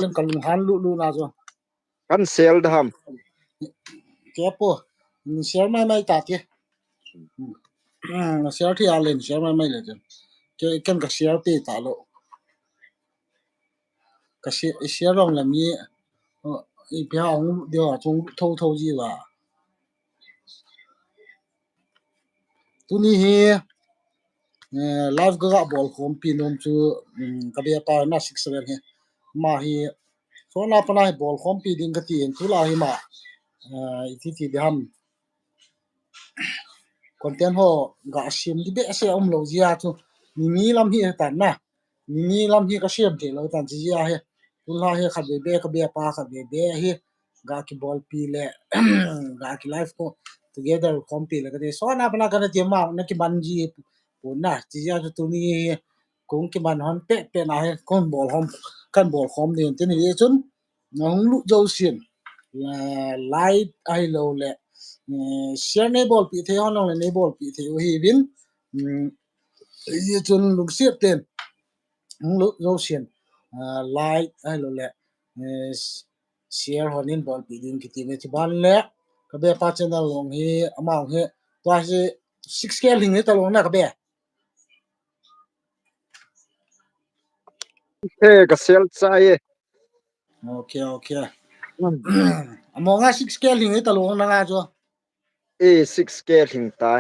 lên cần han lu na zo kan sel dham ke po share mai ta ti share thi alen share mai le jan ke kan ka share pe ta lo ka share rong la mi i pya ong dio chung thâu ji wa tu ni he live ga bol khom pi nom chu ka be pa na 67 he ma hi so na pa na bol khom pi ding ka ti en tu la hi ma ti ham content ho ga sim di be se om lo zia chu ni lam hi ta na ni lam hi ka sim the lo tan ji ya he tu la he kha be ka be pa kha be he ga ki bol pi le ga ki live ko together compete le ka de so na pa na ka de ma na ki ban ji pu na ji ya tu ni kung ki ban hon pe na he kon bol hom kan bol khom ni te ni chun ngong lu jo sin light ai lo le share ne bol pi the hon long ne bol pi the hi bin ye chun lu siep ten lu jo sin light ai lo le share hon in bol pi din ki ti me ti ban le ka be pa chen da long hi amao he to se 6 scale hing ta long na ka be he ka sel chai okay amo nga 6 scale hing ta long na nga cho e 6k hing ta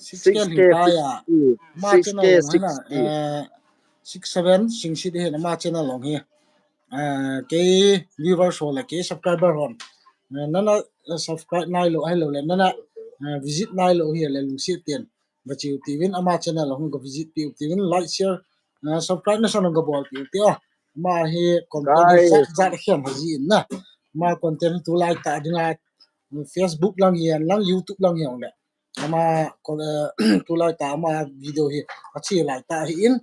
6k 6k hing ta ya 60 ma chen 6k na long ha na 60 67 sing si de na ma chen na long hi ke viewer so la ke subscriber hon nana subscribe nai lo ai lo le nana visit nai lo hi le lung si ten ba chiu tivin ama channel hong go visit pi tivin like share subscribe na son go bol pi ti ma hi content hi gai za hiam haji na ma content tu like ta dinga Facebook lang hian lang YouTube lang hian le ama ko tu like ta ma video hi achi like ta hi in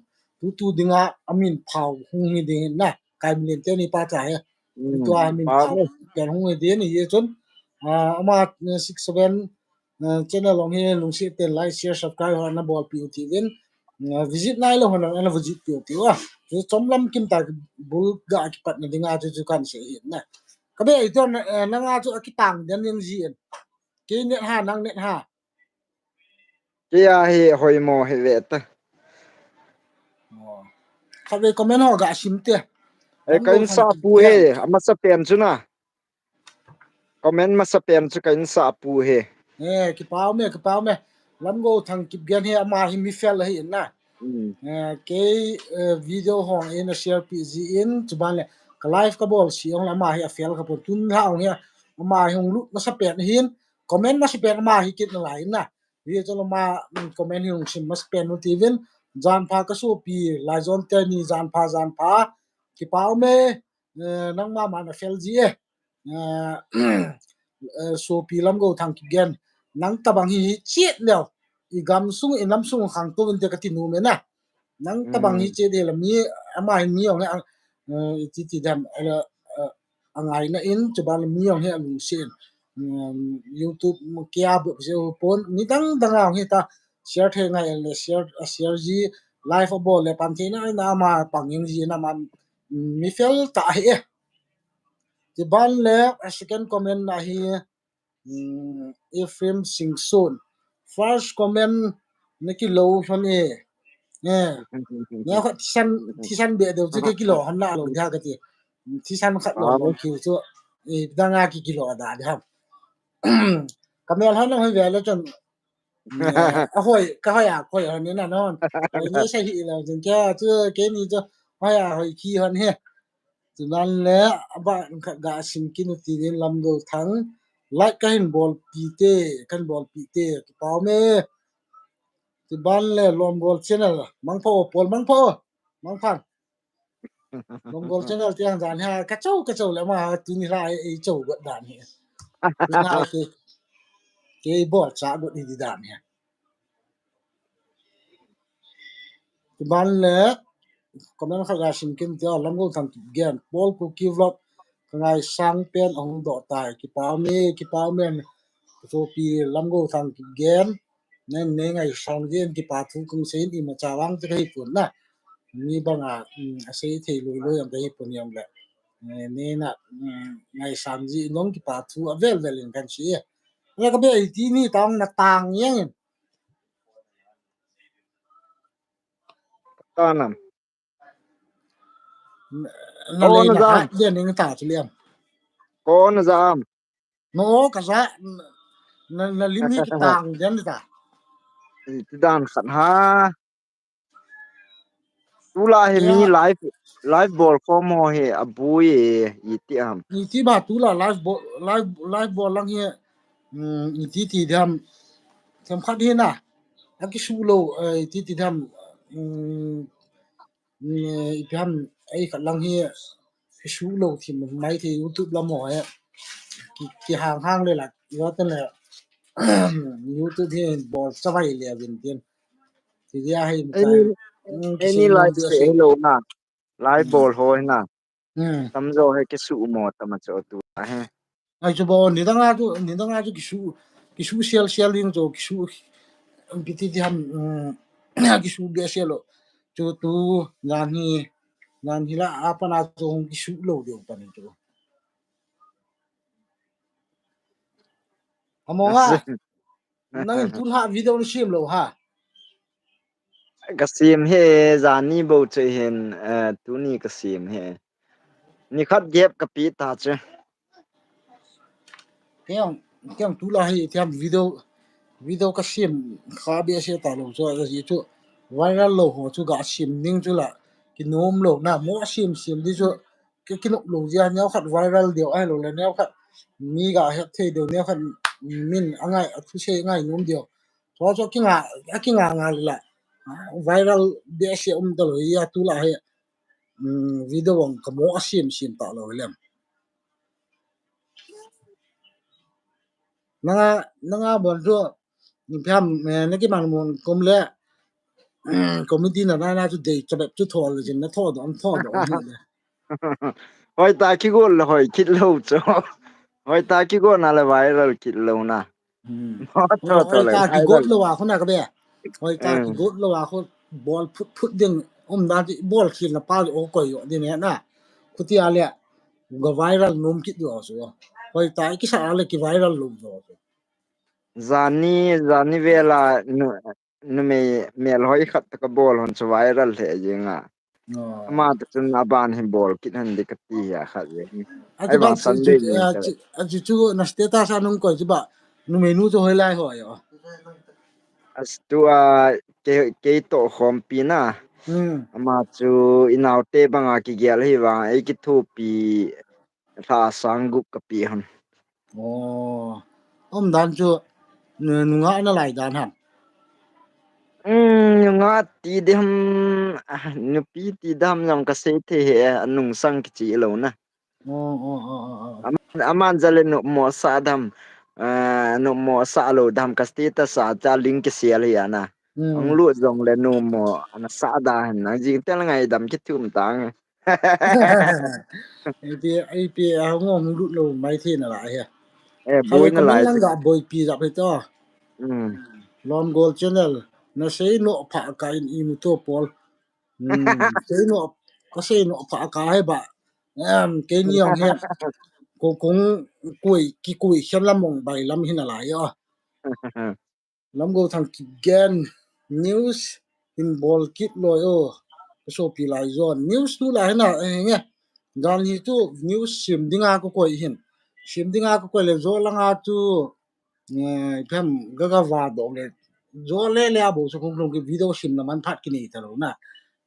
tu dinga amin phau hung hi ding na kai min te ni pa cha he tu amin pa phau ken hung hi de ni ye chun ama 67 channel long hi lung si te like share subscribe ha na bol pi ti win visit nai lo hona na visit pi ti wa chom lam kim ta bul ga ki pat na dinga chu kan se hi na ka be i ton na nga chu ki tang den ning ji en ke net ha nang net ha kia hi hoi mo he ve ta ka be comment ho ga sim te e lam go kain than sa ki pu he gen ama sa pen chu na comment ma sa pen chu kain sa pu he ki pau me lam go thang ki gen he ama hi mi fel hi na ke video hong in a share pg in chuban le ka live ka bol si ong ama hi fel ka pon tun ha ong ya ama hi ong lu ma sa pen hin comment ma sa pen ama hi kit na lai na ri cho ma comment hi ong sim ma sa pen no tivin jan pha ka su pi lai zon te ni jan pha ki pau me nang ma na fel ji e so pi lam go thang ki gen nang tabang hi chiet leo i gam sung in lam sung khang to in te ka ti nu me na nang tabang hi che de la mi ama mi ong ti dam ala angai na in chuban mi ong he lu sin YouTube kia bu se pon ni dang ang hi ta share the ngai le share ji live ball le pan the na ma panging ji na man mi fel ta he ti ban le second comment na hi Ephraim Singson first comment na ki lo hon nghe kho thi san be do chu ke kilo han la lo ja ka ti thi san khat lo lom ki chu da nga ki kilo da de ham kamel han ho ve le chon a hoi ka ha ya ko ya ni na non ni sai hi la jin ka chu ke ni chu ha ya hoi ki han he tu nan le ba ga sim ki nu ti den lam go thang like ka hin bol pi te kan bol pi te pa me tu ban le lom gol channel mang pho pol mang phan lom gol channel tiang dan ha ka chau le ma tu ni lai e chau go dan he tu na ke bol cha go ni dan he tu ban le comment kha ga sim kin tia lam go thang gen bol ku ki vlog ngai sang pen ong do tai ki pa men so pi lam go thang gen nen ne ngai sang gen ki pa thu kung sein i ma chawang te kai pun na มีบางใช้ที่ลุยๆอย่างที่ปุ่นยังแหละนี่นะไงสามจีน้องที่ป่าทัวเวลกันเสียแล้วก็เบไอ้ที่นี่ต้องหน้าต่างยัง tanam na ko le na na ha zam dia ning ta chliam ko na zam no ka sa na lim hi ki tang den ta ti dan khat ha tula he mi ya live ball ko mo he abui i ti am ni ti ba tu la live ball lang hi ni ti dam tham khat hi na a ki su lo ti dam ni dam ai khat lang hi ki su lo thì mai thì youtube la mo ya ki hang le la yo ta le youtube hi ball sa vai le vin tin thì ya hay một cái ki any sei nom live dia se sei lo na live ball ho na ừ tam zo he ke su mo tam cho tu he ai cho bo ni dang a ju ki su sial ding cho ki su biti ti ham ki su ge sialo cho tu nan hi la apa na cho ki su lo de pa ni cho amonga nang in tul ha video ni sim lo ha kasim he zani bo che hen tu ni kasim he ni khat gap ka pi ta che kyang tu la hi tiam video ka sim kha be se ta lo cho ga ji chu viral lo ho chu ga sim ning chu la ki nom lo na mo sim di chu cái nụ lo ja nhau khat viral điều ai lo la nhau khat mi ga he the điều nhau khat min angai thu se ngai nom điều cho ki nga la viral de se da lo ya tu la he video wang ka mo sim ta lo lem nanga bon jo ni pham na ki man mon kom le committee na chu de chabep chu thol jin na tho do hi le hoi ta ki go la hoi kit lo cho hoi ta ki go na la viral kit lo na mo to oi le ta ki got viral lo wa khona ka be oi ta ki got lo wa kho ball phut ding da ti ball khil na pa o ko yo di ne na khuti ale go viral nom ki do so oi ta ki sa ale ki viral lo do zani vela nu me hoi khat ka bol hon so viral he jinga ama no ta chun aban he bol kit han de ka ti ya khat ye a ai ti bang bang sunday ni ka chu na status anung ko ji ba nu menu cho hoi lai ho yo as tu a ke to khom pi na ama chu inaute banga ki gel hi wa ai ki thu pi tha sangu ka pi han ồ dan chu nu nga na lai dan han nga ti dem nu pi ti dam nam ka se the he anung sang ki chi lo na ồ aman zale no mo sa dam no mo sa lo dam ka sti ta sa cha ling ki sia le ya na ang lu zong le no mo ana sa da na ji tel ngai dam ki tum tang ai pi a ngom lu lo mai thi na lai he e khale boy na comment lai lang che ga boy pi da pe to um lon gold channel na sei no pha ka in im to pol sei no có sei no pha ka he ba ke ni ong he ko kong kui hiam lam mong bai lam hin la yo lam go thang ki gen news in ball kit lo yo so pi lai zon news tu la na nge dan hi tu news sim dinga ko hin sim dinga ko le zo langa tu pham ga va do le zo le abo so kong long ki video sim na man phat ki ni ta lo na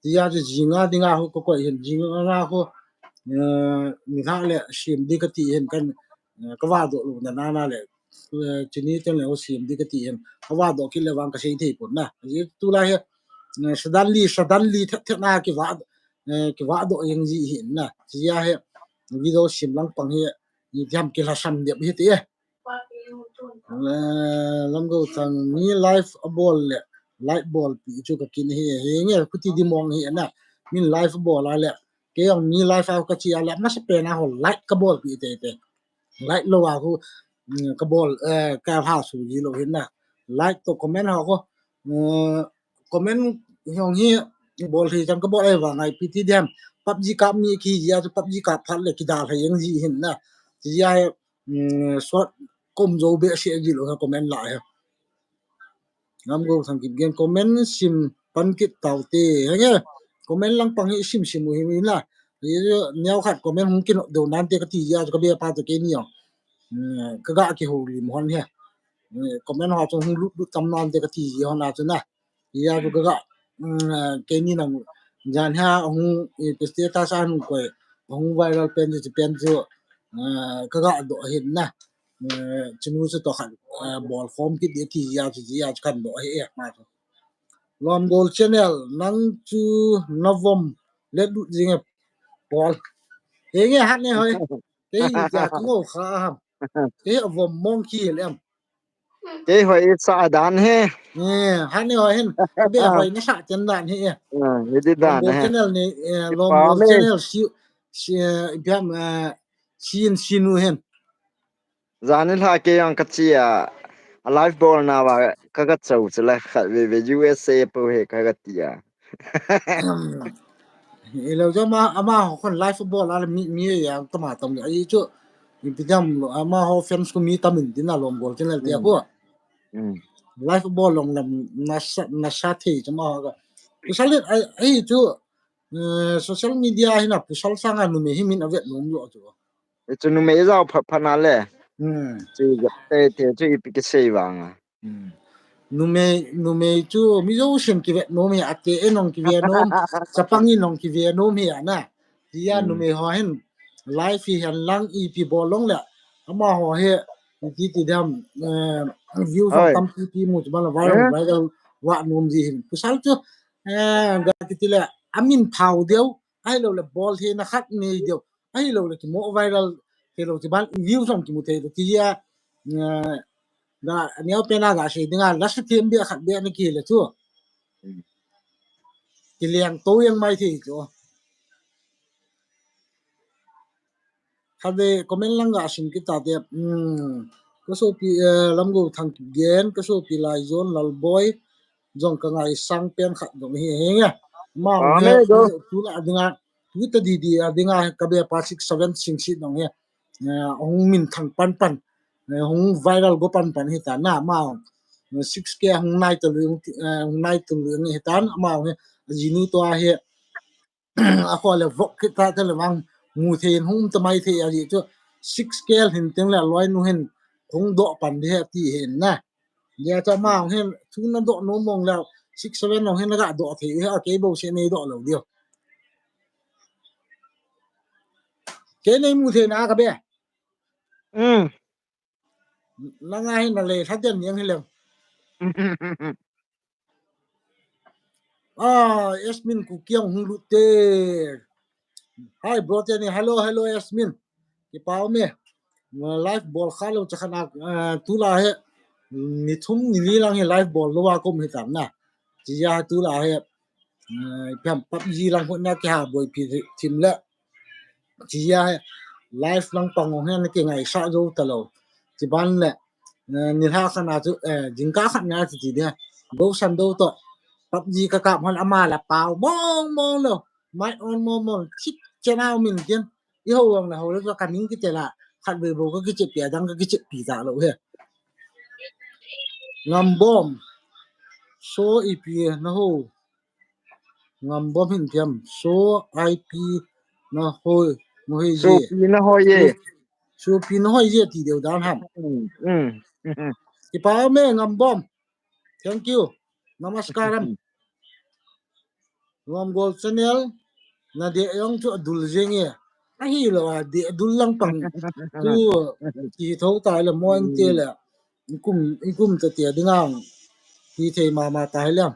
ti ya ji jinga dinga ko hin jinga ko mi tha le sim di ka ti hin kan ka va do lo na le chini chen le sim di ka ti hin ka va do ki le wang ka sei thei pon na ji tu la he suddenly na ki va do yang ji hin na ji ya he video sim lang pang he ni jam ki la sam de hi ti lam go tang ni life a ball le light ball pi chu ka kin he nge ku ti di mong hi na min life ball la le ke yang ni life a ka chi ala ma se pe na ho light ka ball pi te light lo wa ku ka ball ka ha su ji lo hin na light to comment ha ko comment hong hi bol hi cham ka bol ai wa ngai pt dem PUBG kap mi ki ya PUBG kap phal le ki dal hai yang ji hin na ji ya short kom zo be she ji lo comment la ha ngam go thang ki gen comment sim pan kit tau te ha ge comment lang pang hi sim sim hi mi la ye nyaw khat comment hung kin do nan te ka ti ya ka be pa to ke ni ka ga ki ho ri mo han he comment ha chung lu lu tam nan te ka ti ya na chu na ya ju ka ga ke ni nang jan ha hung ke status an ko hung viral pen ju pen ju ka ga do hin na chunu chu to khan ball form ki de ti ya kan do he ma lom gol channel nang chu novom let du jing ball he nge hat ne hoy ke ya ka ngo kha ham ke avom mong ki lem cái hồi xã đàn he hát này hỏi hen cái bé hỏi nó sạ chân đạn hệ cái đi lom đàn gold he channel này cái lom phá gold mê channel biam sinu hen zanil ha cái yang cái chi à live ball na wa kaga chau chla kha ve USA po he kaga tia lâu cho mà con live football là mi ya tama tam ai chu biam ama ho fans ko mi tamin din na lom gold channel tia ko live football long lam na sa the chama ga pusal ai chu social media hina pusal sanga nu me himin avet nom lo chu chu nu me zao phana le chu ga te chu ipi ke sei wanga nume chu mi zo shin ki ve no mi ate enong ki ve nom sapangi nong ki ve no mi ana dia nume ho hen life hi han lang i pi bolong la ama ho he ti dam view from oi tam pi mu ban viral wa nom ji hin pusal chu ga ki ti la amin phau deu ai lo le ball he na khat ni deu ai lo le ki mo viral ke lo ti ban view from ki mu te ti ya ga neo pena ga shi dinga la shi tim bi khat be ni ki le chu ki liang to yang mai thi chu khade comment lang ga shin ki ta de ko so pi lam go thang ki gen ko so pi lai zon lal boy jong ka ngai sang pen khat do hi he nga ma phá he mê do tu la dinga tu ta di dinga ka be pa 6 7 sing si dong he ong min thang pan pan hong viral go pan pan hi ta na ma 6k hong nai tu lung hi tan ma he jinu to he a ko le vok ki ta te le wang mu thein hum ta mai the ari chu 6 scale hin teng la loi nu hen hong do pan de ti hen na ya cha ma hen thu na do no mong la 6 7 no hen ga do the ha ke bo se nei do lo dio ke nei mu the na ka be na nga hen na le tha den yang hen le Yasmin ku kyang hung lu te hi bro te ni hello Yasmin ki pao me live ball khalo cha khana tu la he ni thum ni li lang he live ball lo wa kom hi tam na ji ya tu la he pham PUBG lang ho na ka boy pi tim la ji ya live lang pang ho na ke ngai sa zo ta lo ji ban le ni ha khana chu jing ka khat na ji de go san do to PUBG ka ka hon ama la pao mong lo mai on mong chip channel min ken i ho wang la ho lo ka ning ki te la khat be bo ka ki che pia dang ka ki che pi da lo he ngam bom so ip na ho ngam bom hin tiam so ip na ho no he so je pi na ho so ye so pi no ho je ti deu dan ham ừ ki pa me ngam bom thank you namaskaram ngam gol channel na de yong chu dul jenge a hi lo de dul lang pang tu ki tho ta le moin te le ikum ta te dingang ki thei ma ta hilam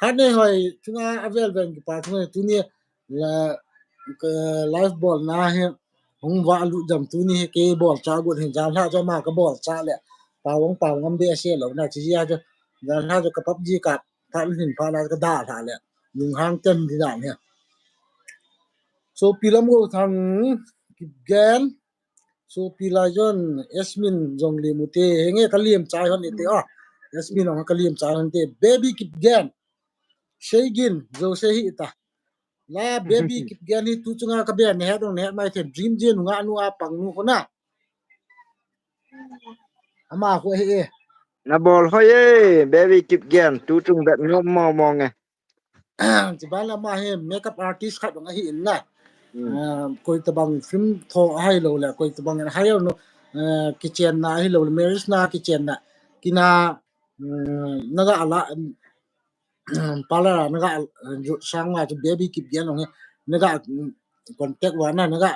hane hoi chunga avel ben ki pa chunga tu ni la live ball na he hong wa lu jam tu ni ke ball cha gu hin jam ha cho ma ka ball cha le pa ngam de se lo na chi ya cho jam ha cho ka PUBG ka ta hin pa na ka da tha le lung hang ten di da ne so pilam go thang ki gen so pila jon Yasmin jong le mu te henge ka liam chai hon ite a Yasmin ang kalim sa hante baby kip gen shaygin zo se hi ta la baby kip gen hi tu chunga ka be ne dong ne mai the dream je nu nga nu a pang nu ko na ama ko he na bol hoye baby kip gen tu chung dat nyom mo mo nge ti ba la ma he makeup artist khat nga hi in na ừ koi tabang film tho hai lo la koi tabang hai no kitchen na hi lo marriage na kitchen na kina naga ala pala naga sang ma baby kip gen no naga contact wa na naga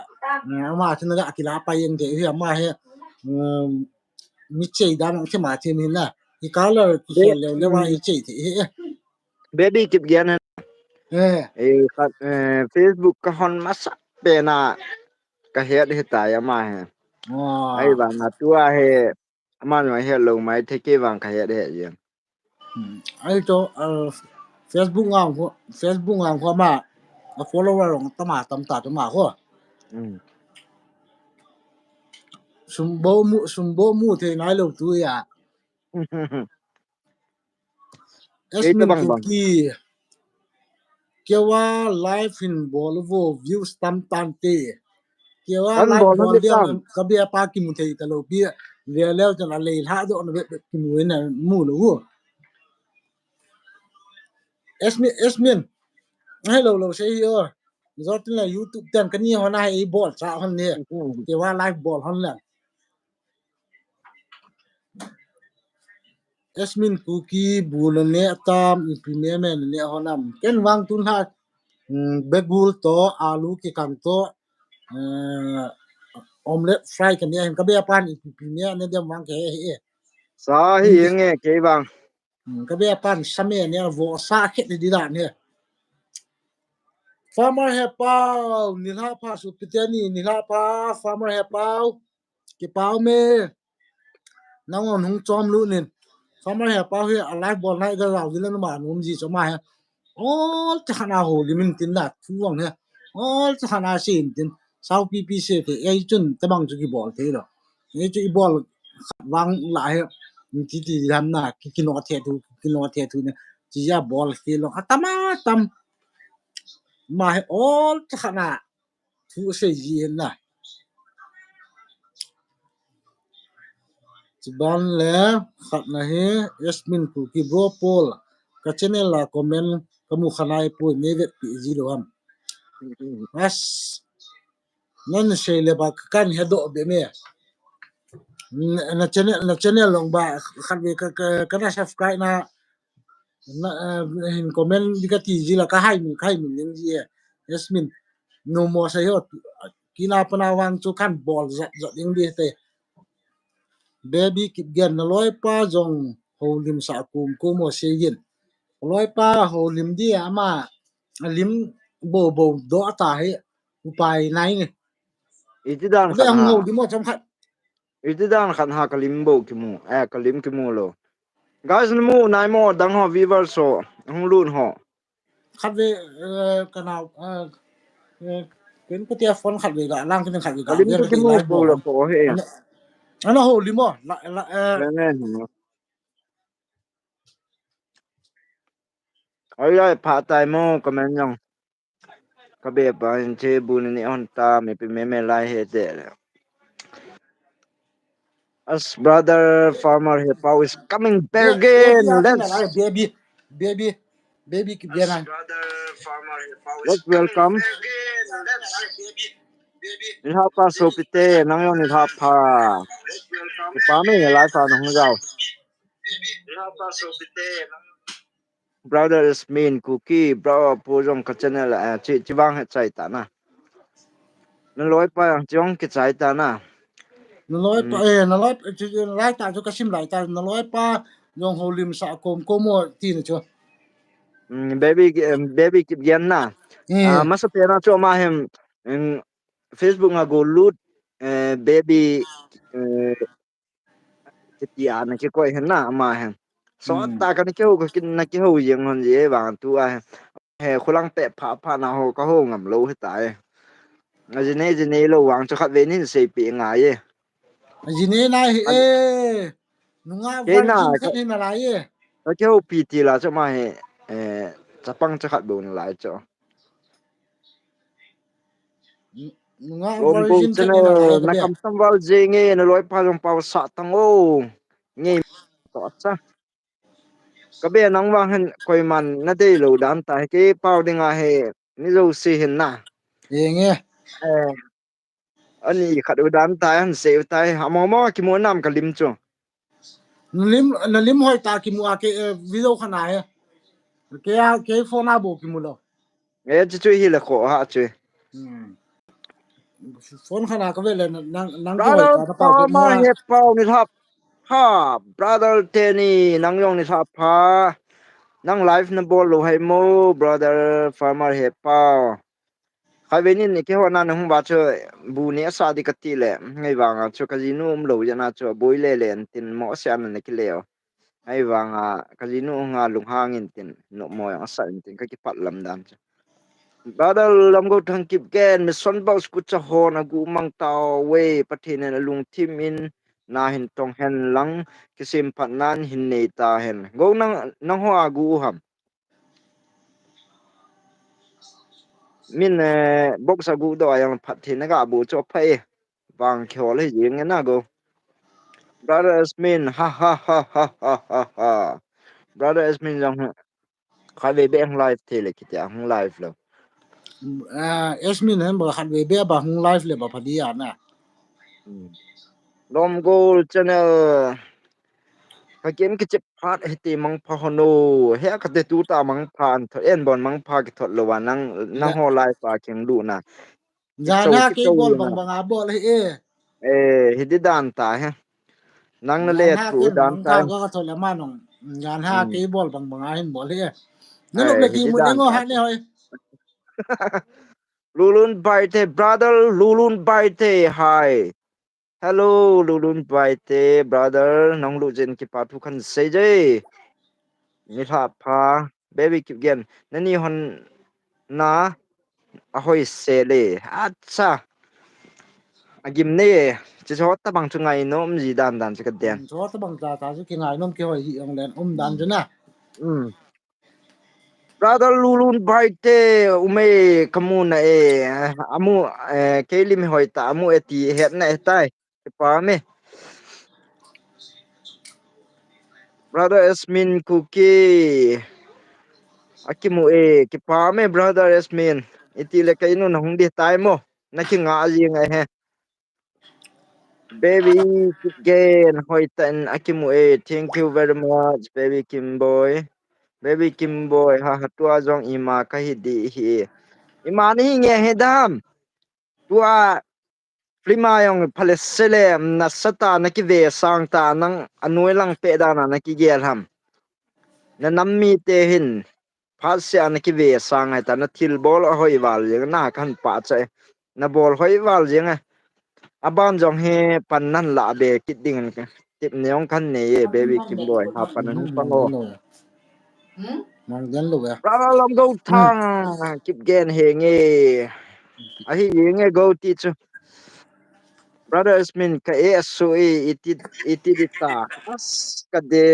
ma thi naga akila pa yeng de hi ma he mi chei da nang che ma thi ni na i color ki khel le le wa i chei thi baby kip gen eh e khat Facebook ka hon masak pe na ka het he ta ya ma he ai à ba na tua he man ma he lo mai the ke wang ka het he ye ai to Facebook ngang ko Facebook ngang ko ma follower rong tama tam ta ma ko ừ sum bo mu the nai lo tu ya cái ta Esmin bang ku bang ki kewa live in bolvo views tam tan te kewa kan live bol bol han dia tam ka be pa ki mu the ta lo bi le le ta la le ha do na be ki mu na mu lo Esmin hello lo say yo zot la YouTube tan kan ni hona ai bol sa hon ne kewa live bol hon la Esmin kuki bulane tam implement ne honam ken wang tun ha begul to alu ki kan to omelette fry kan ne ka be pan implement ne dem wang ke he sa hi nge ke bang ka be pan same ne vo sa khet di da ne farmer he pau ni ha pa su pitani ni ha pa farmer he pau ki pau me nang on hung chom lu nin farmer he pau he alive ball nai ga raw dilan ma num ji choma he all ta khana ho limin tin da thuang he all ta khana sin tin sau pi pi se te ai chun ta bang chu ki bol te do ai chu i bol wang la he ni ti ti ram na ki no the tu ne ji ya bol ke lo atama tam ma he all ta khana thu se ji na ti ban le khat na he yasmin ku ki bro pol ka channel la comment kamu khanai pu ne ve pi ji lo am as nan se le ba kan he do be me na channel long ba khat be ka na subscribe na hin comment di ka ti ji la ka hai min ning ji yasmin no mo sa yo kina pana wang chu kan ball zat zat ding di te baby kip gen na loi pa jong holim sa kum mo se yin loi pa holim di ama lim bo do ta he upai nai ni iti dan be khat hong ha ho di mo cham khat iti dan khat ha kalim bo ki mu kalim ki mu lo guys ni mu nai mo dang ho viewers so hong lun ho khat ve kanal ken ko tia phone khat ve ga lang ken khat ve ga kalim ve ki ri mu live bo ball lo ham ko he ana ho li mo la le ne no ai ai pha tai mo comment nhong ka be ba in che bu ni on ta me pe me lai he de as brother farmer he pau is coming back baby again atin na baby baby baby kip gen an let's welcome ni ha pa so pite nang yon ni ha pa ni pa me lai pa nong gao brother is mean cookie bro po jong ka channel chi chi wang he chai ta na nó lối pa chong ki chai ta na nó nói pa nó nói lại ta cho cái sim lại ta nó nói pa dòng hồ lim sa kom mo ti ne cho baby ki gen na masa pe na cho ma hem Facebook nga go loot baby ki tia na ki ko hen na ma hen so ta ka ni ke ho ki na ki ho yeng hon ye ba tu a he khulang te pha na ho ka ho ngam lo he ta e a jine lo wang cho khat ve ni se pi nga ye gì nè này ê nunga cái na virgin khat hin ala ye cái kêu PT là cho mà hệ chắc băng chắc hạt bùn lại cho nunga lom go virgin chân khat hin ala ye ka na be cầm tâm vào dê nghe nó lối pa dòng pao sạ tăng ô nghe tọt sa cái bé nắng vàng hen coi man na đây lâu đan tai cái pao đi ngà hệ ni dâu xì hen na ye anh ấy khát đồ đan tai han sale tai mà cái món nam cái lim cho lim hoi ta ki mu ake video khana ye ke phone abo ki mu lo nghe chứ chơi hi là khổ ha chơi phone khana ka ve le nang ki hoi brother ta na pau ki pa mu mà hệ pao ni thap ha brother Tenny nang yong ni thap ha nang life na bol lo hay mo brother farmer hệ pao khai bên này cái hoa nan không bao chơi bu nè sa đi cắt ti lệ ngay vàng à cho cái gì nó lâu cho na cho bôi lệ lệ tin mỏ xem này cái lèo ngay vàng à cái gì nó ngà lùng hang in tin nó mồi ang sa tin cái phát làm đam brother lam go thang kip gen mi son baus ku cha hon agu mang tao we pathin na lung tim in na hin tong hen lang kisim phat nan hin nei ta hen go nang ho agu ham min box agu do yang pathin na ga bu cho phai wang khyo le yeng na go brother Asmin ha ha ha ha ha ha ha brother Asmin jong khai về bên live thế là kita hung live lo esmin hen ba khat ve be ba hung life le ba phadi ya na Dom Gold Channel cái kiến cái chip phát hay tìm mang pha hono he cái tê tu ta mang phan thôi en bon mang pha cái thuật lo năng năng ho lai pa king du na cái jana châu cái ke châu bol na bang bang a bol he ê hidi dan ta he năng nó yan le ha tu ken dan mang ta pha ga thol la manong yan ha ke bol bang bang a hin bol he ê nuluk le ki hidi mu dan engo ta ha ne hoi lulun baite brother lulun baite hi hello lulun baite brother nong lu jen ki pa thu khan sei je ni tha pha baby kip gen nani hon na ahoy sele acha agim ne chi so ta bang chu ngai nom ji dan dan chi ka den cho ta bang ta ta su ki ngai nom ke hoi hi ang len dan jana um brother lulun baite ume kamuna amu kelim hoi ta amu eti het na tai pa me brother Asmin kuki akimu ki pa me brother Asmin eti le kaino na hung di tai mo na ki nga ji ngai he baby again hoitan akimu thank you very much baby Kim boy baby Kim boy ha hatua jong ima ka hi di hi ima ni nge he dam tua prima yong palesele na sata na ki ve sang ta nang anoi lang pe da na ki gel ham na nammi te hin phasya na ki ve sang ai ta na thil bol hoi wal je na kan pa che na bol hoi wal je nga aban jong he pan nan la be kit ding ka tip neong kan ne ye baby Kim boy ha pan nan pango mang den lo ya ra lam go thang kip gen he nge a hi ye nge go ti chu brother Asmin ka so iti dita as ka de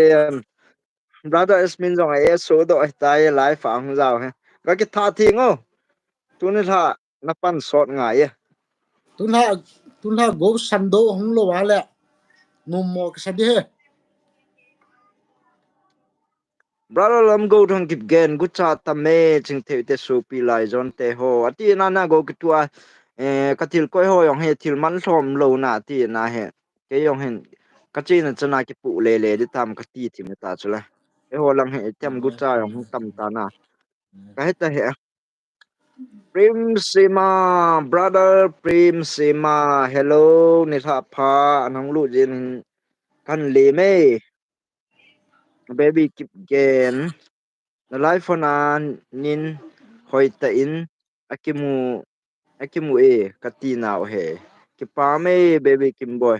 brother Asmin jong so do ta ye life ang zao he ka ki tha thi ngo tu ni tha na pan sot nga ye tun ha go san do hung lo wa le no mo ka sa de he brother lam go thang kip gen gu cha ta me ching the te su pi lai zon te ho ati na na go ki tua ka til koi ho yong he til man thom lo na ti na he ke yong hen ka chi na chana ki pu le le di tam ka ti thi me ta chula e ho lang he tem gu cha yong tam ta na ka he ta he Prem Sima brother Prem Sima hello ni tha pha anong lu jin kan le me baby kip gen na life for na nin hoi ta in akimu akimu katina o he ki pa me baby kim boy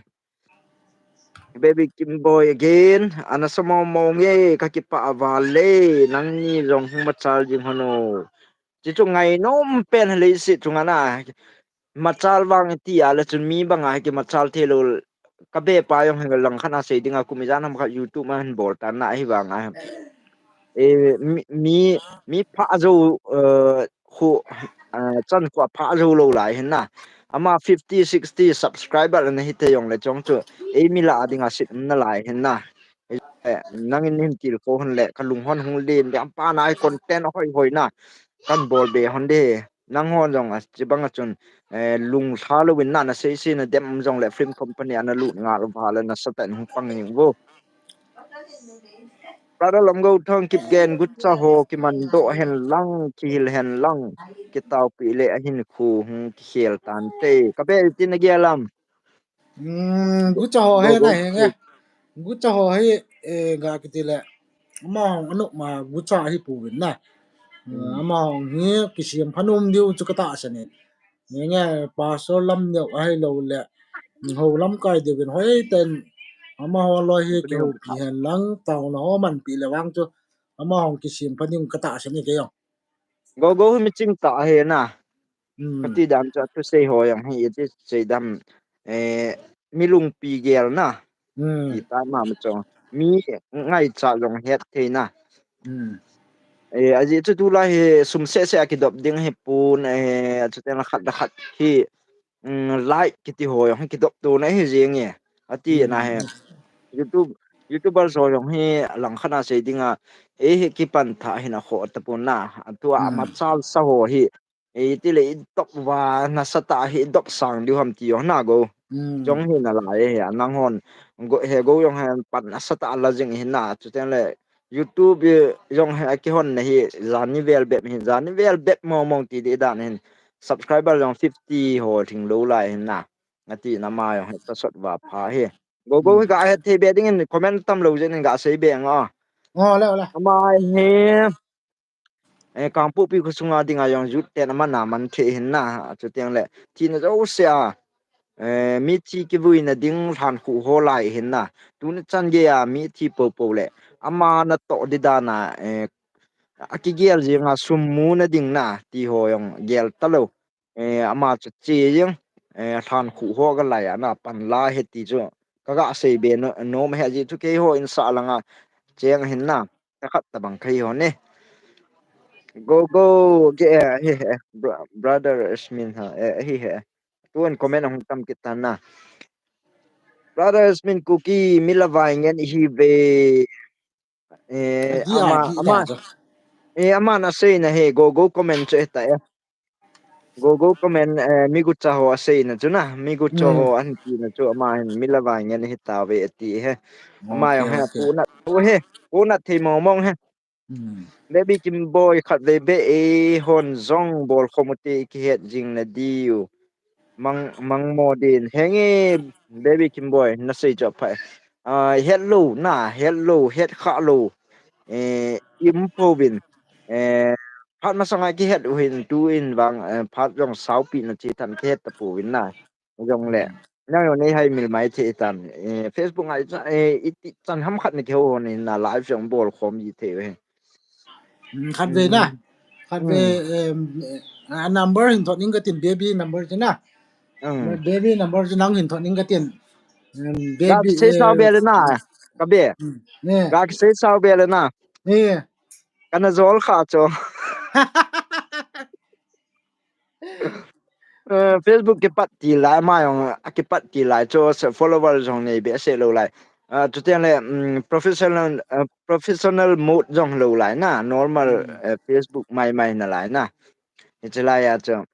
baby kim boy again ana samo mo nge ka ki pa avale nang ni rong hu machal jing hono chi chu ngai nom pen le si chu ngana machal wang ti ala chun mi banga ki machal thelo ka be pa yong heng lang khana se dinga kumijan ham kha YouTube man bol tan na hi ba nga mi pha zo khu chan kwa pha zo lo lai hin na ama 50-60 subscriber na hi te yong le chong chu mi la dinga sit na lai hin na nangin nim til ko hon le kalung hon hung len yam pa na content hoi hoi na kan bol be hon de nang hon jong as chibang chun lung tha lo win na na sei sei na dem jong le film company ana lu nga lo ba le na sa tan hung pang ning wo brother lam go thong kip gen gut cha ho ki man do hen lang ki hil hen lang ki tau pi le a hin khu hung ki khel tan te ka be tin na gelam gu cho go he go na he nge gu cho he ga kitile ama anu ma gu cha hi pu win na ama hi kisiam phanum diu chu kata asane nge pa so lam ne ai lo le ho lam kai de bin hoi ten ama ho lo hi ke ho pi hen lang tao no man pi le wang chu ama hong kisiam phanim kata asane ke yo go mi ching ta he na um kati dam cha tu sei ho yang hi ti sei dam mi lung pi gel na ti ta ma ma chong mi ngai cha long het the na aji chu tu la he sum se ki dop ding he pun chu te na khat hi like kiti ho yang ki dop tu na he jeng ye ati na he YouTube YouTuber so yong hi lang khana sei dinga he ki pan tha hi na kho ta pun na atua ma chal sa ho hi ti le dop wa na sa ta hi dop sang diu ham ti yo na go chong hi na la he nang hon go he go yong han pan na sa ta la jing hi na chu ten le YouTube yong he ki hon na hi zani vel bet mo mong ti de dan hin subscriber yong 50 ho thing lo lai hin na ati na ma yong ta sot wa pha he go ga he the be ding in comment tam lo jen ga sei be nga la ama he kang pu pi khu sunga dinga yong jut te na man na man the hin na chu tiang le ti na zo sia mi chi ki vui na ding than khu ho lai hin na tu na chan ge ya mi thi po le ama na to di da na aki gel je nga sum mu na ding na ti ho yong gel ta lo ama chu chi jing than khu ho ga lai na pan la he ti jo kaga sei be no me ha ji tu ke ho in sa langa cheng hin na ta khat ta bang khai ho ne go ge he brother Ismin ha he tuan comment hong tam kitan na brother Ismin cookie milawai ngen hi be di da jo ama na sei na he go comment che ta go comment mi gu cha ho sei na chu na mi gu cho ho an ti na chu ama milawai ngen hi ta ve ti he ama yo okay he okay pu na thi mo mong he Baby Kim Boy khat ve be hon zong bol khomuti ki het jing na diu mang modin hengi Baby Kim Boy na sei cho phai hello na hello het kha lo improvin phat ma sanga ki het win tu in wang phat jong sau pi na chi tan het ta pu win na jong le nang yo nei hai mil mai the tan Facebook ai cha iti chan ham khat ni ke ho ni na live jong bol khom yi the we khát về na khát về number hình thọ những cái tiền baby number chứ na baby number chứ nang hình thọ những cái tiền ga baby se sao be le na ka be nè ga se sao be le na nè kana zol kha cho Facebook ke pat ti lai ma yong ke pat ti lai cho follower jong nei be se lo lai tu tiang le professional mode jong lo lai na normal Facebook mai na lai na ni lai ya cho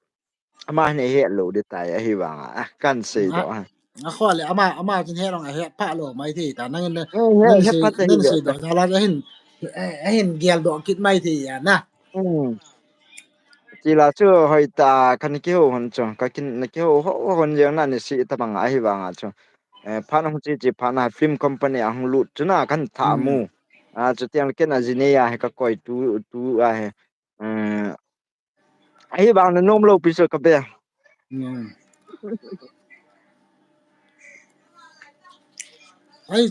ma ne he lo de tai hi wa kan se do ha à khó là ama trên hết rồi hết phá lộ mấy thì ta năng he pat hi nên be sự đó là hình hình gel độ kít mấy thì na chỉ là chưa hồi ta kan ki ho hon chong ka kin na ki ho hon je na ni si ta bang ai wa nga chong phan hong chi phan na film company ang lut chuna kan tha mu chu tiang ken a jine ya he ka koi tu a he ai bang na nom lo pi so ka be ai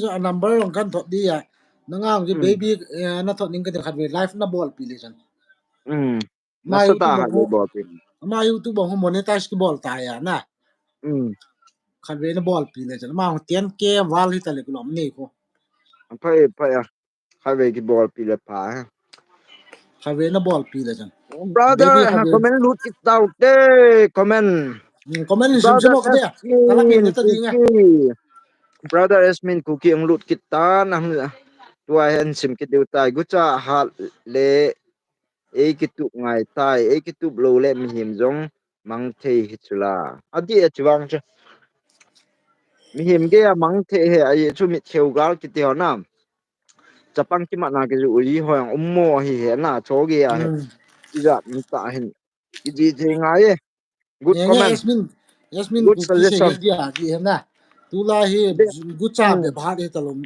cho number ông kan thọ đi à nó ngang cái baby nó thọ những cái khát về life nó ball pi lên na mà sa ta youtube ha le bang bo pi mà youtube bang monetize cái ball tài à na ขัดเวนบอลปีเลยจังมาเตียนเกมวาลที่ตะเล็กหลอมนี่กูpai khave ki ball pi le pa ขัดเวนบอลปีเลยจัง brother baby ขัด ha เวน comment lut it out de comment คอมเมนต์ซิมซิ brother มก็ได้ตลาดมี Esmin เลยตัดดีไง Cookie brother Esmin Cookie ang lut kita na tua hen sim ki diu tai gu cha hat le e ki tu ngai tai e ki tu lo le mi him jong mang the hi chula adi e chuang cha mi him ge mang the he ai chu mi theu gal ki teo na chapang ki ma na ki ju ri hoang ummo hi he na chogi ya he ija ta hin iji the ngai good Nghe comment Yasmin good cookie sẽ suggestion hết dia đi hem na tu la hi de gu cha be ba de talom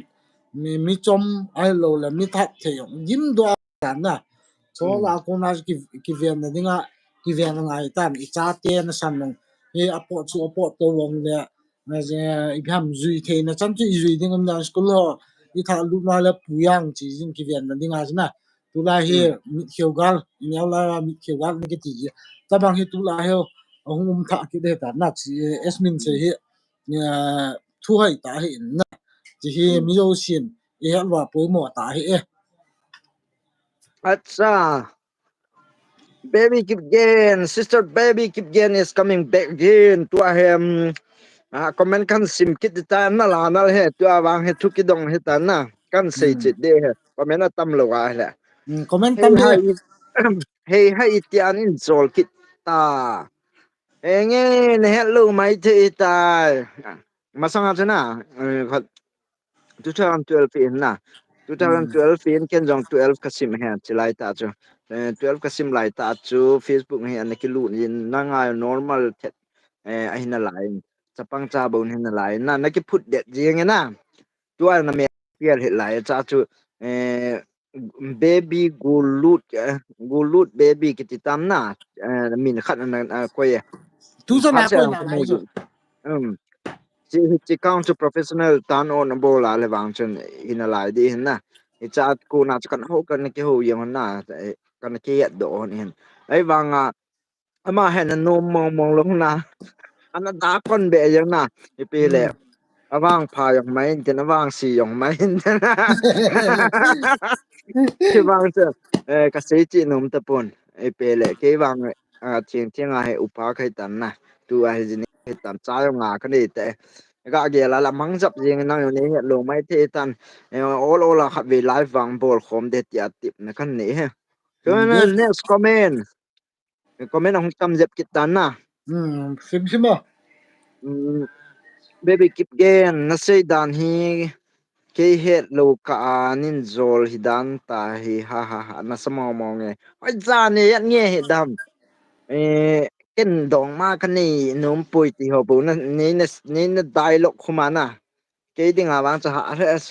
mi chom ai lo la mi that the yong yim do tan na so la ko na ki ven na dinga ki ven na ngai tan I cha te na san nong he apo chu apo to wong le na je I pham zui the na chan chu zui ding am na school ho I tha lu na la pu yang chi jin ki ven na dinga na tu la hi mi kheu gal nyao la mi kheu gal ni ki ti ta bang hi tu la he ông thà cái đề tài nát chỉ esmin sẽ hiện thu hay ta hiện na chỉ hi mi dâu xin hiện và bối mỏ ta hiện acha baby keep again sister baby keep again is coming back again to him comment kan sim kit ta na la na he to awang he thuki dong he ta na kan sei chit de he comment tam lo wa he comment hey tâm đi hai hey hai ti an in zol kit ta enge ne hello mai the ta masanga chana 2012 in na 2012 in ken jong 12 kasim he chilai ta chu 12 kasim lai ta chu facebook he an ki lu in na nga normal thet ahina lai chapang cha bon hin lai na ki phut det jing na tua na me pial he lai cha chu baby gulut baby kititam na min khat na ko ye tu cho pha na se coi ang na ko ngai mu rồi chỉ count to professional tan on bola le wang chen in a lai di na I chat ko na kan ho kan ke ho yang na kan ke yat do on hin ai wanga ama hen no mong mong long na ana da kon be yang na I pe le awang pha yang mai ten awang si yang mai ke wang che ka sei chi nom ta pon ai pe le ke wang chieng chieng a he upa khai tan na tu a he jin tan cha nga ka ni te ga ge la mang jap jing na ne he lo mai te tan all khat we live wang bol khom de tia tip na kan ni he so na biết next comment ong tam jep kit tan na sim sim à baby kip gen na sei dan hi ke het lo ka nin zol hidan ta hi ha na samo mo nge oi za ne yan nge he dam ken dong ma kan ni num pui ti ho bu na ni na dialogue khuma na ke ding awang cha ha res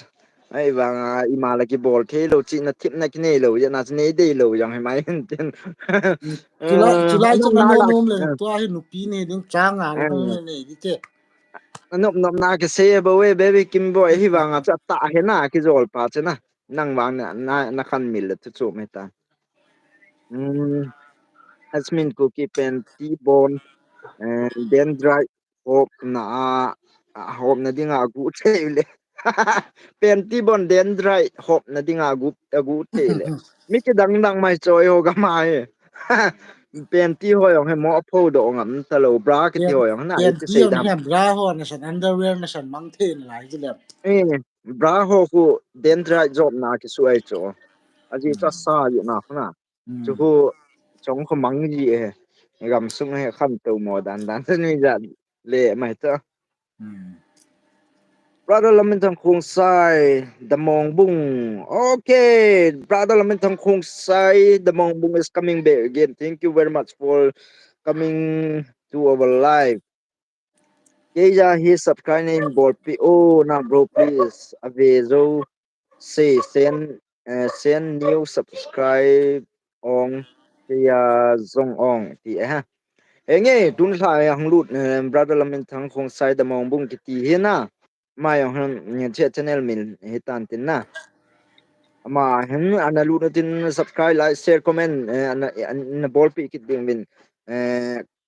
ai wang imala ki bol ke lo chi na tip na ki ne lo ya na ne de lo yang hai mai ten July anam chắc là na nôm ga nôm lên tu ai nụ pi này đến trang à là không này đi chứ anam nam na ke se bo we baby kim boy hi wang cha ta he na ki zol pa cha na nang wang na khan mil tu chu me ta Asmin cookie pen T-bone and dendrite hop na hop na dinga gu tele pen T-bone dendrite hop na dinga gu tele mi ke dang dang mai choi ho ga mai pen ti ho yong he mo pho do ngam ta lo bra ke ti tiền ho yong na tiền ke tí sei ông dam hem ra ho là sản underwear là sản măng thên lại chứ đẹp bra ho ku dendrite job na ke su ai cho aji cha sa yu na na chu hu chong ko mang ji e gam sung he kham to mo dan dan ni ja le mai ta brother lamin thang khung sai the mong bung okay brother lamin thang khung sai the mong bung is coming back again thank you very much for coming to our live Keja he subscribing bol pi oh na bro please avezo say send new subscribe on Keja zong on ti ha nghe tun sai hang lut brother lamin thang khung sai the mong bung ki ti he na mai han che channel min hitan tin na ama hen analu na tin subscribe like share comment na ball pi kit ding min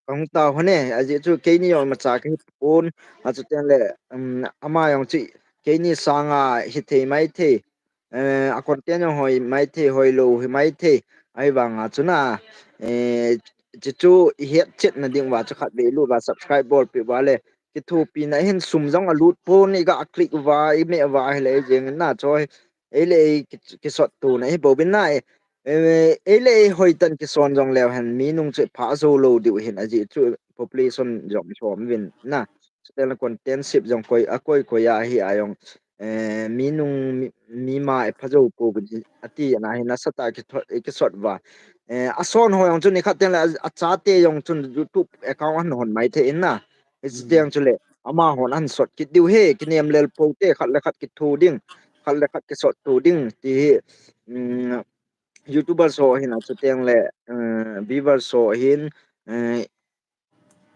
kang ang tao hane aji chu ke ni yong macha ke pun a chu ten le ama yong chi ke ni sanga hi the mai the a kon ten yong hoi mai the hoi lo hi mai the ai wang a chu na chi chu het chet na ding wa chu khat ve lu ba subscribe bol pi wa le ki thu pi na hin sum jong a lut pon ni ga click wa i me wa le jeng na choi ele ki sot tu na hi bo bin na ele hoi tan ki son jong lew han mi nung che pha zo lo diu hin aji chu population jong chom win na stel content ship jong koi akoi ko ya hi ayong mi nung mi ma e pha zo ko bi ati na hi na sata ki sot wa a son ho yong chu ni khat ten la a cha te yong chun youtube account han hon mai the in na is tiang chu le ama hon an sot ki diu he ki nem lel po te khat le khat ki thu ding khat le khat ki sot tu ding ti YouTuber so hin chu teng le viewer so hin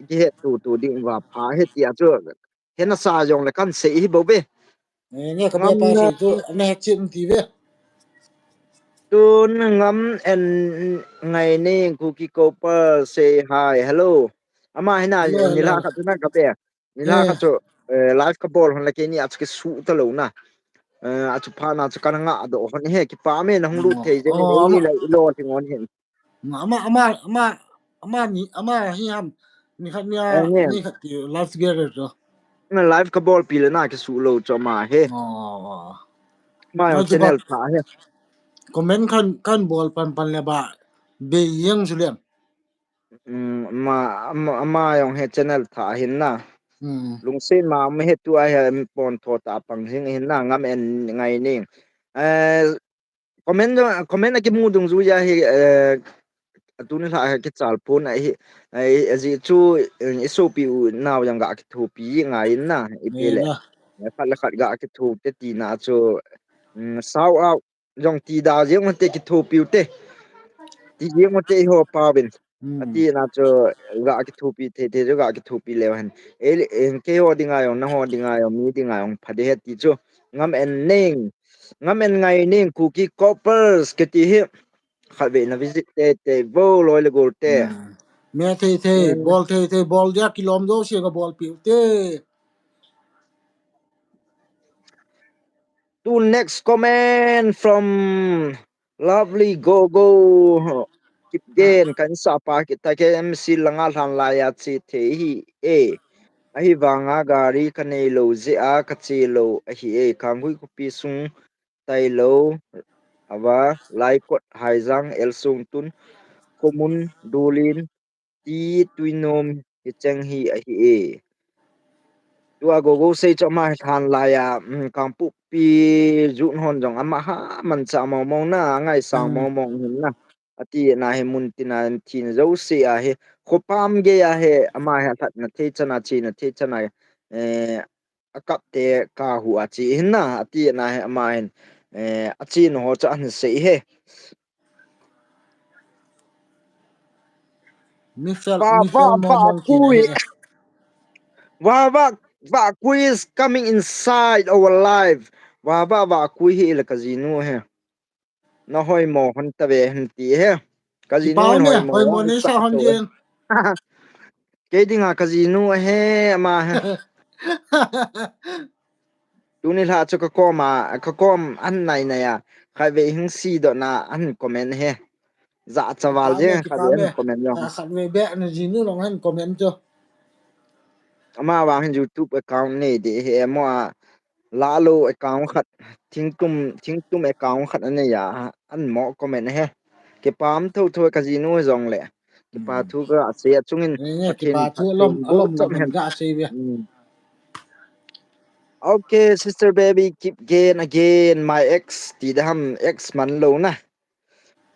ki het tu ding wa pha het ya chu hen na sa jong le kan se hi bo be nghe cái bé ngam pa si tu nghe chuyện gì vậy tun ngam en ngai ni ku ki ko pa say hi hello ama hina hello ni hello la ka tu na ka be ni la ka eh chu live ka bol hon la ke ni ach ke su ta lo na a chu pha na chu kan nga do hon he ki pa me na hong lu thei je ni oh ni la lo ti ngon hen ama hi ham nge ni khat life together rồi na live ka bol pi le na ke su lo cho ma he oh ma yo nói chung channel tha he comment kan bol pan le ba be yang julian ma yo he channel tha hin na lung sen ma me he tu ai pon tho ta pang hin hin na ngam en ngai ni comment ki mu dung zu ya he tu ni la ki chal pon ai aji chu iso pi naw yang ga ki thu pi ngai na nghe ipele đó khat la khat ga ki thu te ti na chu sao out jong ti da je mo te ki thu pi te ti je mo te ho pa bin ati na chu ga ki thu pi te ga ki thu pi le han en ke ho dinga yo na ho dinga yo mi dinga yo phade he ti chu ngam en ngai ning ku ki coppers ke ti he khat ve na visit te vo loi le gol te mẹ thầy ball ra kilom do xe cái ball piu thế to next comment from lovely go keep gen kan sa pa kita ke MC langa hlan la ya chi the hi ahi wanga gari kanei lo je a ka che lo ahi kangui ku pi sung tai lo awa lai kot haizang el sung tun komun dulin ti tuinom hi chang hi ahi tua go go sei cho ma khan la ya kang pu pi jun hon jong ama ha man cha mo mo na ngai sang mo mo hin na ati na he mun ti na thi na zo se a he khopam ge ya he ama ha that na the chana chi na the chana akap te ka hu a chi hin na ati na he ama hin a chi no ho cha an se he mi fel mong mong kia này kui hệ wa kui is coming inside our life wa kui he la casino he nó hoi mò hon ta về hon ti he chị casino bảo en nè hoi mò hồi wa mua nên sa sao to hòn we điên ke dinga casino he ma he tu ni la chu ka kom an nai na ya khai ve hing si do na an comment he za chawal je chị khai ve bảo an mẹ comment yo khát về bé này gì nữa lòng hắn comment cho ama wa hin youtube account ne de he mo la lo account khat thing tum account khat an ya an mo comment he ke pam tho tho casino zong le ke pa thu ga se chungin nghe chị pathin bảo chú pathin bo alom là chom mình hen gã xe về okay sister baby keep gain again my ex ti dam ex man lo na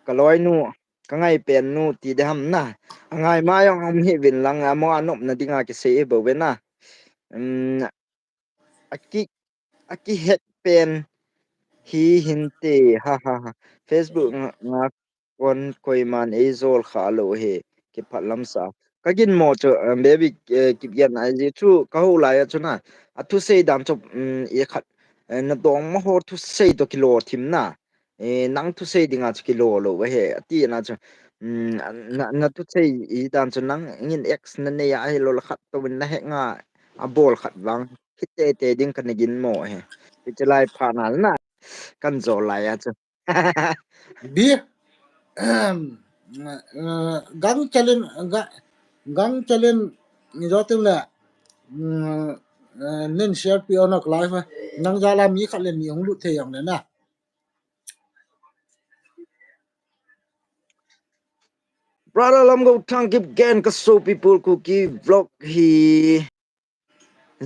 kaloi nu ka ngai pen nu ti dam na ngai ma yong om hi vin lang mo anop na dinga ke se bo we na aki aki het pen hi hinte ha Facebook nga kon koi man e zol kha lo he ke phalam sa kagin mo cho baby kip yan ai je chu ka ho la ya chuna athu se dam chop e khat na dong ma ho thu se to kilo thim na nang thu se dinga chu kilo lo we he ati na chu na tu sei I dan chu nang ngin x na ne ya hi lo la khat to win na he nga a bol khat wang khite te ding kan gin mo he ti chalai pha na na kan zo lai a chu bi gang chalen gang chalen ni do tu la nen share pi on live nang jala mi khalen mi ong lu the yang na brother lam go thang kip gen ka so people ku ki vlog hi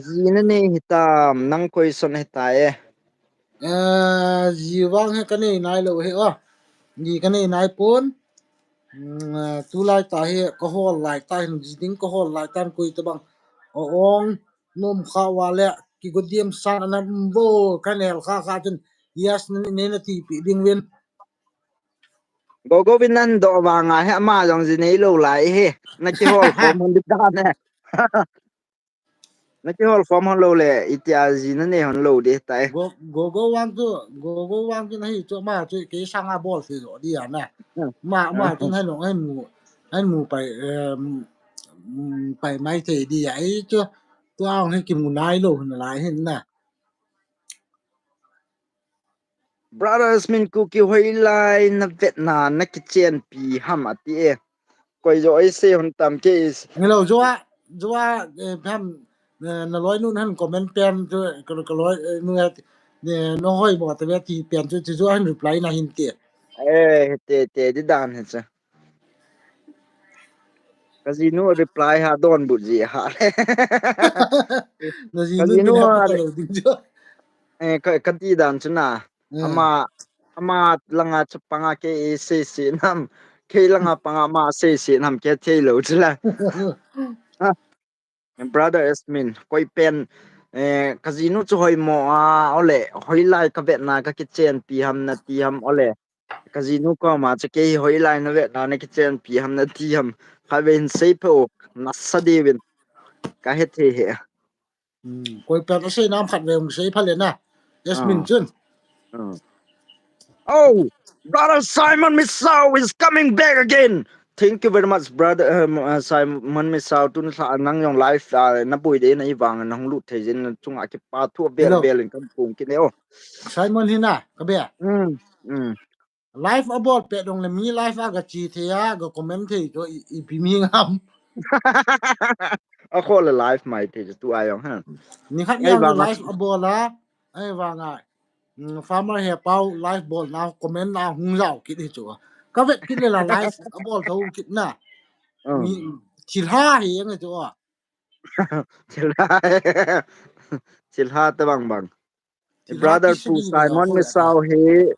zina ne hitam nang koi son hita e jiwang he kane nai lo he o ni kane nai pon tu lai ta he ko hol lai ta hin ding ko hol lai tan koi ta bang o ong nom kha wa le ki go diem san na bo kanel kha kha chen yes ne na ti pi ding wen go go bin nan do wa nga he ma jong ji nei lo lai he na ki hol form hon dik da ne na ki hol form hon lo le itia zina ne hon lo de ta e go go wang tu nei cho ma tu ke sang a bol fi ro di ya na ma tu hai no hai mu pai pai mai te di ai cho tu ang he ki mu nai lo na lai hin na brothers min ku ki hoi lai na vet na ki chen pi ham ati e koi jo ai se hon tam ke is ngi lo zo a pham na loi nu han comment pen tu ko loi nu no hoi bo ta ve ti pen tu zo han reply na hin te te di dan he cha casino reply ha don bu ji ha na ji nu casino bin ha ka lo ding jo ka ti dan chuna ama ama langa chupanga ke se nam ke langa panga ma se nam ke thei lo chla brother Esmin koi pen casino chu hoi mo a ole hoi lai ka vet na ka kitchen pi ham na ti ham ole casino ko ma che ke hoi lai na vet na kitchen pi ham na ti ham ha ven sei po na sa devin ka he the he koi pen se nam khat ve se phale na yasmin uh, chun uh. Oh, brother Simon Misau is coming back again. Thank you very much, brother Simon Misau. Tun sa nang yung life na pui de na ibang nang lut the jin chung a ki pa thu bel hello bel in kan pung ki ne o. simon hina ka be Mm. Mm. life about pe dong le mi life aga chi the ya ga comment the to I pi mi ngam A call a life my te tu ayong ha. ni khat Ngai yang the bang life about la ai wa nga farmer he pau life ball now comment na hung rao ki ni chu ka vet ki le la life about tho ki na uh. mi chi ha hi nga chu Chil ha. Chil ha ta bang bang. chi ha ki Brother si to di le Simon ko ya ta Misau he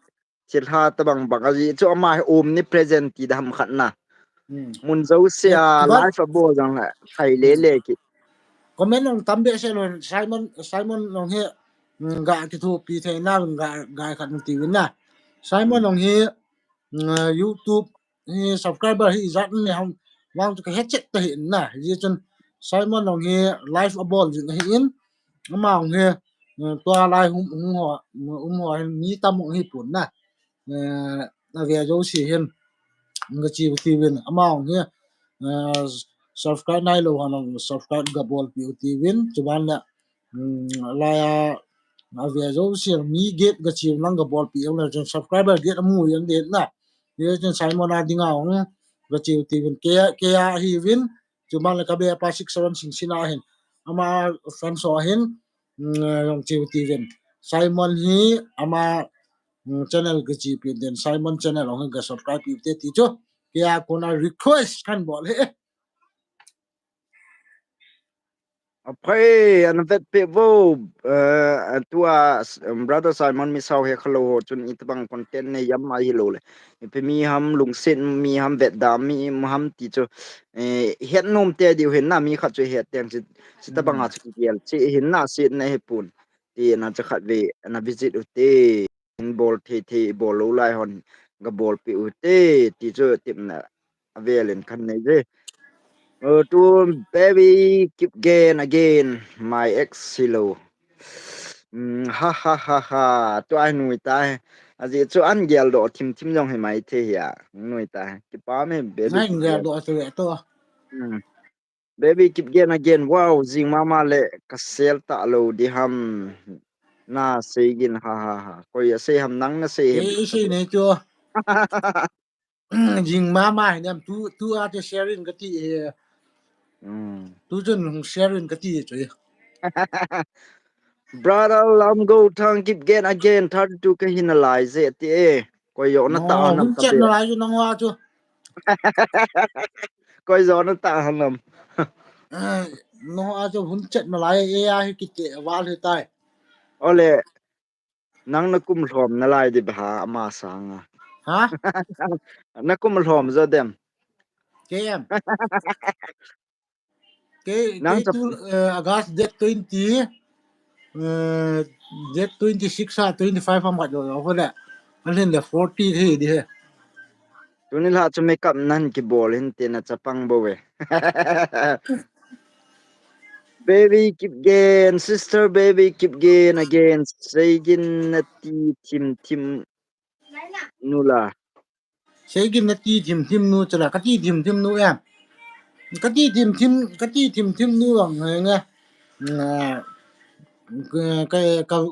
chil ha ta bang bang aji chu ma omnipresent ti dam khat na. Mun zo sia ki ba life abo jang thai le le ki comment nong tambe se lo simon nong he ga ki thu pi the na ga khat ti win na simon nong he YouTube he subscriber he zat ne hom wang to he chet te hin na ye chun simon nong he live abol jing he in ma nong he to lai ho ni tam he pun na na ge jo si hin nga chi ti win ama nong he subscribe nai lo han subscribe ga bol pi ti win chuban la la ya avia zo siang mi get ga chi nang ga bol pi na chen subscriber get amu yan de na ye chen simon a dinga ong ga chi ti win ke ya hi win chu man la ka be pa 67 sing sina hin ama fan so hin yong chi ti win simon hi ama channel ga chi pi den simon channel ong ga subscribe pi te ti cho ke ya ko na request kan bol he apre an vet pe vo tua brother Simon Misau he khalo chun it bang content ne yam ma hi lo le pe mi ham lung sen mi ham vet da mi ham ti cho het nom te di hen na mi khat cho het tem chi ta bang a chi gel chi hin na si ne he pun ti na cha khat ve na visit u te in bol the bol lo lai hon ga bol pe u te ti cho tim na avelen khan ne je to baby keep again my ex silo ha ha ha ha to ai nui tai aji chu an gel do thim jong he mai the ya noi ta ki pa me baby ngay keep người gen độ từ to baby keep gen again wow jing mama le kasel ta lo di ham na seigin ha ko ya se ham nang na se he cái gì này chưa ding má mai nem tu à cho sharing cái gì tu chân sharing cái gì chứ brother lam go thang keep gen again 32 ka hinalize ti e ko yo na ta nó hanam hun ka chết be nó lại cho nó hoa chưa ko yo na ta hanam nó hoa cho hun chết nó lại AI cái gì vào thì tai ole nang na kum hlom na lai di bha ama sanga hả na kum hlom zo dem cái em nang cái chap tu August date 20 date 26 à 25 không phải rồi không phải anh lên là 40 thì đi tunil ha chu make up nan ki bol hin te na chapang bo we baby keep gain sister baby keep gain again seigin na ti tim nula sẽ cái nó ti thêm nu cho là cái ti thêm nu em cái ti thêm nu bằng người nghe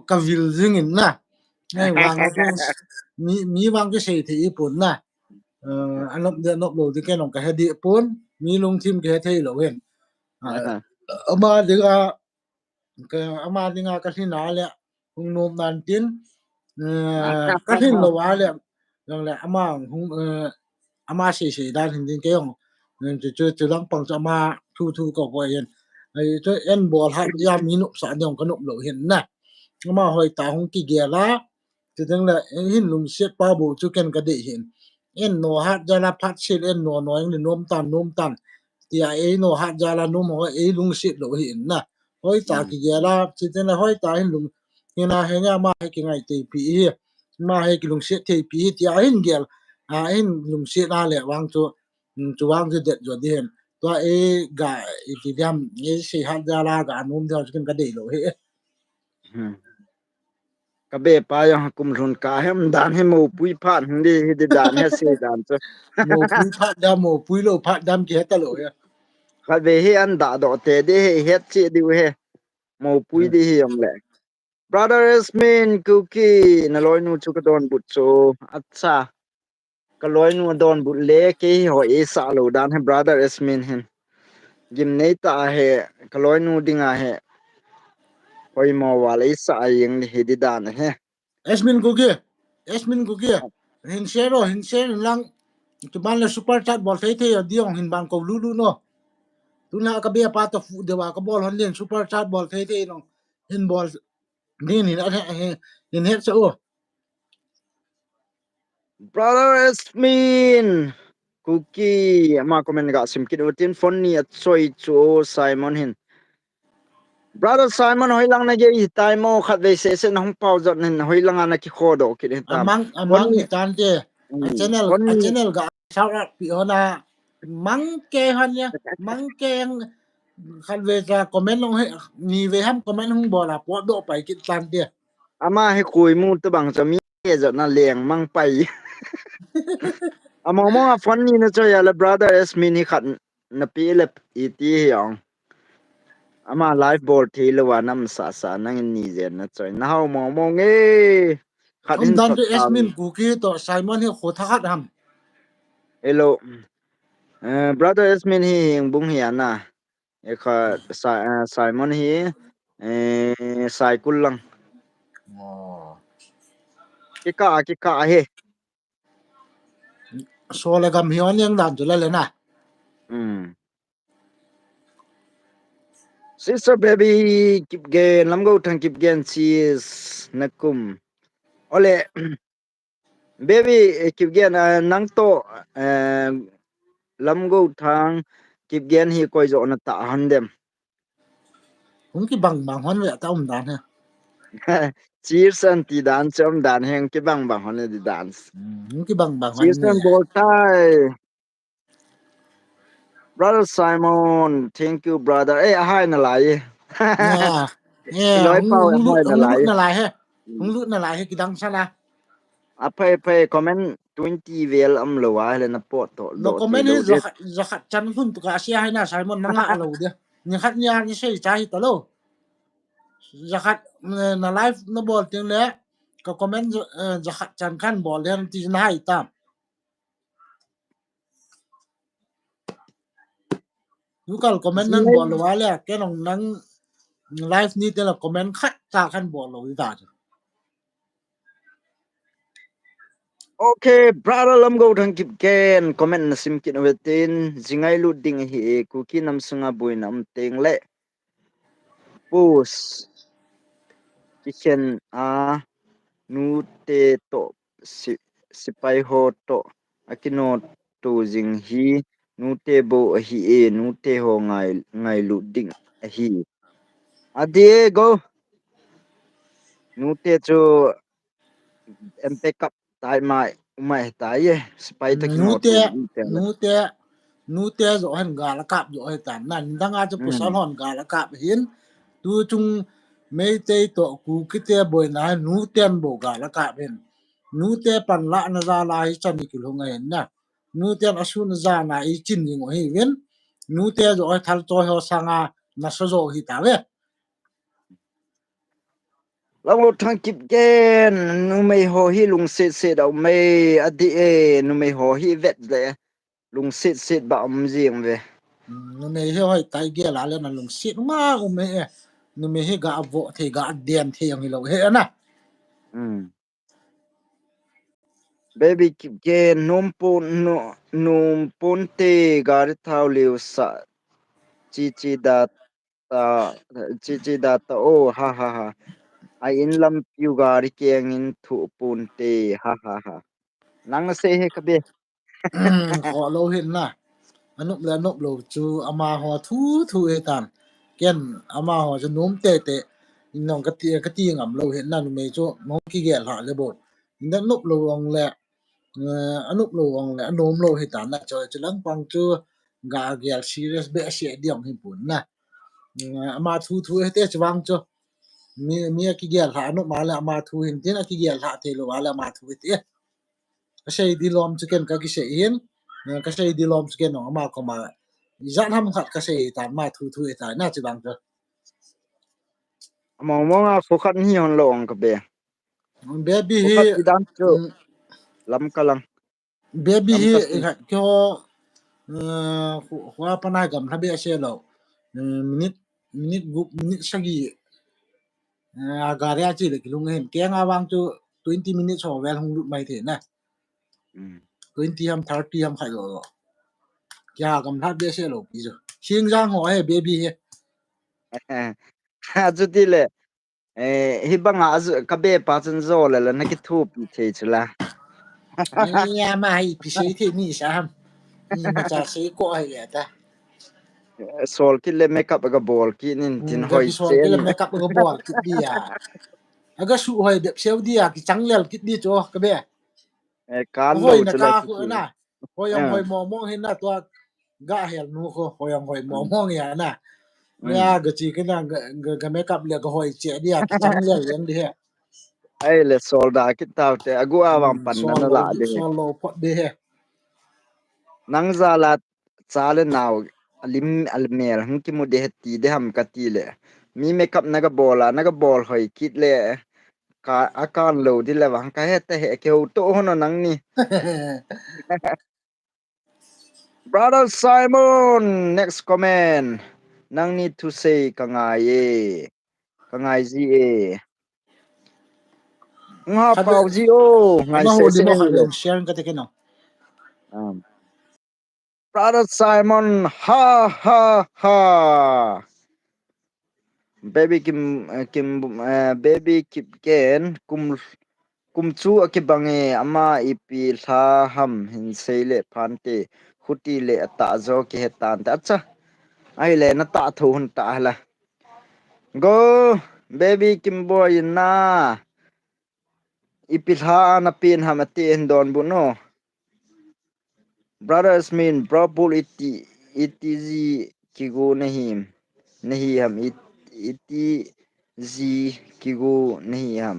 cái vil dingin na ngay vàng cái mi vàng cái gì thì ipun na anh lộc điện lộc đồ thì cái lòng cái địa pun mi lung thêm cái thay lộ hen ama diga cái ama diga cái gì nào lẹ hung nôm đàn tiên cái gì lộ vào lẹ rằng là ama hung ama sĩ đàn hình cái ông nên chỉ đang bằng cho ama thu cầu quay hen ai cho en bol hat ya mi nụ sa dòng cái nụ lộ hiện na mà hồi ta hung kỳ ghê lá thì tức là hin lùng xiết ba bộ chú ken cái địa hiện en no hat ra là phát xiết en no nói lên nôm tan thì ai no hat ra là nôm hỏi ai lùng xiết lộ hiện na hồi ta kỳ ghê lá thì tức là hồi ta hin lùng như na hay nha mà hay cái ngày tây pi mà hay cái lùng xiết tây pi thì ai hin ghê hin lùng xiết na lẹ wang chú wang chú đẹp rồi đi hiện to ai gà thì đam ai sẽ hat ra là gà nôm theo chú ken cái địa lộ hiện ka be pa yo kum run ka hem dan he mo pui phan di di dan he se dan cho một quý phát đam một quý lô phát đam kia ta lỗi ka be he an da do te de he het chi di he mo pui di he yom le brother Yasmin cookie na loy nu chu ka don but so acha ka loy nu don but le ke ho e sa lo dan he brother Yasmin hen gim nei ta he ka loy nu dinga he hoi mo wala isa yeng ni he di dan he Esmin ko kia hin share lang tu ban le super chat bol thấy thế diong hin ban ko lulu no tu na ka bia pa to fu de wa ka bol hon len super chat bol thấy thế no hin bol din hin het so brother Yasmin cookie ama comment ga sim kid utin phone ni at choi chu Simon hin brother Simon hoi lang na ge tai mo khat ve se na hong pau jot nen hoi lang ana ki kho do ki tam phone amang ni hi tan te phone a ni channel ga shout out pi ona mang ke han ya mang ke khan về ra comment long he ni về ham comment hung bol la po do pai kit tan te ama he khui mu to bang cha mi jot na leng mang pai ama mo phone ni na cho ya la brother Yasmin hi khat na pi le iti yong ama live board thi lo wa nam sa nang ni zen na choi na hau mo nge khat không hin dan thot te tam esmin ku ki to Simon he kho tha khat ham hello brother Yasmin hi hing bung hi ana e kha Simon hi sai kul lang ki ka he so le gam hi on yang dan tu le na sister baby keep gen lam go thang keep gen cheese nakum ole baby keep gen nang to lam go thang keep gen hi koi zo na ta han dem cũng cái bằng hon le ta dan ha cheers and ti dan chom dan heng ki bang hon di dance cũng cái bằng cheers hon ne and ball tie brother Simon thank you brother hai na lai nha nha lối hung pau hai na hung lut lai na lai he hung lut na lai he ki dang sa la phê comment 20 vel lo wa le na po to no do te comment hi lo de zakhat chan hun tu ka sia hai na Simon nanga lo dia ni khat nya ni sei chai to lo zakhat na live no bol ting le ka comment zakhat chan khan bol den ti na hai tam nu kal comment nan bol wa le ke nong nang live ni te la comment khat ta khan bol lo ta okay brother lam go thang kip ken comment na sim kin wetin jingai lu ding hi ku ki nam sunga bui nam teng le pus kitchen a nu te to si sipai ho to akino tu jing hi nu te bo hi e nu te ho ngai ngai lu ding hi adiego nu te chu MP cup tai mai tai ye spai ta kino nu tu te ni te le nu te nu te zo han ga la kap zo hai tan nan danga cho pu sal hon ga la kap hin tu chung mấy tê to ku ki te boy na nu ten bo ga la kap hin nu te pan la na za la hi chan ni ki lo ngai na nu ten asu na za na i chin ni ngo hi wen nu te zo hai thal to ho sanga na so zo hi ta we long lo thang kip gen nu mei ho hi lung se dau mei adi e nu mei ho hi vet le lung se ba jing ve nu me he hoi tai ge la le na lung sit ma u me e nu me he ga vo the ga den the yang hi lo he na baby kip gen num ponte gar thau liu sa chi ta ta o ha ai in lam piu gar keng in thu ponte ha nang se he ka be kho lo hin na anup lo chu ama ho thu thu e tan ken ama ho chu num te te nong ka ti ngam lo hin na me chu mo ki ge la le bo na nup lo ong le anup lo ong le anom lo hi tan na cho chu lang pang chu ga gel serious be she diam hin pun na ama thu thu e te chwang chu mi ki ge la anup ma le ama thu hin tin ki ge la te lo wala ama thu te ka sei di lom chu ken ka ki sei hin ka sei di lom chu ken no ama ko ma zan ham khat ka sei tan ma thu thu e ta na chu bang chu mo nga phu khat hi hon lo ong ka be baby phu hi khat idam chu lam kalang baby lam hi ka si kyo khwa pana gam thabe se lo minute minute sagi agaria chi le kilung hen ke nga wang chu 20 minutes ho wel hung mai the na 20 ham 30 ham khai lo kya gam thabe se lo pi chu xing jang ho he baby hi azu ti le hi banga azu ka be pa chen zo le la na ki thu pi the chula ya ma hi pi sei the ni sa ham ni ma cha sei ko ai ya ta sol ki le make up ga bol ki nin tin ga hoi ki sol ke chen le make up ga bol kit bi ya aga su hoi de seu dia ki chang lel kit di cho ka be kan lo hoi na chula ka ki ko ti na hoi yang hoi mo mo hin na to ga hel nu ko hoi yang hoi mo mo ya na ya ga chi ke na ga make up le ga hoi che dia ki chang lel yang di he ai le sol da ki tau te agu awang pan so na lo la de so lo pot de he nang za la cha le naw alim almer hum ki mu de ti de ham ka ti le mi make up na ga bola na ga bol hoi kit le ka akan lo di le wang ka he te he ke to hono nang ni brother Simon next comment nang need to say kangai ji e nga khabe pau ji o ngai ama ho di se mo hi khabe le share ka te ke no brother Simon ha baby baby kip ken kum chu akibange ama ipi tha ham hin seile phante khuti le ata zo ki hetan ta cha ai le na ta thu hun ta hala go baby kim boy na ipi tha na pin ham ati en don bu no brothers mean bro bul iti ji kigu nahi ham iti ji kigu nahi ham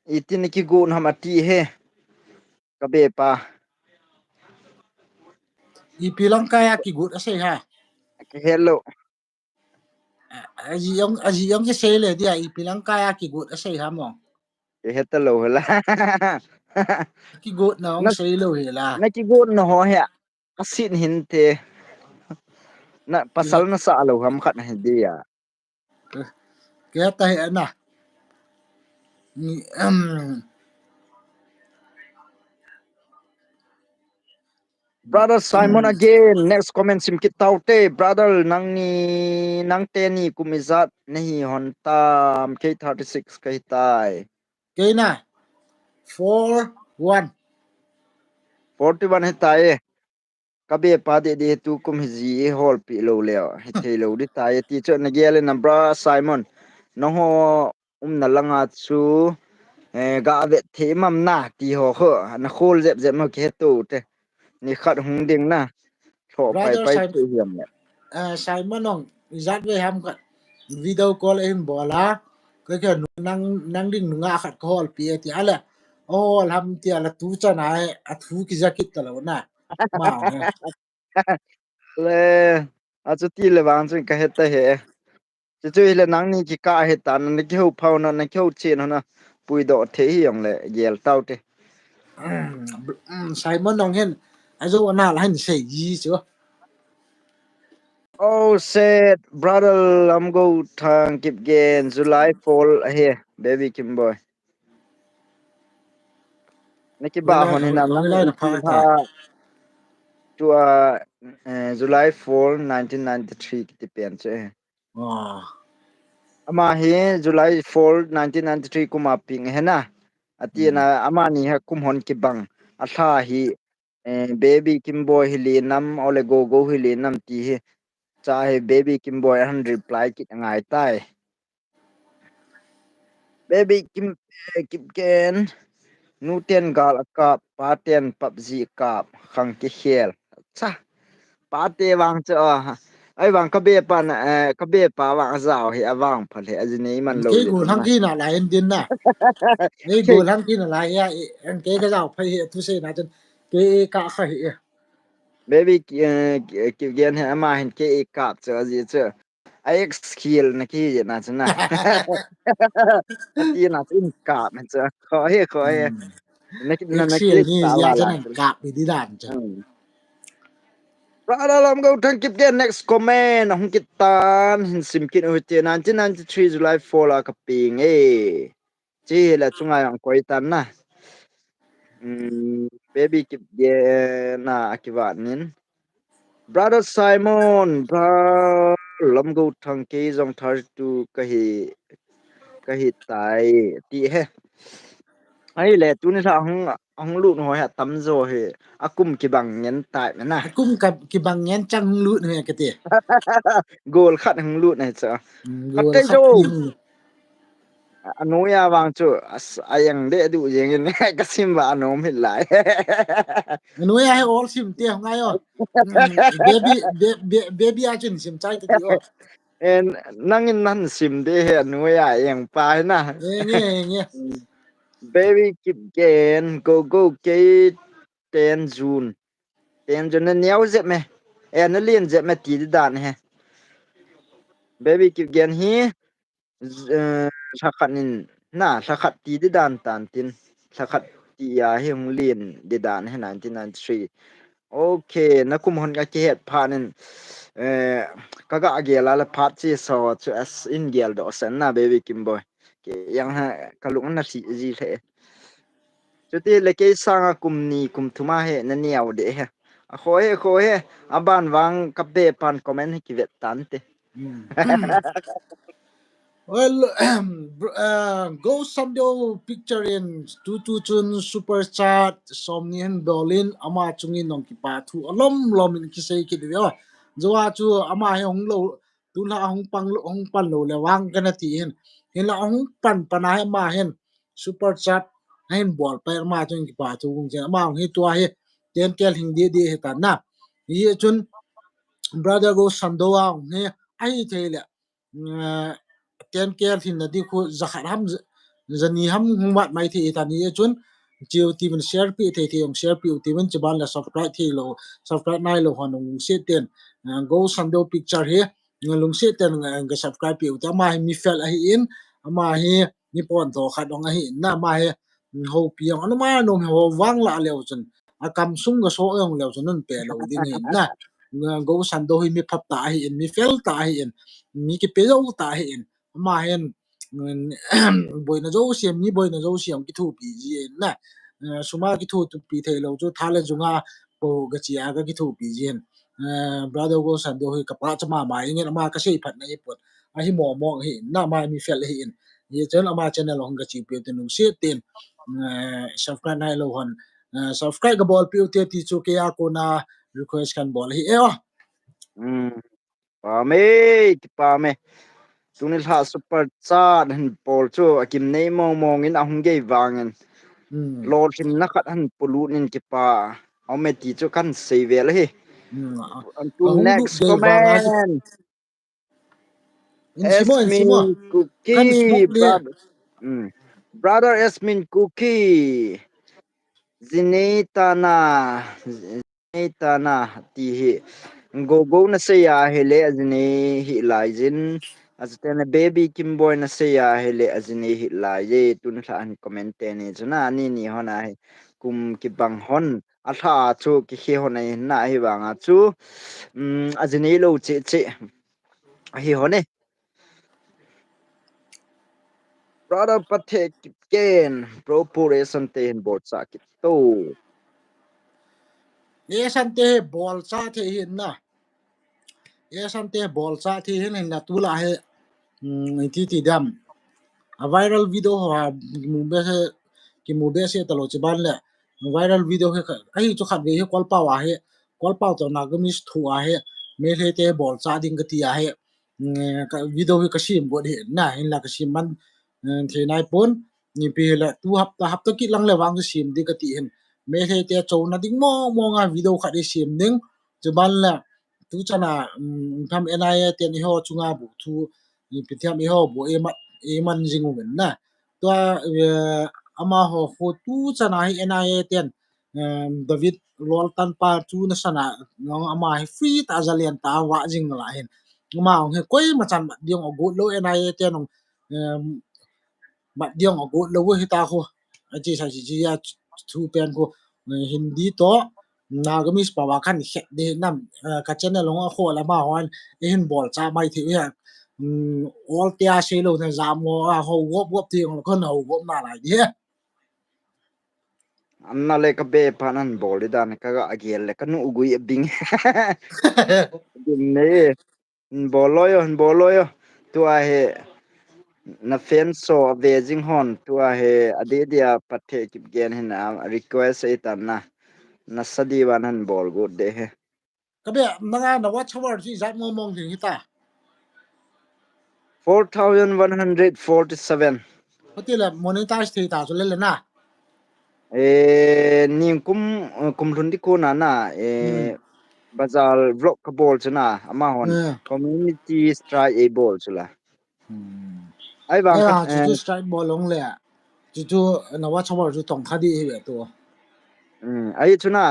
itin ki gun ham ati he kabe pa ipilang kaya ki gut ase ha ke hello aji yong je sele dia ipilang kaya ki gut ase ha mo ke hetalo la ki gut na ong na sele hela na ki gun no ho he asin hin te na pasal na sa alo ham khat he dia ke ta he na ni Brother Simon again. Next comment sim kit taute. Brother nang te ni kumizat nahi hontam K36 kahitai. ke na 4-1 41 hitai. Kabe pa de tu kum hiji hol pi lo leo. Hitei lo di tai ti cho na gele na bra Simon. No ho na langa chu ga ave the mam na ti ho ho na khol zep ma ke tu te. Ni khat hung ding na. Tho pai brother pai tu hiam ne. Simon ong zat ve ham ka video call em bola cái nang nang ding nga khat call pi ti ala oh ham ti ala tu cha na a thu ki jakit ta lo na ma he Le a chu ti le wang chu ka heta he chu chu le nang ni ki ka he ta na ki ho phau na na ki ho che na pui do the hi yong le yel tau te Simon ong hen azo na la hen sei ji chu oh said brother I'm go thang kip gen July fall he baby kim boy na ki ba hon hin nam nang lai in na ti pha ha ta to July fall 1993 ki ti pen che oh ama he July fall 1993 kuma ping he na atina amani ha kumhon ki bang atha hi baby kimboy hili nam ole go hili nam ti hi chahe baby kimboy han reply ki ngai tai baby kim ken nu ten gal ka pa ten pubg ka khang ki hel cha pa te wang cha ai wang ka be pan ka be pa wang zao hi awang phale ajini man lo cái le gol dum hang na ki na la en din na cái ke gol hang ki na la ya en cái dao phai tu se na chân cái ka kha hi baby ki gen ha ma hin ke ka cha ji cha ai skill na ki na cha na ati na tin ka na cha kho he na ki Excel ni ta ya wa chân la en ka bi di dan cha Brother lam go thank you again next comment hong kitan hin sim kin u te 1993 July 4 la ka ping chi la chunga yang koi tan na baby kip ge na akiwa nin Brother Simon bra lam go thang ke jong thar tu kahi tai ti he ai le tu ni sa hong hong lu no ha tam zo he akum ki bang nyen tai na akum ka ki bang yan chang lu ne ka te gol khat hong lu này cha khat gol tai khat zo pi anu ya wang chu as ayang de du jeng ne ka sim ba anom hi lai no ya he all sim te ngai yo baby baby a chen sim chai te ti o en nangin nan sim de he anu ya yang pa na nghe nghe baby keep gen go ke 10 June 10 June na niaw zet me en na lien zet me ti dan he baby keep gen hi sakhanin na sakhat ti dan tan tin sakhat ti ya he hung lien de dan he 1993 okay na kum hon ka ke het phanin kaga agela la phat chi so chu as in gel do san na baby kim boy ke yang ha kalung na si ji the chuti leke sanga kumni kum thuma he na niaw de he a kho he aban wang kape pan comment ki vet tante well go Sunday picture in 22 super chat somnian berlin ama chungin nong ki pa thu alom lom in ki sei ki de yo zowa chu ama he hong lo tu la hong pang lo hong pan lo le wang kana ti hin la hong pan pana he ma hen super chat hen bol pa ma chung ki pa thu gung chen ama hong hi tua he ten kel hing de he ta na yi chun brother go sandowa ne ai the le ten kel hin na di ko zakhat ham zani ham humat mai thi ta ni chun chiu ti man share pi the thi ong share pi ti man chaban la subscribe thi lo subscribe nai lo hanung se ten go sando picture he ngalung se ten ga subscribe pi ta ma mi fel a hi in ama hi ni pon to khat ong a hi na ma he ho pi ong anu ma no ho wang la leo chun a kam sung ga so ong leo chun nun pe lo ding hi na go sando hi mi phap ta hi in mi fel ta hi in mi ki pe lo ta hi in ma hen bồi nó dấu xiêm như bồi nó dấu xiêm cái thu bị gì nè suma cái thu tu bị thầy lâu cho thà lên chúng ta bộ cái chia cái thu bị gì brother go san do hi kapra chama mai nge ma ka sei phat na ipot a hi mo mo hi na mai mi fel hi in ye chen ama channel hong ga chi pe te nu se ten subscribe nai lo hon subscribe ga bol pe te ti chu ke a ko na request kan bol hi e pa me ki pa me tunil ha super cha han pol chu akim nei mong in ahung ge wangen lord him na khat han pulu nin ki pa ome ti chu kan sei vel hi to hung du next de wanga chi comment in simo Esmin kan Cookie, smoke le brother. Brother Esmin Cookie. Zinetana. Zinetana. Tihi. Go na saya hele azine hi laizin. Aztena baby kimboy na saya hele azine hi laize. Tun sa an komente ni. Zuna ni hona hi. Kum kibang hon. Atha chu ki hona na hi banga chu. Azine lo che. Hi hone. Brother Patek Ken Propuration Ten Board Sakit to ye sante bol cha the hin na ye sante bol cha the hin na tu la he ti dam a viral video ha mu be se talo che ban le viral video he ai chu khat ve he kol pa to na ga mis thu a he me le te bol cha ding ka ti a he ka video he ka sim bo he na hin la ka sim man the nai pon ni pe la tu hap ta ki lang le wang sim di ka ti hin me le te cho na ding mo nga video khat di sim ding chu ban la tu chana tham nai te ni ho chunga bu thu ni pe thiam i ho bo e man jingu men na to ama ho ho tu chana hi nai ten David lol tan pa chu na sana ngong ama hi free ta zalian ta wa jing la hen ma ong he koi ma chan ma diong o go lo nai ten ong ma diong o go lo hi ta ho a chi sa chi ya thu pen ko hindi to nagamis pa wa khan he de nam ka channel long a kho la ma hon hin bol cha mai thi ya all tia se lo na zam mo a ho wop ti ong ko no wop na lai dia Anna le ka be panan boli dan ka ga agel le kanu ugui bing ne boloyo tu a he na fen so vezing hon tu a he ade dia Patek gen hin request itan na sadi wanan bol good de he ka be manga na wa chawar ji zat mo mong thi ta 4147 hotel monetize thi ta so le na nim kum thundi ko na bazal vlog ka bol chuna ama hon community strike a bol chula ai bang ya kan chu chu strike ball long le chu na wa chawar chu tong khadi he to ai chuna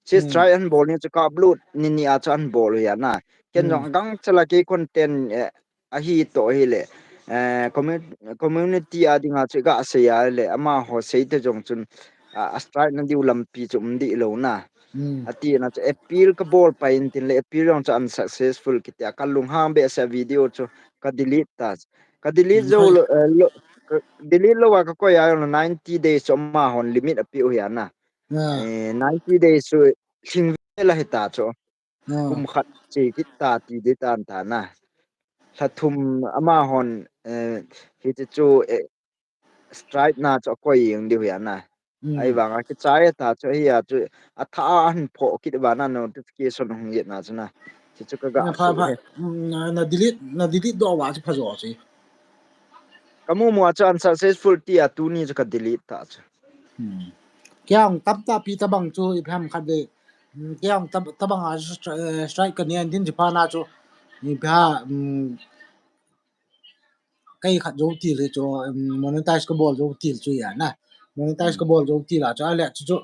chi strike an bol ni chu ka blut ni a chan bol ya na ken jong gang chala ke content a hi to hi le community adinga chu ga se ya le ama ho se te jong chun a strike na diu lam pi chum di lo na ati na cha appeal ka bol pa in tin le appeal on cha unsuccessful kitya kalung ha be sa video chu ka delete ta ka delete zo hai delete lo wa ka ko ya 90 days so ma hon limit api o ya na 90 days so thing la hita cho kum khat che ki ta ti de tan ta na thum ama hon hi chu strike na cho ko yeng di ya na ai bang a ki chai ta cho hi ya chu a tha an pho ki ba na notification hong ye na chuna chi chu ka ga na se pha he na delete do wa chi pha zo chi kamu mo cha unsuccessful ti a tu ni chu ka delete ta chu kyang tap ta pi ta bang chu i pham khat de kyang ta bang a strike kan yan din ji pa na chu ni pha cái khát dấu tiền thì cho monetize cái ball dấu tiền cho ya na monetize cái ball dấu tiền là cho lại cho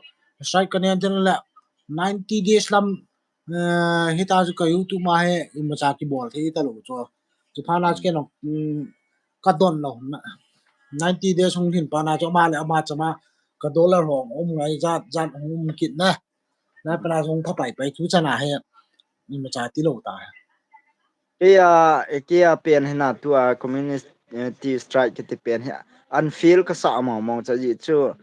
strike cái này cho là 90 days lam hita cho cái youtube mà hay mà cha cái ball thì ta lo cho phana cái nó cắt đòn lo 90 days không hin pana cho mà lại mà cho mà cái dollar hong ngày zat kit na na pana song thap pai chu chana hay mà cha ti lo ta kia pen hena tua community strike kiti pen he unfeel ka sa mong cha ji chu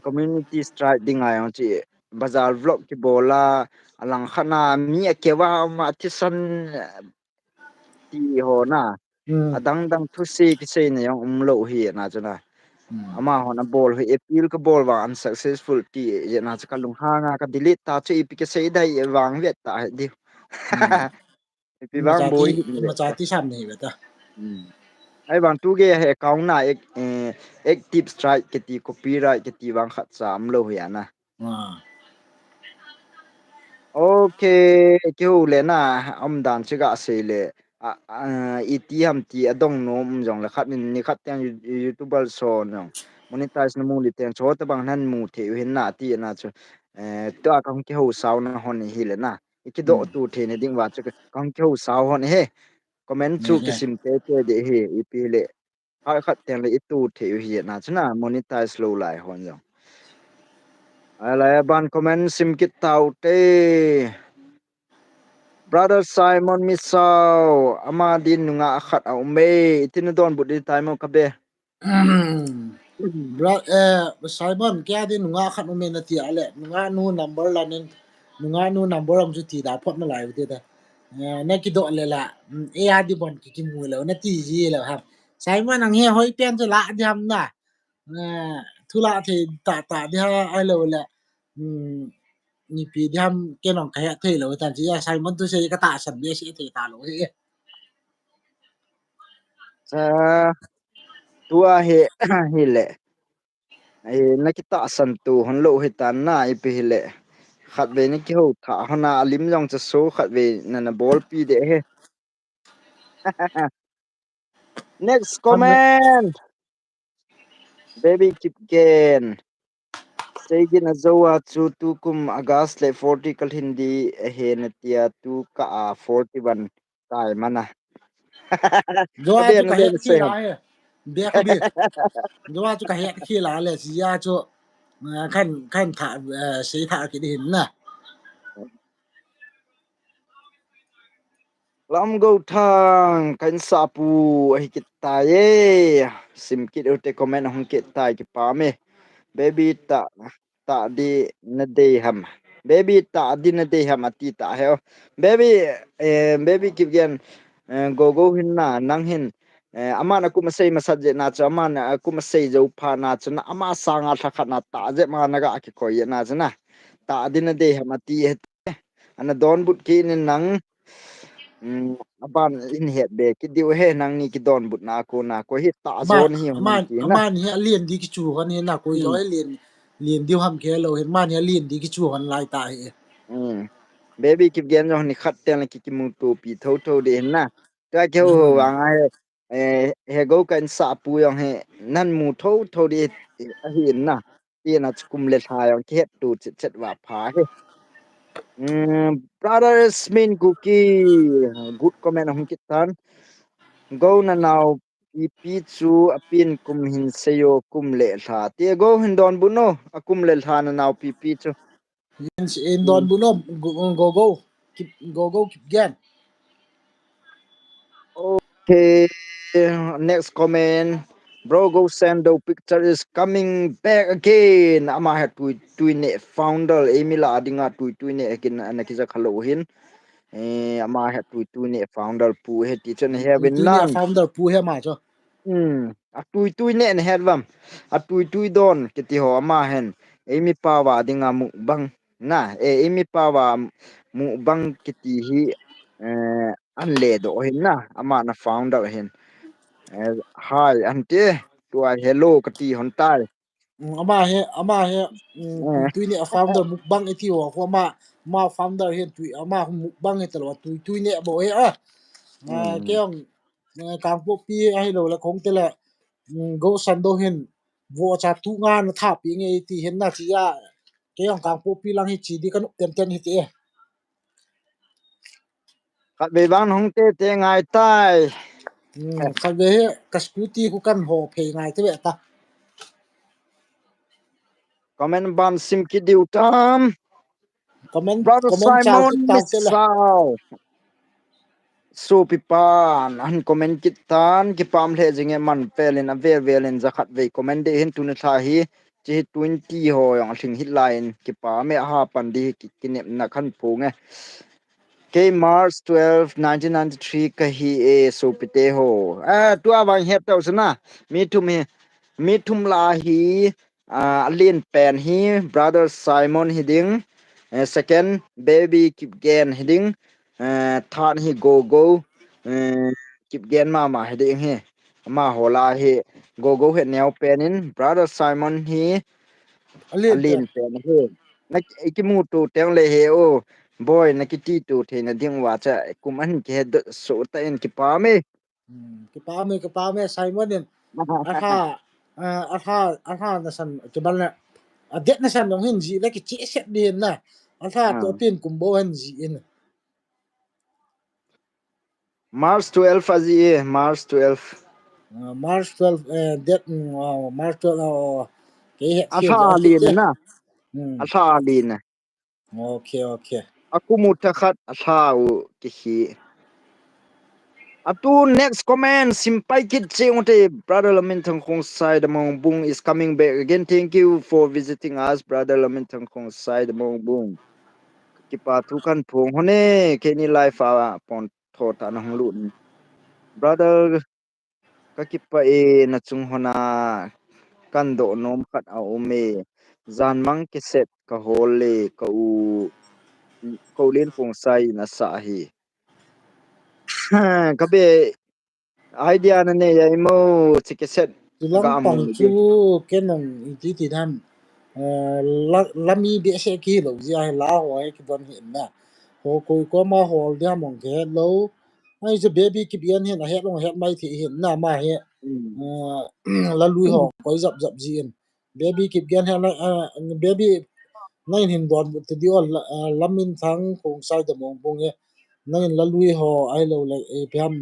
community strike dingai ang chi bazar vlog ki bola alang khana mi akewa ma thisan ti ho na adang dang thu si ki sei na yang lo hi na chana ama hona ball hi appeal ka ball wa unsuccessful ti ye na cha kalung ha nga ka delete ta chu ipi ke sei dai wang vet ta di ipi wang boy hit ni mà cha ti sam nei beta ai bang tu ge he kaung na ek active strike ke ti copyright ke ti wang khat sam lo ya na okay kêu le na om dan chiga se le iti ham ti adong nom jong la khat ni khat yang youtuber so no monetize na mu li ten so ta bang nan mu the hin na ti na chu to akong ke ho saw na hon hi le na ikido tu the ne ding wa chu kong ke ho saw hon he comment chu ke sim te te de he ipi le khat ten le itu the hi na chu na monetize lo lai hon jong ala ban comment sim kit tau te brother Simon Misau ama din nga khat au me tin don bu di time ka be bra Simon kya din nga khat mo na ti ale nga nu number la nen nga nu number am ju ti da phot na lai te da na ki do le la e a di bon ki mu lo na ti ji lo ha Simon ang he hoi pen ju la di ham na thu la thì ta di ha ai lo la ni pi di ham ke nong ka ya the lo tan ji Simon tu se ka ta san be se te ta lo he sa tua he he le ai na ki ta san tu hon lo he tan na i pe le khat ve ni ki ho tha hona lim jong cha so khat ve na na ball pi de he next comment baby keep gain Seigi na zowa chu tu kum agas le 40 kal hindi he na tia tu ka 41 kai mana do a abe chu na ka be he na ki se la he be ka be do a chu ka he ki la le si ya chu kan thả sĩ thả cái điểm nè lam go thang kan sapu hi kit ta ye sim kit te comment hong kit ta ki pa me baby ta di na de ham baby ta di na de ham ati ta he baby baby kip gen go go hin na nang hin amana ku masai masajje na cha amana ku masai jo pha na cha na ama sanga thakhat na ta je ma na ga ki ko ye na cha na ta di na de ham ati he ana don but ki ni nang aban in het be ki diu he nang ni ki don but na ko hi ta zon hi hon ki na aman hi liền đi cái chu con hi na coi giỏi liền liền điêu ham kia lâu hiện man hi liền đi cái chu con lại tại baby kip gen jo ni khat ten ki ki mu tu pi tho tho de na ta ke ho wa nga he go kan sa pu yong he nan mu tho tho de a hi na ti na kum le tha yong ke tu chet wa pha he brothers min cookie good comment hong kit tan go na now pi chu apin kum hin seyo kum le tha te go hin don bu no akum le tha na now pi chu in don bu no go go keep gan okay next comment bro go send the picture is coming back again ama ha tu ne founder emila adinga tu ne again anakiza khalo hin ama ha tu ne founder pu he teacher ne have tu ne nan founder pu he ma cho a tui ne ne helwam a tui don kiti ho ama hen emi pawa dinga mu bang na emi pawa mu bang kiti hi an le do hin na ama na founder hen hi ante to hello kati hon tai ama he tu ne founder mukbang eti wa ko ma founder he tu ama mukbang he talo tu ne bo he a ke kang po pi ai lo la kong te la go san do hin vo cha tu nga na tha pi nge ti hen na chi ya ke yang kang po pi lang hi chi di kan tem ten hi te kat be bang hong te ngai tai kha ve ka scooty ku kan ho phe ngai te ta comment ban sim ki diu tam brother comment chal Simon ki tau Miss te la Sao so pipan an comment kit tan ki pam le jinge man pelin a velin zakhat ve comment de hin tun tha hi chi 20 ho yang thing hit line ki pa me ha pan di ki kinem na khan pu nge ke March 12 1993 ka hi e so pite ho tu awang het tau sana mi thum la hi alien pen hi brother Simon hiding second baby keep gen hiding third hi go keep gen mama hiding he ma hola hi go he neo penin brother Simon hi alin pe alien pen he na ikimu tu teng le he o boy na ki ti tu the na ding wa cha kum an ke so ta en ki pa me cái pa me Simon in atha atha na san ke bal na det na san dong hin ji la ki chi set din na atha to pin kum bo han ji in March 12 azi March 12 March 12 det March 12 cái hệ khi asa giờ khi alien te na asa alien okay okay aku mutakhat asau kihi atu next comment simpai kit cheote brother lamintang khong side among bung is coming back again thank you for visiting us brother lamintang khong side among bung kipa tu kan phong hone keni life a pon thota na honglu brother ka kipa e na chung hona kan do nom khat a ome zan mang ki set ka hole ka u ko len khong sai na sa hi ka be idea na ne yai mo chikeset ga tulang amu pang chu ge cái nong ti ti tham lami be se ki lo ji ai la ho ai ki don hin na ho ko ko ma hol dia mong ke lo ai je baby ki bian hin a het long het mai thi hin na ma he la lui ho ko zap zap ji in baby ki bian ha baby nay hin don ti di on lamin thang khong sai da mong bong he nay la lui ho ai lo le e piam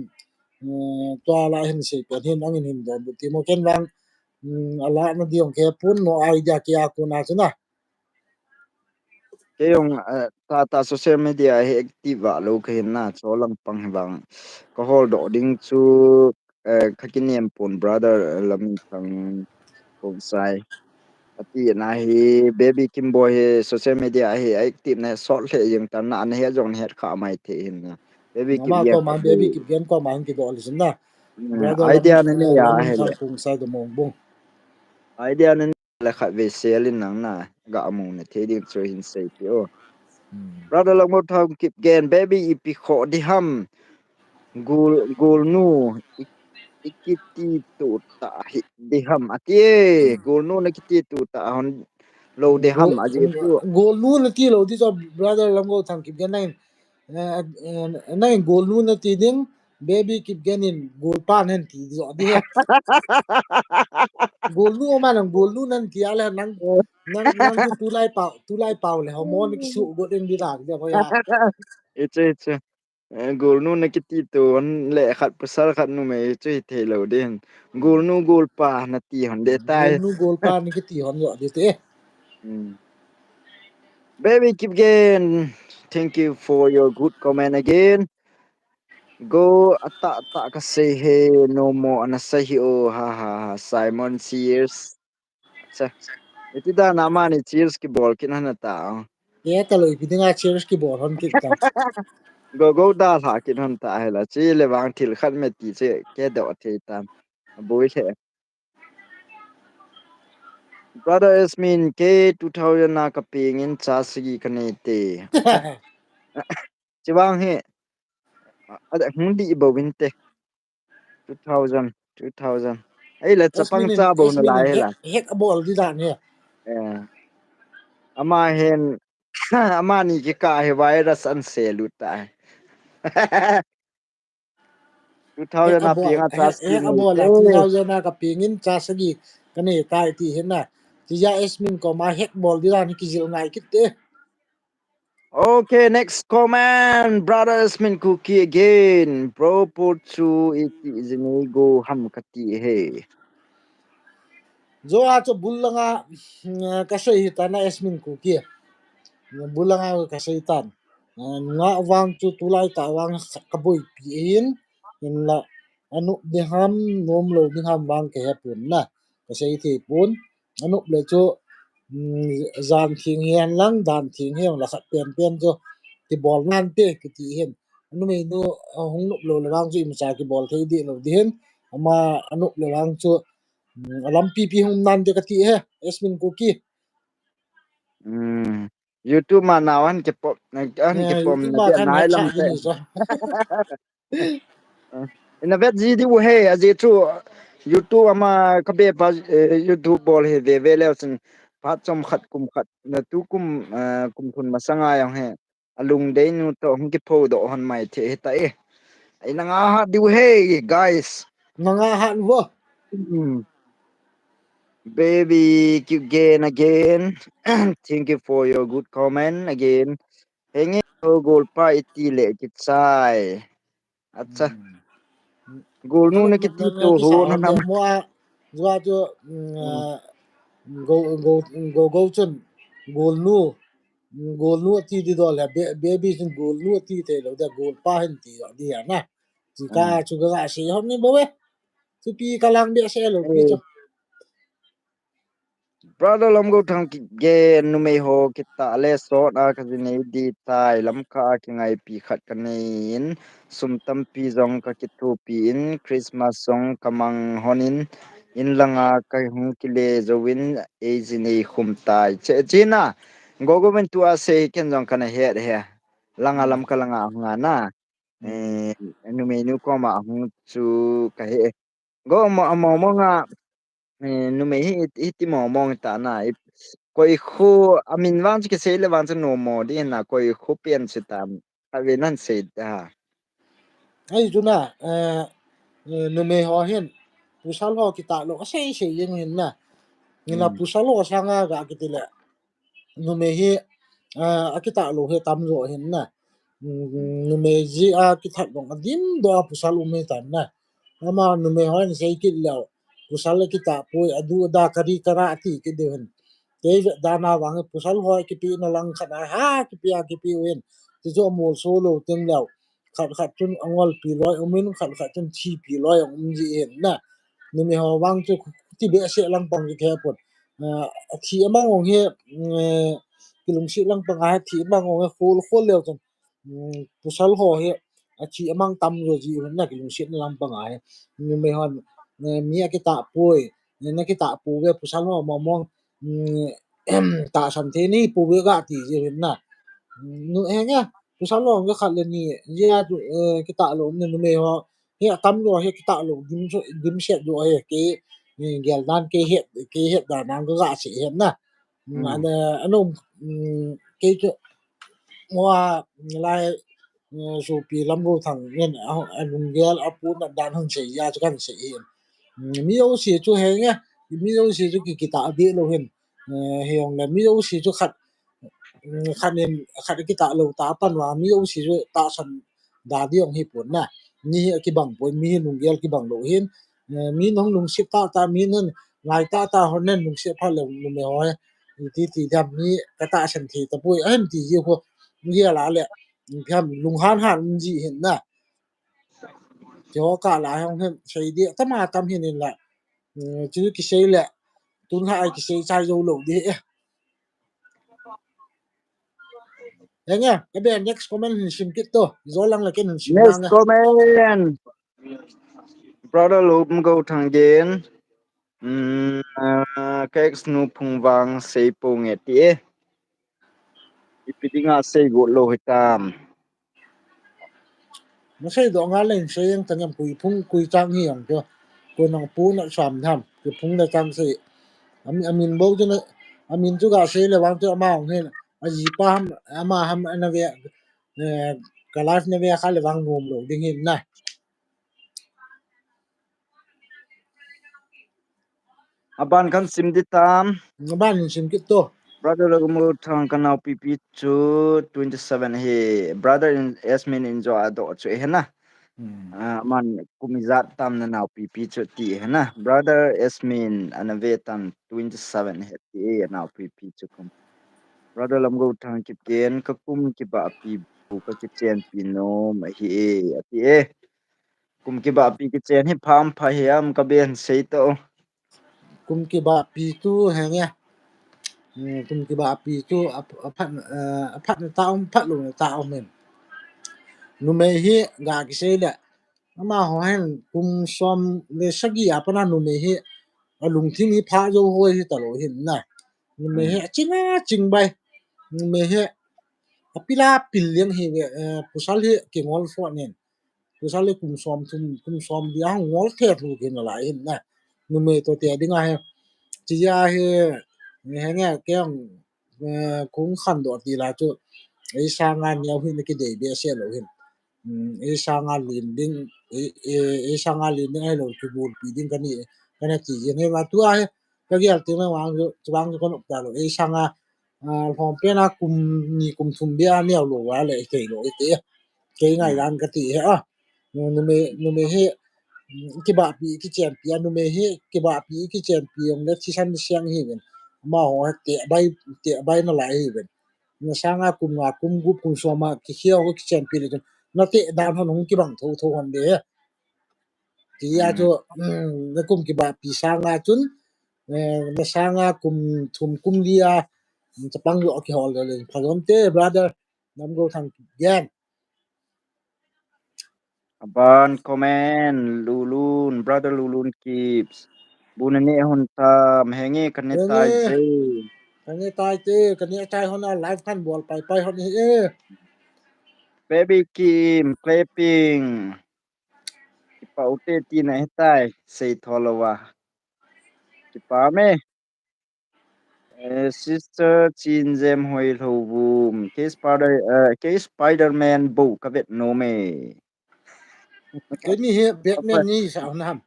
toa la hin se pe hin ang hin don ti mo ken wang ala na diong ke pun no idea kia kuna chuna ke yong ta social media he active lo ke na cholang pang bang ko hol do ding chu khakinem pon brother lam tang pon sai ati na hi baby kimbo he social media he active na sort le yung tan na he jong he kha mai the hin na baby kim ma ye ko kha man be baby ki bian ko man ki do chuna brother idea na ne ya lamin hele thang khong sai da mong bong idea na la kha ve selin nang na ga amu na the ding so hin sai ti o brother lang mo thang kip gen baby ipi kho di ham gul nu ikiti tu ta hi di ham atie gul nu na kiti tu ta hon lo de ham aje tu gol nu na ti lo ti cho brother lam go thang ki bian nai nai gol nu na ti ding baby ki bian in gol pan hen ti zo di he gol nu ma nang gol nu nan ti ala nang nang ju tu lai pau le ho mon ki su go ding di la de ho ya itu gul nu na kiti tu hon le khat pasal khat nu me itu te lo den gul nu gul pa na ti hon de tai gol nu gol pan ni ki ti hon zo di te baby keep again thank you for your good comment again go ata ka say hey no more ana say oh ha Simon Sears acha itu da nama ni Sears ki ball kin hana ta ye ta lo pi dinga cheers ki bor hon ki ta go da ha kin han ta hela chi le wang thil khat me ti che ke do the tam boy the brother Esmin ke 2000 na ka ping in cha sigi kane te acha chiwang he ada hundi bo winte 2000 2000 ai la chapang cha bo na lai hela hek bol di dan he eh ama hen ama ni ki ka he virus an se lu ta hek 2000 na abol pinga taski hek ni abol la eh 2000 na ka pingin cha sagi kani tai ti hen na ti ya esmin ko ma hek bol dira ni kizil ngai kitte. Okay, next comment. Brothers min cookie again. Bro put to it is go ham kati he. Zo a cho bulanga ka sei ta na esmin ku kia. Bulanga ka sei tan. Nga wang chu tulai ta wang ka boy piin in la anu de ham nom lo de ham wang ke hapun na. Ka sei thi pun anu le chu zan thing hian lang dan thing hian la khat pen pen cho ti bol nan te ki ti hen. Anu me no hong lo lo wang chu im cha ki bol thei di lo din ama anu le wang chu alam pi hum nan de kati he esmin cookie YouTube mà nào anh chụp anh chụp YouTube là ma biết khan nãy hek sa lắm thế. gini so Na vet gì đi he à gì chu YouTube mà cái bé pa YouTube bol he về leo sin phát trong khát na tu kum thun mà sang ai he alung đấy nu to hong cái po độ hon mai thế ta e ai na nga đi he guys. nga han wo Baby, again. Thank you for your good comment again. Henge goal pa itile kitsai. Acha. Goal nu na kiti to ki ho sa no on de nam. mo a zwa jo go go go chun gol nu ti di dol ha baby sin gol nu ti te lo da gol pa hin ti di na ti ka chu ga se hom ni bo we tu pi kalang be se lo pi cho Brother lam go thang ki ge nu me ho kita le so na ka ni di tai lam ka ki ngai pi khat ka in sum tam pi zong ka ki tu pi in Christmas song kamang honin in langa ka hung ki le zowin e jini khum tai che china go go ben tu a se ken jong kana he langa lam ka langa nga na nu me nu ko ma hung chu ka he go mo nga nu me hi ti mong ta na koi khu amin wan ke se le wan no mo di na koi khu pian se tam a ve nan se da ai tu na no me ho hen pusal ho kita lo ase se yen hen na ni na mm pusal ho sanga ga kitile no me hi akita lo he tam zo hen na no me ji a kithat dong adim do a pusal u me tan na ama no me ho ni sei kit lo pusal kita poi adu da kari kara ti ke de hen te dana wang pusal ho ki pi na lang khana ha ki pi a ki pi wen ti zo mol solo teng lo khat khat chun angol pi loi umin khat khat chun chi pi loi um ji hen na ni me ho wang chu ti be se lang pang ki ke pot thi amang ong he kilung si lang pang a thi amang ong he khol khol leo chan pusal ho he a chi amang tam ro ji hun na kilung si lang pang a he ni me hon mi a ki ta poi ni na ki ta pu ve pusal ho mo mong ta san thế ni pu ve ga ti ji hun na nu e nga pusal ho ga khat le ni ya ki ta lo ni me ho he tam ro he ki ta lo dim se do he ke gel dan ke het da nang ga si he na ana anom ke chu mo lai so pi lam ro thang ngen an gel apu na dan hang se ya chu kan se he mi ô si chu he nga mi ô si chu ki ta de lo hen he ong la mi ô si chu khat khat nen khat ki ta lo ta pan wa mi ô si chu ta san da di ong hi pun na ni ki bang poi mi nung gel ki bang lo hin mi nong lung sip ta mi nun ngai ta hon nen lung sip pha lo lu me ho ti ti dam mi ka ta san thi ta poi an ti ji ko ni la le pham lung han han ji hin na cho cả lại không hen sai đi ta ma tam hin la chứ cái xây lẹ tuân hai cái xây sai dâu lẩu đi đấy nhá cái bên next comment hình sim kít to gió lăng là cái hình sim next nang á comment brother lum go thang gen cái snu phung wang se po nge ti e ipidinga se go lo hitam nó xây đó ngã lên xây anh tăng em cùi phung cùi trang hiểm cho cùi nòng phú nó sàm tham cùi phung là trang xây amin bố cho nó amin chú gà xây là vang cho mà ông hen à gì pa ham ama ham anh về cái life này về khai là vang ngồm rồi đinh hin này aban kan sim di tam ban sim kit to brother logo thang kanau pp chu 27 he brother in Yasmin enjoy ado chu he na man kumizat tam na nau pp chu ti he na brother Yasmin anavetan 27 he ti nau pp chu kum brother lamgo thang ki ken ka kum ki ba pi bu ka ki chen pi no ma hi ati kum ki ba pi ki chen hi pham pha hi am ka ben sei to kum ki ba pi tu hanya kum ki ba pi tu aphat na taom phat lu na taom men nu me hi ga ki se le ama ho hen kum som le sagi apana nu me hi alung thi ni pha jo hoi hi ta lo hin na nu me hi china ching bai nu me hi apila pil liang hi pusal hi ke ngol fo nen pusal le kum som dia ngol the lu ke na la hin na nu me to te dinga he chỉ ra he nghe cái cũng khăn đọt đi là chỗ ấy sang ngan nhau hin cái để bia xe lộ hin ấy sang ngan liền đinh ấy sang ngan liền đinh hay lộ cái buồn bị đinh cái này chỉ riêng là tua hay cái kia tiếng nó vang cho con lục ta lộ ấy sang à phòng bên à cùng nhị cùng thùng bia neo lộ vào lại cái lộ cái ngày ăn cái gì hết à nó mới hết cái bà bị cái champion nó mê hết cái bà bị cái champion nó chỉ sanh sang hi ben mà họ tệ bay nó lại hi ben nó sang à cùng group cùng so mà cái khiêu cái champion nó tệ đàn nó không cái bằng thâu thâu hoàn đấy thì à cho nó cùng cái bà bị sang chun nó sang cùng thùng cùng điจะปังอยู่ที่ hall เลยพร้อมเต้ brother นำgo thằng gian aban comment lulun brother lulun keeps bunani hunta mhengi kanetai nghe je cái này tai tê cái này tai hona live kan ball pai hon he baby kim clapping ipaute ti na hitai sei tholowa kipa me sister chin jem hoi thobum ke spiderman bu ka vet no me cái này he Batman ni sao nam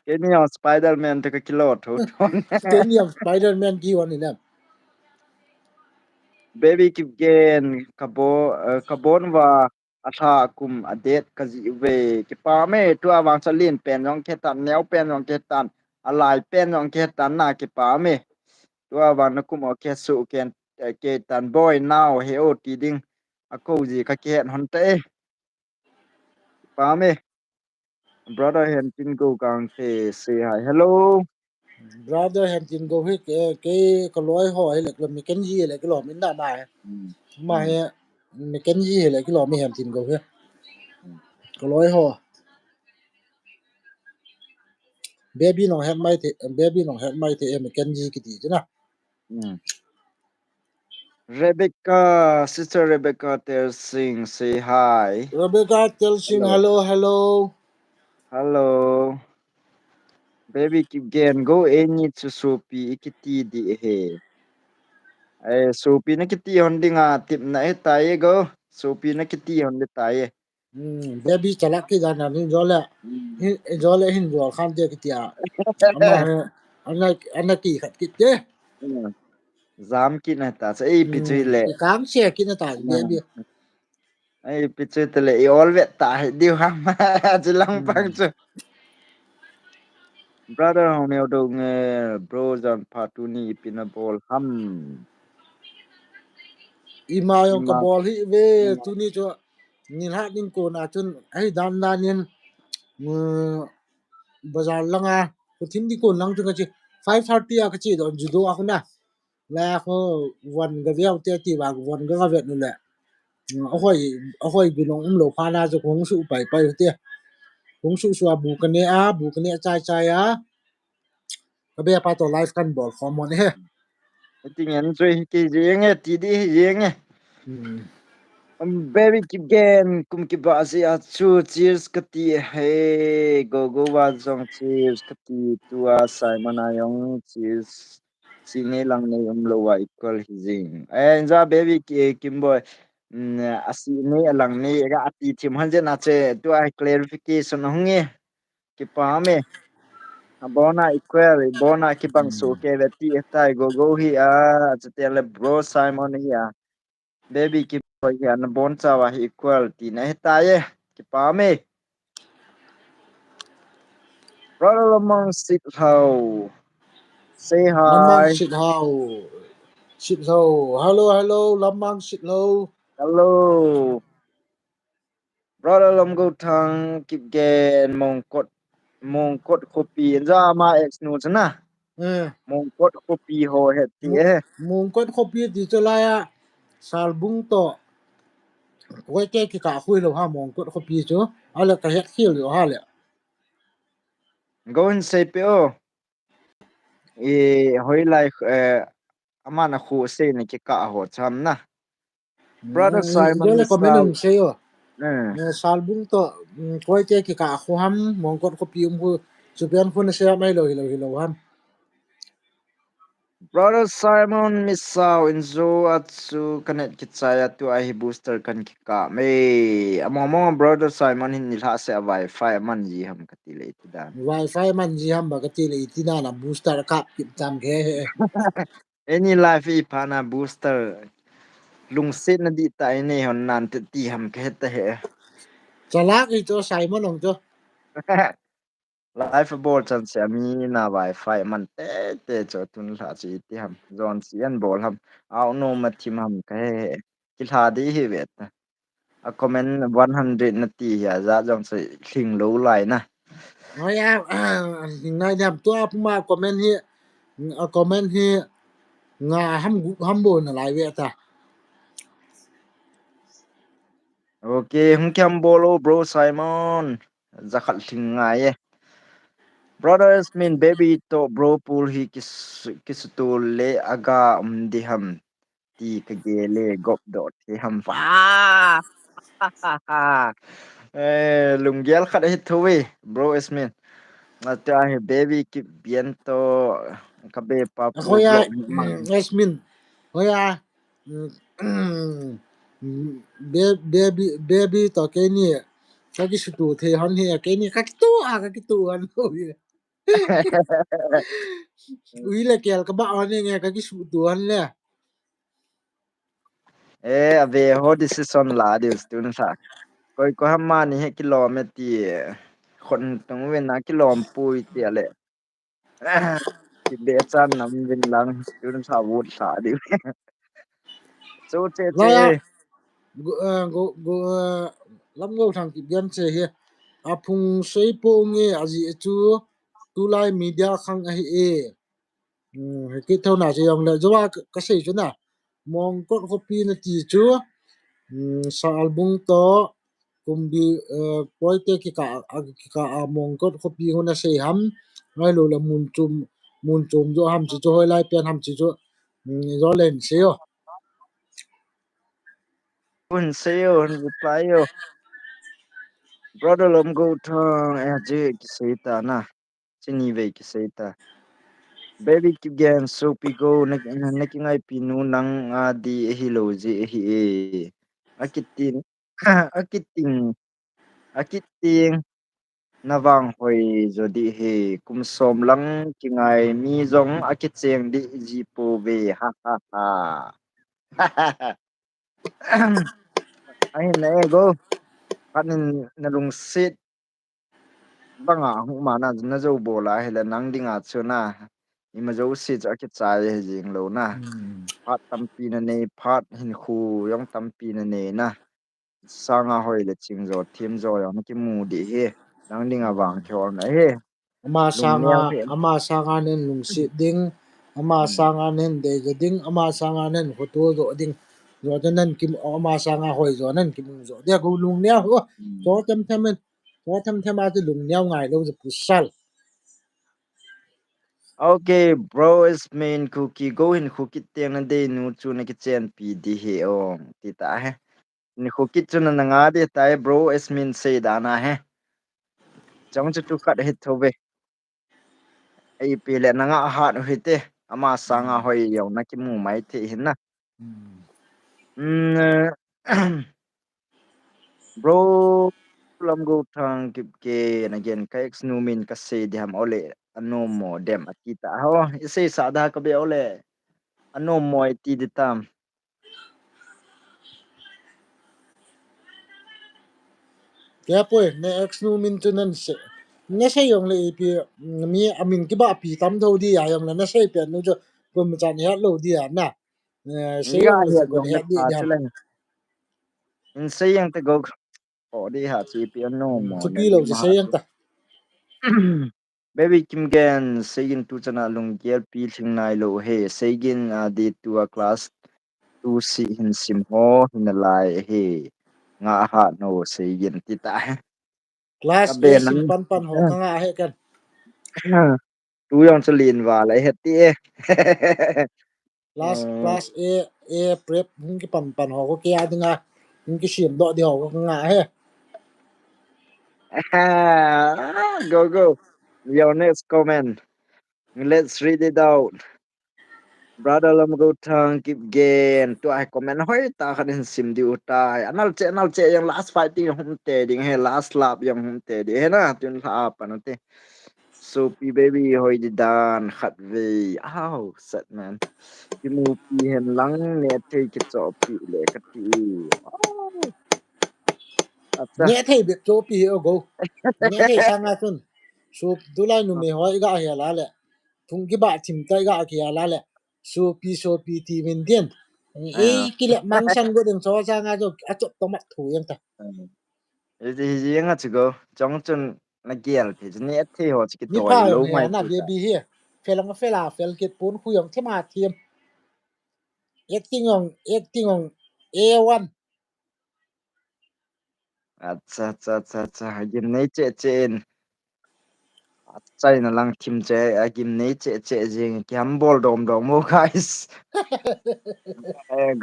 ke ni spiderman to ka kilo tho thon cái này Spider-Man ki one nam baby kip gen kabon wa atha kum adet kazi ve ki pa me tu awang salin pen yong ke tan neu pen yong ke tan alai pen yong ke tan na ki pa me tu awang na kum o ke su ken ke tan boy now he o ti ding a ko ji ka ke hon te pa me brother hen tin go gang te say hi hello brother hem tin go he cái lối hỏi là mình cái gì là cái lò mình đã mm, mà mm, he mình cái gì là cái lò mình hem tin go he mm, cái lối hỏi baby nó hem mai thì baby nó hem mai thì em mình cái gì cái gì chứ na mm. Rebecca, sister Rebecca Tersing, say hi. Rebecca tell sing Hello. hello hello Hello. Baby keep gen go any to sopi ikiti di he. Sopi na kiti hondi nga tip na he taye go. Sopi na kiti hondi taye. baby chalak ki jana ni Mm. jole hin jol khan de ki ya ama he ana ki khat ki te Zam ki na ta sa ay pichu le. cái cám xe kia nó tải baby Ay pichu tele i all vet ta he diu ham. Jilang pang chu. Brother hong neo dong bro jan patuni pinabol ham. ima yung Ima. kabol hi ve tu ni cho nhìn hát nhìn cô na chun ai dan dan nhìn bazar langa ko thim di ko lang chu ka chi 5:30 ka chi don judo ako na la ko wan ga viau te ti ba wan ga vet nu le ahoi binong lo pha na cho kong su pai pai te kong su su bu ka ne bu ka ne chai chai ka be pa to life kan bol khom mon he Ting en chơi cái gì nghe tí đi gì nghe ừ baby keep gen kum ki ba si a chu cheers ka ti he go go wa zong cheers ka ti tua Simon ayong cheers si ne lang ne lo wa equal hizing en za baby ki kim boy asi ne lang ne ga ati chim han je na che tua clarification hong nge ki pa me Bona equal bona ki bang so ke le ti tai go hi a chetele bro Simon hi a baby ki boy hi an bon cha wa hi equal ti na hi ta ye ki pa me brother among sit how say Lamang hi shit how. Shit how. Hello, hello, Lamang shit how. hello brother lam go thang kip gen mong kot copy za ma ex nu chana Eh, mong kot copy ho he ti e mung kon kopi di chalaya. Salbung to. Quay cái cả khui lo ha mong kon kopi chu. Ala ka het khil lo ha le. go in say pe o e hoi lai amana khu se ni ki ka ho cham na brother Simon Yo le komen Misal nung sayo. eh Salbung to. Quay cái cả khu ham mong kon kopi khu. Chupian khu na siya may lo hilo ham. brother Simon Misal inzo atsu kanet kitsaya tu ai booster kan ki ka me among brother Simon hin nilha se wifi man ji ham katile itidan Wi-Fi man ji ham ba ka ti le itina na booster kap kip tam ke he. any life i phana booster lung sit na di ta ne hon nan ti ham ke ta he Chalak ito Simon ong cho. life ball chan se mi na wifi man te cho tun la chi ti ham zon sian bol ham au no ma thim ham ke ki la di hi vet a comment 100 na ti ya za jong se thing lo lai na Nói à, hình này đẹp tôi mà comment hi comment hi nga ham buồn là lại vậy ta. okay hum kyam bolo bro Simon za khal thing nga ye brothers mean baby to bro pool hi kis to le aga di ham ti ka ge le gop dot hi ham fa lung gel khat hi thuwi bro ismin na ta hi baby ki bien to ka be pa pu Thôi à, blog mang Yasmin. Thôi à. Baby to cái ni cái sự tu thì hắn hi cái ni cái tu hắn thôi. Ui là kẹo các bạn anh nghe cái sự tu hắn nè. ave ho decision la de student sa koi ko hamma ni he kilometer khon tong wen na kilom pui ti ale ki be chan nam vin lang student sa wot sa di so Rồi à, go lắm ngô thằng kịp biên chế hi. À phung xây po nghe à gì chú tu lai media khang a hi e. Cái thâu nào chỉ ông là do cái gì chứ nào mong có copy nó chỉ chú sa album to cùng bị quay cái cả mong có copy hôm nay xây hầm ngay lúc là mun chum do hầm chỉ cho hơi lai pen hầm chỉ cho do lên xíu un seo un reply yo brother lom go thang je ki seita na chini ve ki seita baby ki gen so pi go na ki ngai pi nu nang di hi lo je hi e akitin akiting akiting nawang hoi jodi he kum som lang ki ngai mi zong akicheng di ji po ve ha ha ha ai na go kanin na lung sit banga huma na zo bola hela nang dinga chuna ima zo si cha ki chai he jing lo na phat tampi na ne phat hin khu yong tampi na ne na sanga hoi le ching zo thim zo yong ki mu di he nang dinga wang chor na he lung neo he ama sanga nen lung si ding ama sanga nen de ga ding ama sanga nen photo do ding zo ta nen kim ama sanga hoi zo nen kim zo de ko lung neo ho zo tem tem men zo tem tem a ji lung neo ngai lo ji pusal okay bro is main cookie go in cookie teng na de nu chu na ki chen pi di he o ti ta he ni cookie chu na nga de tai bro is mean say da na he chong chu tu khat he thobe ai pi le na nga hat hu te ama sanga hoi yo na ki mu mai the hin na mm bro lam go thang kip ke and again ka ex nu min ka se di ham ole ano mo dem atita ho ise sada ka be ole ano mo ti ditam kaya po ne ex nu min tu nan se na se yong le pi mi amin ki ba pi tam tho di ya yong na se pe nu jo ko mi chan ya lo di ya na se nga yong le he se ko jong he le di pa ya chule in se yang te go o di ha chi pi ano mo chu ne pi lo di je ma se yang ta baby kim gen segin tu chana lung gel pi thing nai lo he segin di tu a class tu si hin sim ho hin lai he nga ha no segin ti ta class ka be a sim nang pan pan ho ka nga he kan tu yong chalin wa lai he ti class a prep hung ki pan pan ho ko kya dinga hung ki sim do di ho ko nga he go go your next comment let's read it out brother lam go thang keep gain to I comment hoi ta khan sim di utai anal che yang last fighting hum te ding he last lap yang hum te di he na tun la pa na te so pi baby hoi di dan khat ve ow set man ki mu pi hen lang ne te ki cho pi le ka ti oh acha nghe thấy biết chỗ pi ở go nghe thấy sang nga chun su tu lai nu me hoi ga he la le thung ki ba chim tai ga ki la le su pi ti min dien e ki le mang san go den so sang nga jo a chop to mat thu yang ta ji yang a chu go chong chun na giel te ne te ho chi ki mi toi pha lo yong he mai na tu be ta bi he fe la fel ket pun khu yong che ma thiem acting on A1 acha acha acha acha gim nei che chen chai na lang thim che a gim nei che che jing kyam bol dom dom mo guys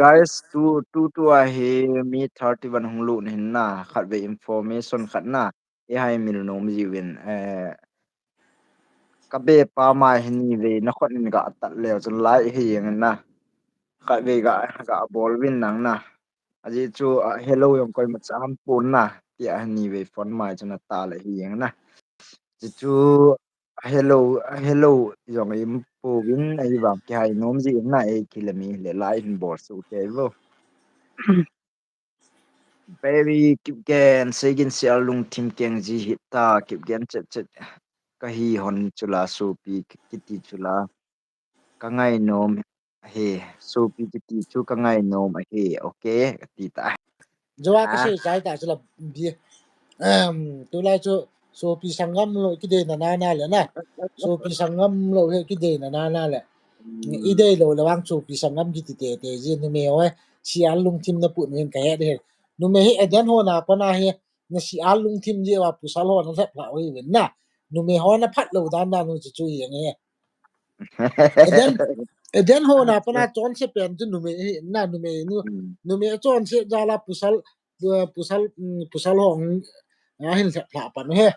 guys tu a he mi 31 hung lu hin na khat ve information khat na e hai mil nom ji win ka be pa mai hin ni ve na khot ni ga tat le chun lai hi yang na khat ve ga bol win nang na aji chu hello yong koi ma cham pun na ti a ni ve phone mai chuna ta le hi yang na ji chu hello hello yong im pu win ai ba ki hai nom ji na e kilami le lai hin bor su ke vo baby kip gen segin si alung tim keng ji hita kip gen chet chet ka hi hon chula su pi kiti chula ka ngai nom he su pi kiti chu ka ngai nom he okay ti ta jowa ka à se sai ta chula bi tu lai chu so pi sangam lo ki de na le na so pi sangam lo he ki de na le i de lo la wang chu pi sangam ki ti te ji ni me oi si al lung tim na pu ni ka he de nu me he adan ho na pa na he na si al lung tim je wa pu sal ho na sa pla oi wen na nu me ho na phat lo dan nu chu yang he adan adan ho na pa na chon se pen tu nu me na nu me chon se ja la pusal ho hin sa pla pa no he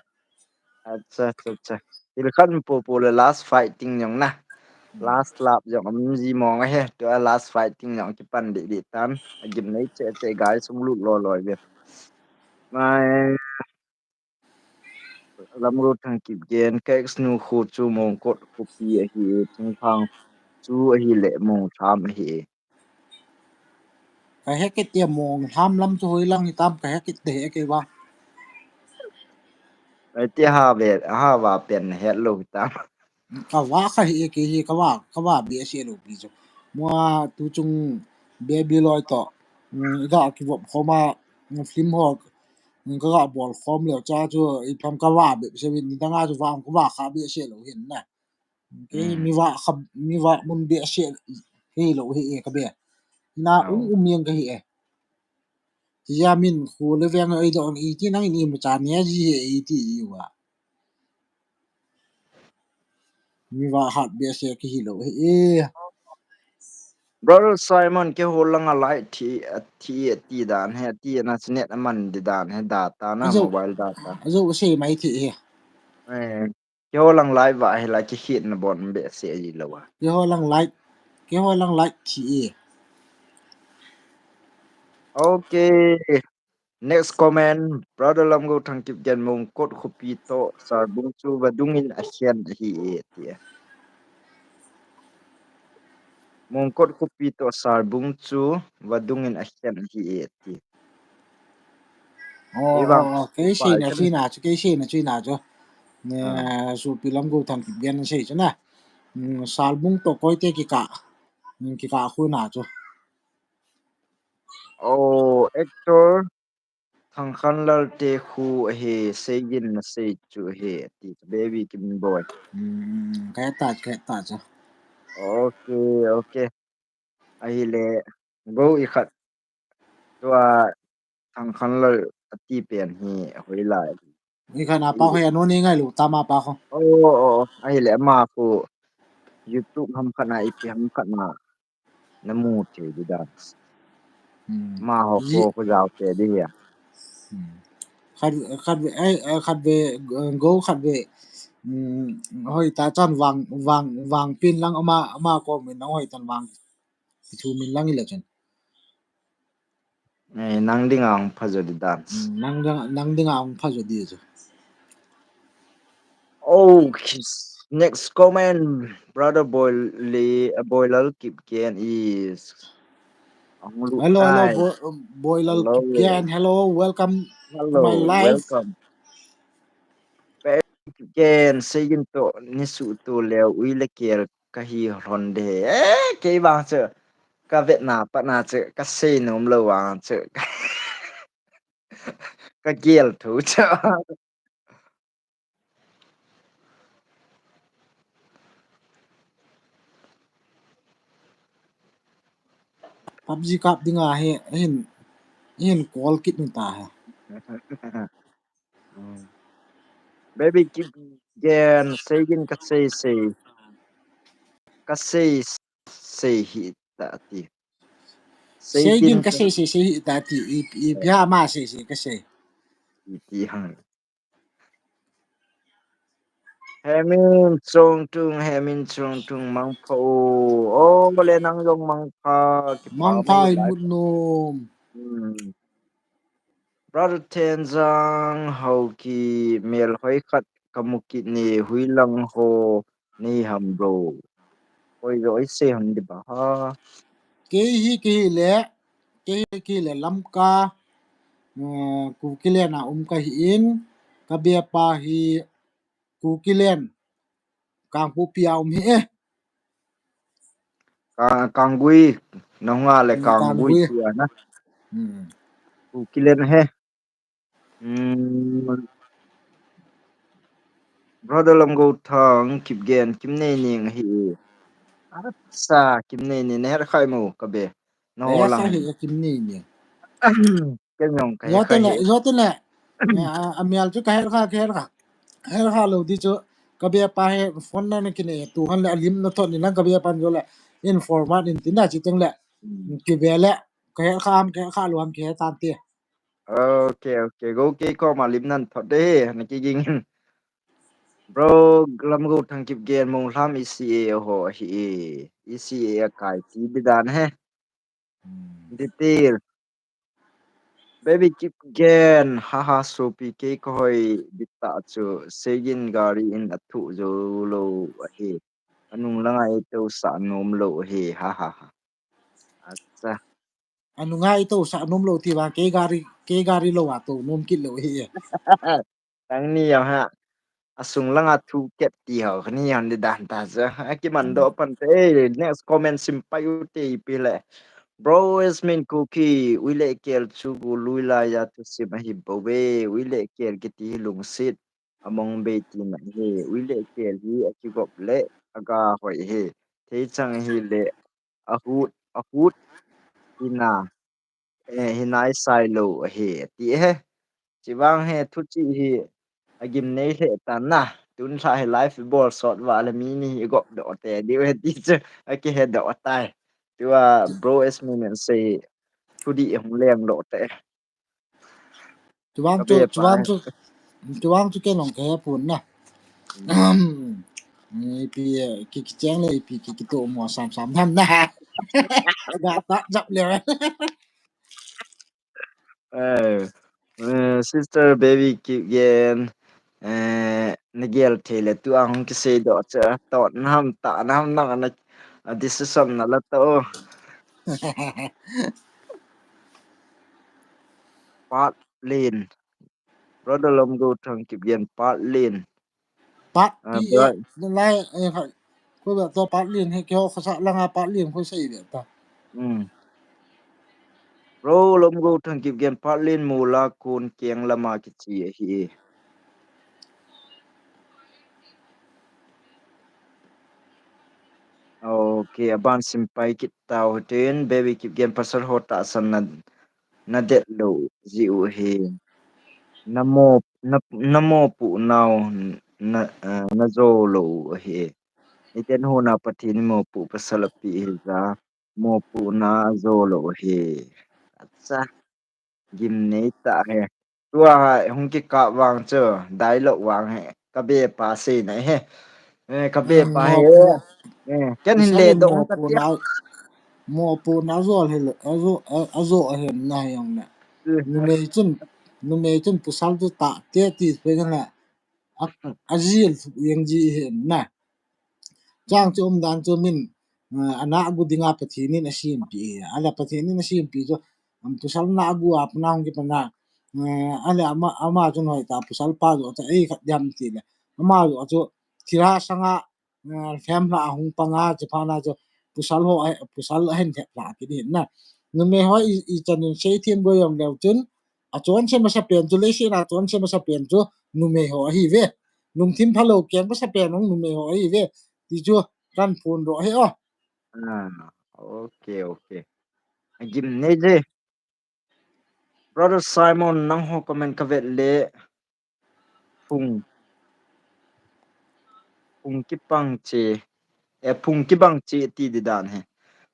acha acha acha il khan po le last fighting nhong na last lap jong am ji mong he to last fighting nhong ki pan di tan gim nei che che gai sum lu lo lo ve mai lam ro thang kip gen ka snu khu chu mong kot khu pi a hi chung phang chu a hi le mong tham a hi cái hết cái tiệm mong ham lắm cho hối lăng thì tam cái hết cái để cái ba ai ti ha wa pen het lo ta cái vá cái cái vá bia xe đồ ví dụ mua tu chung bia bia loi to cái vật khó mà phim họ cái bol khom liệu cha cho ít tham cái vá bia xe bên đang ai cho vang cái vá khá bia xe đồ hiện nè cái mi vá mun bia xe hi lo hi cái bia na au miếng cái hi ya min khu le veng ai do i ti nang ni ma cha ne ji e ti wa mi wa hat be se ki hilo e brother simon ke holang a lai ti dan he ti na snet man di dan he data na azo mobile data se mai ti he ke holang lai wa he la ki hit na bon be se ji lo wa ke ho lang like ti e okay Next comment, brother lam go thang kip gen mong kot khopi to sar bung chu vadungin a hian hi e tia. Mong kot khopi to sar bung chu vadungin a hian hi e ti. Cái gì nè truy nào chứ cái gì nè truy nào chứ nè số pi lam go thang kip gen sei chứ nè sal bung to koi te ki ka khu nào chứ Oh, actor thằng khăn lal te khu he segin na sei chu he ti baby kim boy. cái ta chứ Okay, okay. Ai le go i khat tua thằng khăn lal ti pen hi hoi lai. cái khai nào bao hay nó nên ngay lũ ta mà bao không Oh, ai le ma ku YouTube ham khana ipi ham khana namu che di dance. Ma ho gì ko jaw te di ya. khát khát về khát về go khát về hồi ta chọn vàng vàng vàng pin lăng ama có mình nó hồi chọn vàng thu mình lăng ile chen Nang ding ang phajo di dance. nang ding ang pha jo di chứ Oh, next comment, brother boy boy keep can is Anglu hello ai. boy lal Hello, kip gen hello welcome to my hello, life welcome. Ken saying to nisu to leo uile kier kahi ronde. Ke bang che ka vet na pa na che ka say nom lo wang che ka giel thu che. PUBG kap dinga he hin call kit nun ta ha Baby keep gen saying ka say hi ta ti. Saying Segin ka se dati i pya ma se ka se ti hang. Hemin chong tung mang pho. Oh, le nang yong mang pha ki pa mang mai phai lai. mut nom Brother Tenzang hau ki mel hoi khat kamukit ni hui lang ho ni ham bro. Oi rồi se han di ba ha. ke hi le lam ka ku kile na ka hi in ka be pa hi ku kilen kang pu pia hi Kang gui no nga le kang kang gui hui ti na. U kilen he. Brother lam go thang kip gen kim nei ning hi. Sa kim nei ni her khai mu ka be. No ya lang ka he. hi kim ni ni Cái nhong cái yo khai he. te le amial chu ka her ha lo di chu ka be pa he phone na ni kine tu han le lim na thon ni na ka be pan jo le informat in tin na chi teng le ki be le ka her ka luam ki tan ti Okay, okay. Go kay ko malim nan thot de nakiging bro lam go thang kip gen mong lam ECA ho hi ECA kai ti bidan he detail baby kip gen haha so pi ke ko hoi bitta chu segin gari in athu jo lo he anung langai to sa nom lo he ha ha ha acha anu nga ito sa nom lo ti ba ke gari lo wa to nom kit lo hi tang ni ya ha asung lang thu ket ti ho khani yan de dan ta za ki man do pan te next comment simpayu te pile bro is min cookie wile kel chu gu luila ya tu si mahi bobe wile kel kiti lung sit among be ti na he wile kel hi akigop le aga hoi he te chang hi le ahut ina hinai sai lo he ti he chỉ vang he thu chi hi agim nei he tan na tun sa he live football shot wa la mi ni go do te di we ti che ake he do tai tua bro es moment say thu di hong leng lo te ka be pa chu wang chu ke long ke pun na ni pi ki chang le pi ki to mo sam tham na ga ta jap le ờ sister baby kigen nigel thele tu ang ki se do cha to nam ta nam na na decision na la to part lane brother lom go thang kigen part lane pat pi e bro lai e ko ba to pat lin he kyo khasa langa pat lin ko sei de ta bro lom go thang kigen part lane mula kun kieng lama ki chi hi okay aban simpai kit tau ten baby kigen pasal hota san na det lo ji u he namo namo pu nau na zo lo he iten ho na pathin mo pu pasalapi he za mo pu na zo lo he acha gim nei ta he tua hong ki ka wang cho dai lo wang he ka be pa se na he ka be pa mo he pu ken hin le isalin dong ka tia mo pu na zo he azo he na yong na nu me chun pusal tu ta te ti pe na azil yang ji he na chang chu dan chu min ana agu dinga pathini na sim pi ala pathini na sim pi chu pusal na agu ap na hong ki pa na ala ama chu noi ta pusal pa jo ta ei khat jam ti le ama jo chu thira sanga fam na hong pa nga chu pa na chu pusal ho pusal hen the la ki din na nu me ho i chan sei thien bo yong leu chun a chon che ma sa pen chu le si na chon che ma sa pen chu nu me ho hi ve lung thim phalo kyang pa sa pen nong nu me ho hi ve ti chu kan phun ro he o okay okay gim nei je brother Simon nang ho comment ka vet le phung phung ki pang che phung ki bang che ti di dan he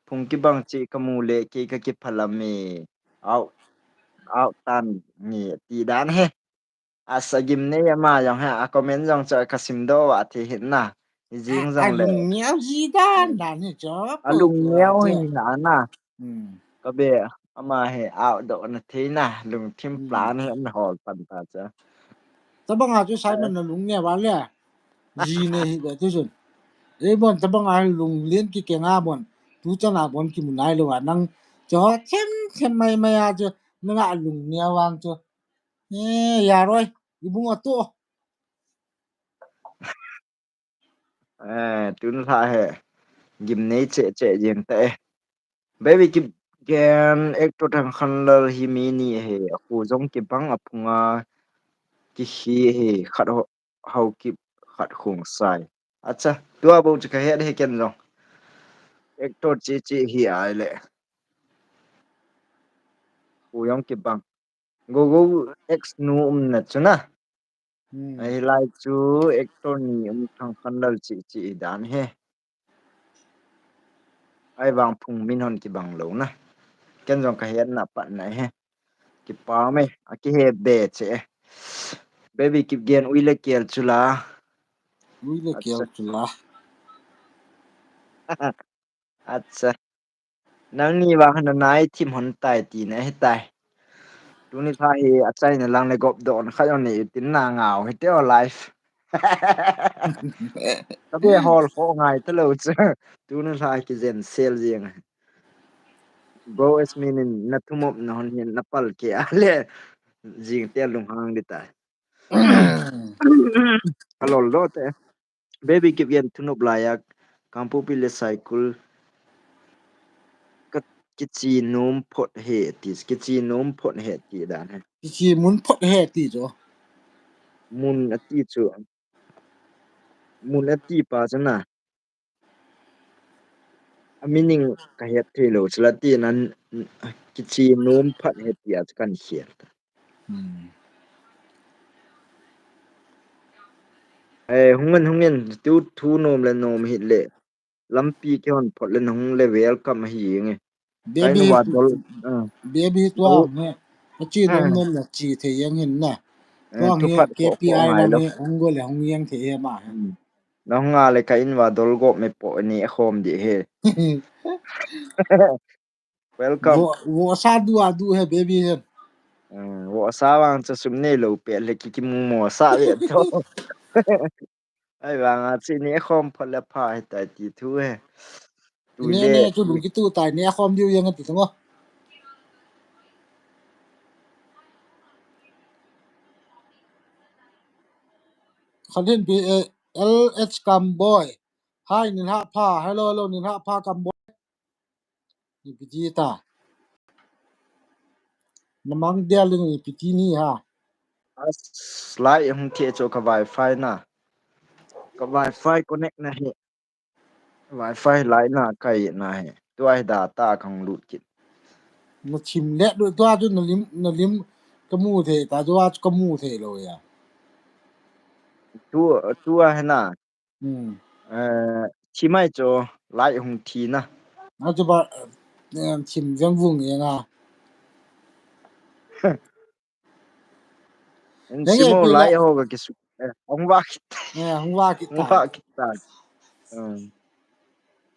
phung ki bang che kamu le ke ka ki phalame au au tan ni ti dan he asagim ne ma yang ha a comment jong cha kasim do wa thi hin na jing a jong le lung niao ji dan dan he cho pu alung pu a neo che hin na na hmm ka be ama he au do na thi na lung thim plan he na hol pan ta cha tabang a chu Simon na lung ne wa le ji ne hi de tu chun e bon tabang a lung lien ki ke nga bon tu cha na bon ki mun ai lo wa nang cho chem chem mai mai a chu na nga lung niao wang chu e ya rồi ibung a to tun tha he gim nei che che jeng te baby ki gen ek to thang khan lal hi mi ni he khu jong ki bang apunga ki hi he khat ho hau ki khat khung sai acha tua bo chi ka he he ken jong ek to chi chi hi ai le khu yong ki bang go go x nu na chuna hmm ai lai chu ek to ni thang khan lal chi chi dan he ai wang phung min hon ki bang lo na ken jong ka he na pa na he ki pa me a ki he be che baby ki gen uile kel chula ui le keo acha chu la acha nang ni wa han nai thim hon tai ti na he tai tu ni tha hi achai na lang le gop don kha yon ni tin na ngao he te life ka be hol ko ngai te lo cha tu ni tha ki zen sel jeng bro es minin na thumop na hon hin na pal ke ale jing te lung hang di tai alol do te baby ki gen thunup layak kampu pile cycle ka kichi num phot he ti kichi num phot he ti dan he chi mun phot he ti cho mun ati chu mun ati pa chana amining ka het thelo chlati nan kichi num phat he ti at kan hiat hmm hungen tu thu nom le nom hit le lampi ke hon phot le nong le welcome hi nge kain baby wa dol baby go tuang ne chi nom nom na chi the yang hin na tuang tu he phat ko ko KPI ngai lang lo he ong go le ong yang the he ma he nó nga le kain wa dol go me po ni khom di he welcome wo sa du a du he baby he wo sa wang cha sum ne lo pe le ki mu mo sa ve to ai wang a chi ni khom phal la pha ta ti thu he tu le ne chu lung ki tu tai ne khom diu yang ti ngo khanin bi LH kam boy hai nin ha pha hello nin ha pha kam boy ni pi ji ta namang dia ling ni pi ti ni ha as lai hung thie cho ka wifi na ka wifi connect na he wifi lai na kai na he tu ai data khang lut kit nó chìm lẹ đôi toa chứ nó lim cái mù thế ta cho cái mù thế rồi à tu ai na ừ chi mai cho lai hung thi na nó cho bà chìm trong vùng ấy à en đấy nghe simo bị lai lẹ ho ga ki su ong wa kit nghe hôm qua cái ong tài wa kit ta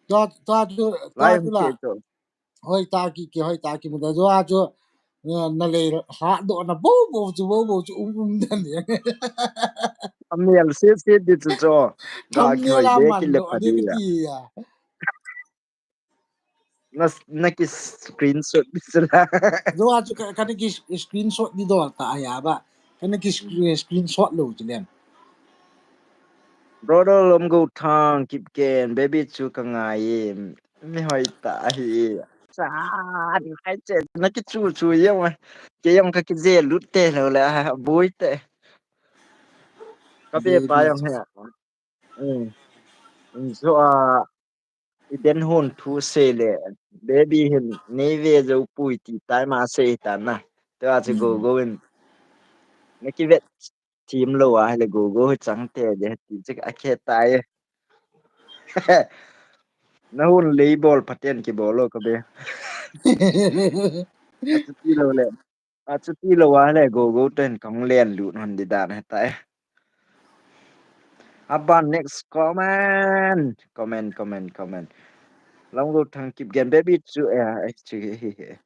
cho lai cho hung thie là cho hơi ta cái một cho nó lấy hạ độ nó bố bố chú đần đấy amiel se di chu cho ga thăm ki nia hoi la be ki mặn le độ đi phadi cái ya gì à na ki screenshot bisla do cái screenshot đi đó ta à ba cái screenshot luôn chứ liền brother lom go thang kip ken baby chu ka ngai mi hoi ta hi sa di hai che na ki chu ye wa ke yong ka ki je lu te lo la bui te ka be pa baby yong he so i den hon thu se le baby hin ne ve zo pui ti tai ma se ta na to a chu go in na ki vet team lo a le go chang te de ti che a ke tai na hun le bol paten ki bolo ka be a chu ti lo le a chu ti lo wa le go ten kong len lu hon di dan he tai aban next comment long go thang kip gen baby chu actually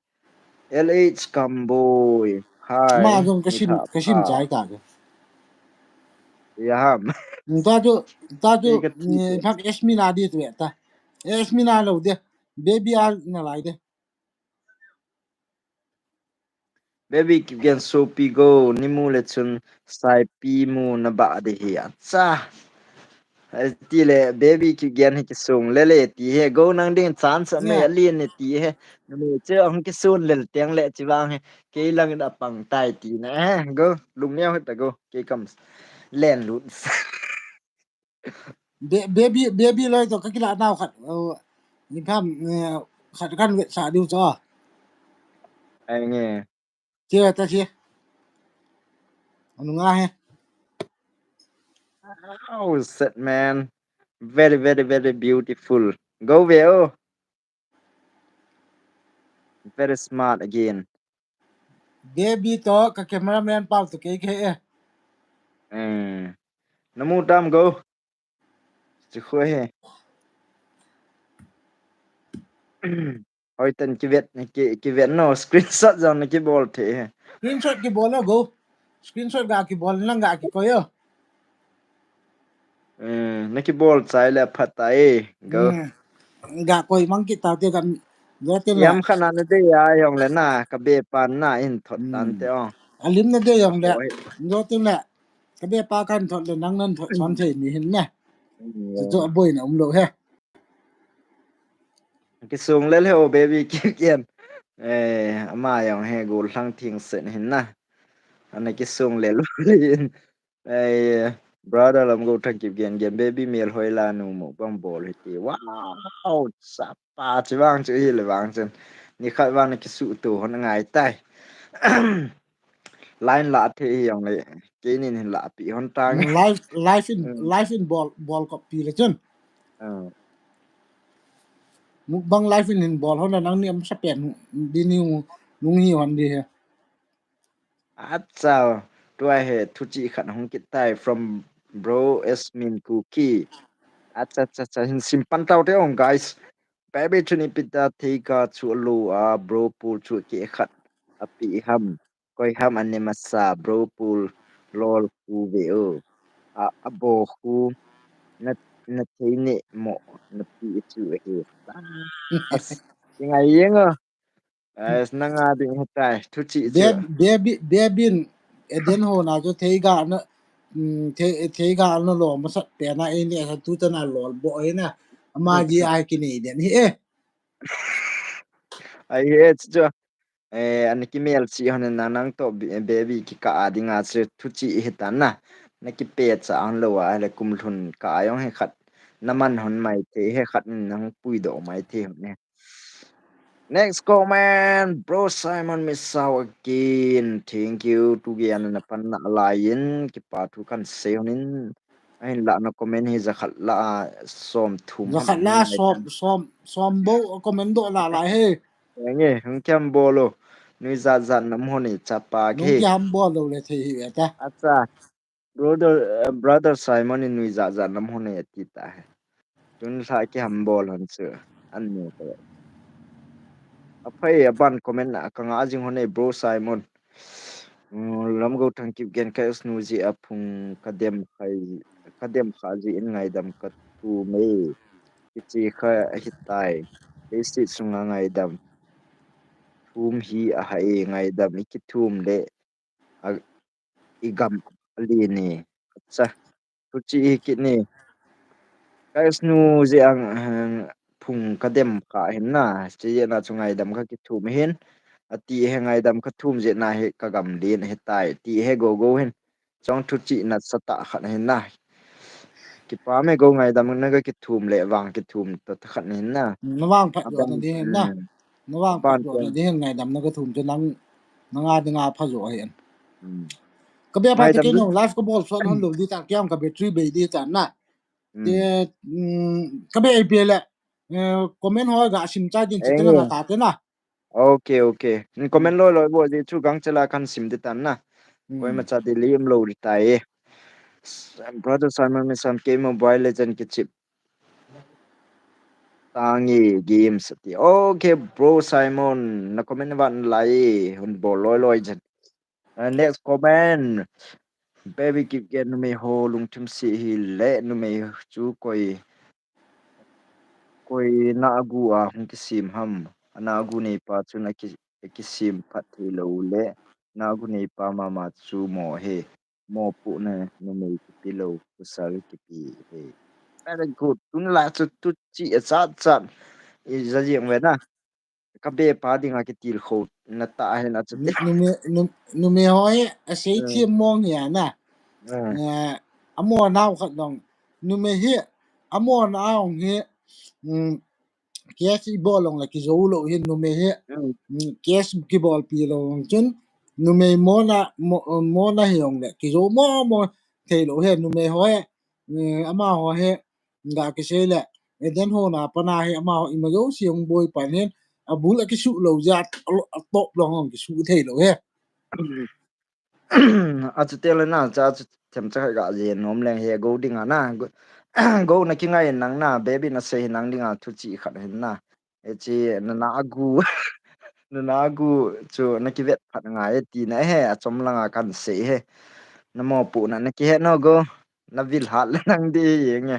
LH Camboy hi mà dùng ni tha cái pa sim trái cả cái ya ta e cho ka ti te thằng Esmina đi tụi ta Esmina lâu đi baby al na lại đi baby kip gen so pi go ni mu le chun sai pi mu na ba de hi acha ti le baby kip gen hi ki sung le ti he go nang ding chan sa me nha alien ne ti he me che ong ki sun le tiang le chi wang he ke lang da pang tai ti na go lung neo ta go ke kam len lu baby lời cho cái là nào khát nhìn tham khát căn nguyện xả điều cho ai nghe chưa ta chưa anh nghe oh set man very beautiful go well very smart again baby to cái cameraman bao tụi cái namu tam go chứ khôi he ôi tên cái việt nó screenshot ra nó cái ball thế he screenshot cái ball go screenshot gà cái ball năng gà cái coi nó cái ball trái là phát tay go gà coi mang cái tao tiêu gần đó tiêu yam là khana nó đây à yong lên na cái bê pan na in thoát tan thế oh alim na de yang le ôi do tiêu là cái bê pa kan thọ le nang nan thọ son thể ni hin nè cho boy na lo he cái sung lên heo baby kia ama yong he gul thang thing sen hin na anh cái sung lên luôn ai brother làm go thang kịp gen baby meal hoi la nu mo bang bol hi wow sa pa chi wang chi hi le wang chen ni khai wang cái su tu hon ngai tai line la the hi yong le ke ni ni la pi hon tang life in ball copy le chen ờ muk bang life in ball hon nang ni am sa pen di ni nung hi hon di he chào tôi he thu chi khăn hong kit tai from bro Esmin Cookie cha hin simpan tau te ong guys baby chuni pita thika chu lu a bro pu chu ki khat api ham koi ham ane masa bro pool lol ku veo a abo ku na na teine mo na pi chu he as ngai yenga as nanga ding hetai thu chi chu be bin eden ho na cho thấy ga nó thấy ga nó lo mà sat pe na e ne sa tu ta na lo bo e na ma ji ai ki ni den hi e ai he chu an ki mel chi hanen na nang to baby ki ka adinga che thu chi hetan na ki pe cha an lo wa le kum thun ka ayong he khat naman hon mai te he khat nang pui do mai te ne. Next comment, Bro Simon Misau again. Thank you to gian na pan na lain kipa tu kan seonin. Ay la na comment hi zakhat la som thum ra han khat la ngai som tan. som som bo comment do la la he Nge hung kyam bolo. Nui za za nam honi chapa nung ke. ki ham bo lo le the hi ta Acha brother Simon in nui za za nam honi atita hai. Tun sa ki ham bol han su. An ne ko. Aphai aban comment na kanga ajing hone Bro Simon. Lam go thang kip gen ka snu ji apung kadem khaji in ngai dam ka tu me kichi kha hitai esi sunga ngai dam thum hi a hai ngai dam ikithum le a- igam ali ni cha tu chi ki ni ka snu ji ang phung kadem ka hin na chi na chungai dam ka ki thum hin ati he ngai dam ka thum je na he ka gam lin he tai ti he go hin chong thu chi na sata khat hin na ki pa me go ngai dam na ga ki thum le wang ki thum to khat hin na nó wang phat do aban na di na nó wang phat aban do na chen di ngai dam na ka thum cho nang nga de nga pha zo hen mm. ka be pa ngai te dam ke du no life ko bol so non lo di ta kyam ka battery be di ta na te mm ka be ai pe le comment ho ga sim cha din chi te eng na ka te na okay okay ni comment lo bo ji chu gang chela kan sim de tan na koi ma cha de lim lo ri tai brother Simon me sam ke mobile legend ki chip tangi games ti okay bro Simon na comment ban lai hun bo loi jan. Next comment baby keep get nu me ho lung chum si hi le nu me chu koi na agu a hung ki sim ham na agu nei pa chu na ki sim phat thi lo le na agu nei pa ma chu mo he mo pu na nu me ki pi lo ku sar ki pi he very good tun la chu tu chi a chat i za jing we na ka be pa dinga ki til kho na ta he na chu te nu me ho ye a sei thi mong ya na ừ amo naw khat dong nu me hi amo naw he kes bol long la ki zo lo hin nu me he ừ kes ki bol pi lo chun nu me mo na hi ong le ki zo mo the lo he nu me ho he ama ho he nga ki se le e den ho na pa na he ama ho i ma zo si ong boy pan hen a bu la ki su lo ja top lo hong ki su the lo he à chú tiêu lên na cha chú thèm chắc gà gì nôm lên hè go đi ngà na go na ki ngay nang na baby na say nang đi ngà thu chi khát hen na e chi na agu na agu chú na ki vet khát ngà e ti na he chom la ngà kan se he na mo pu na ki he no go na vil hat le nang đi yeng e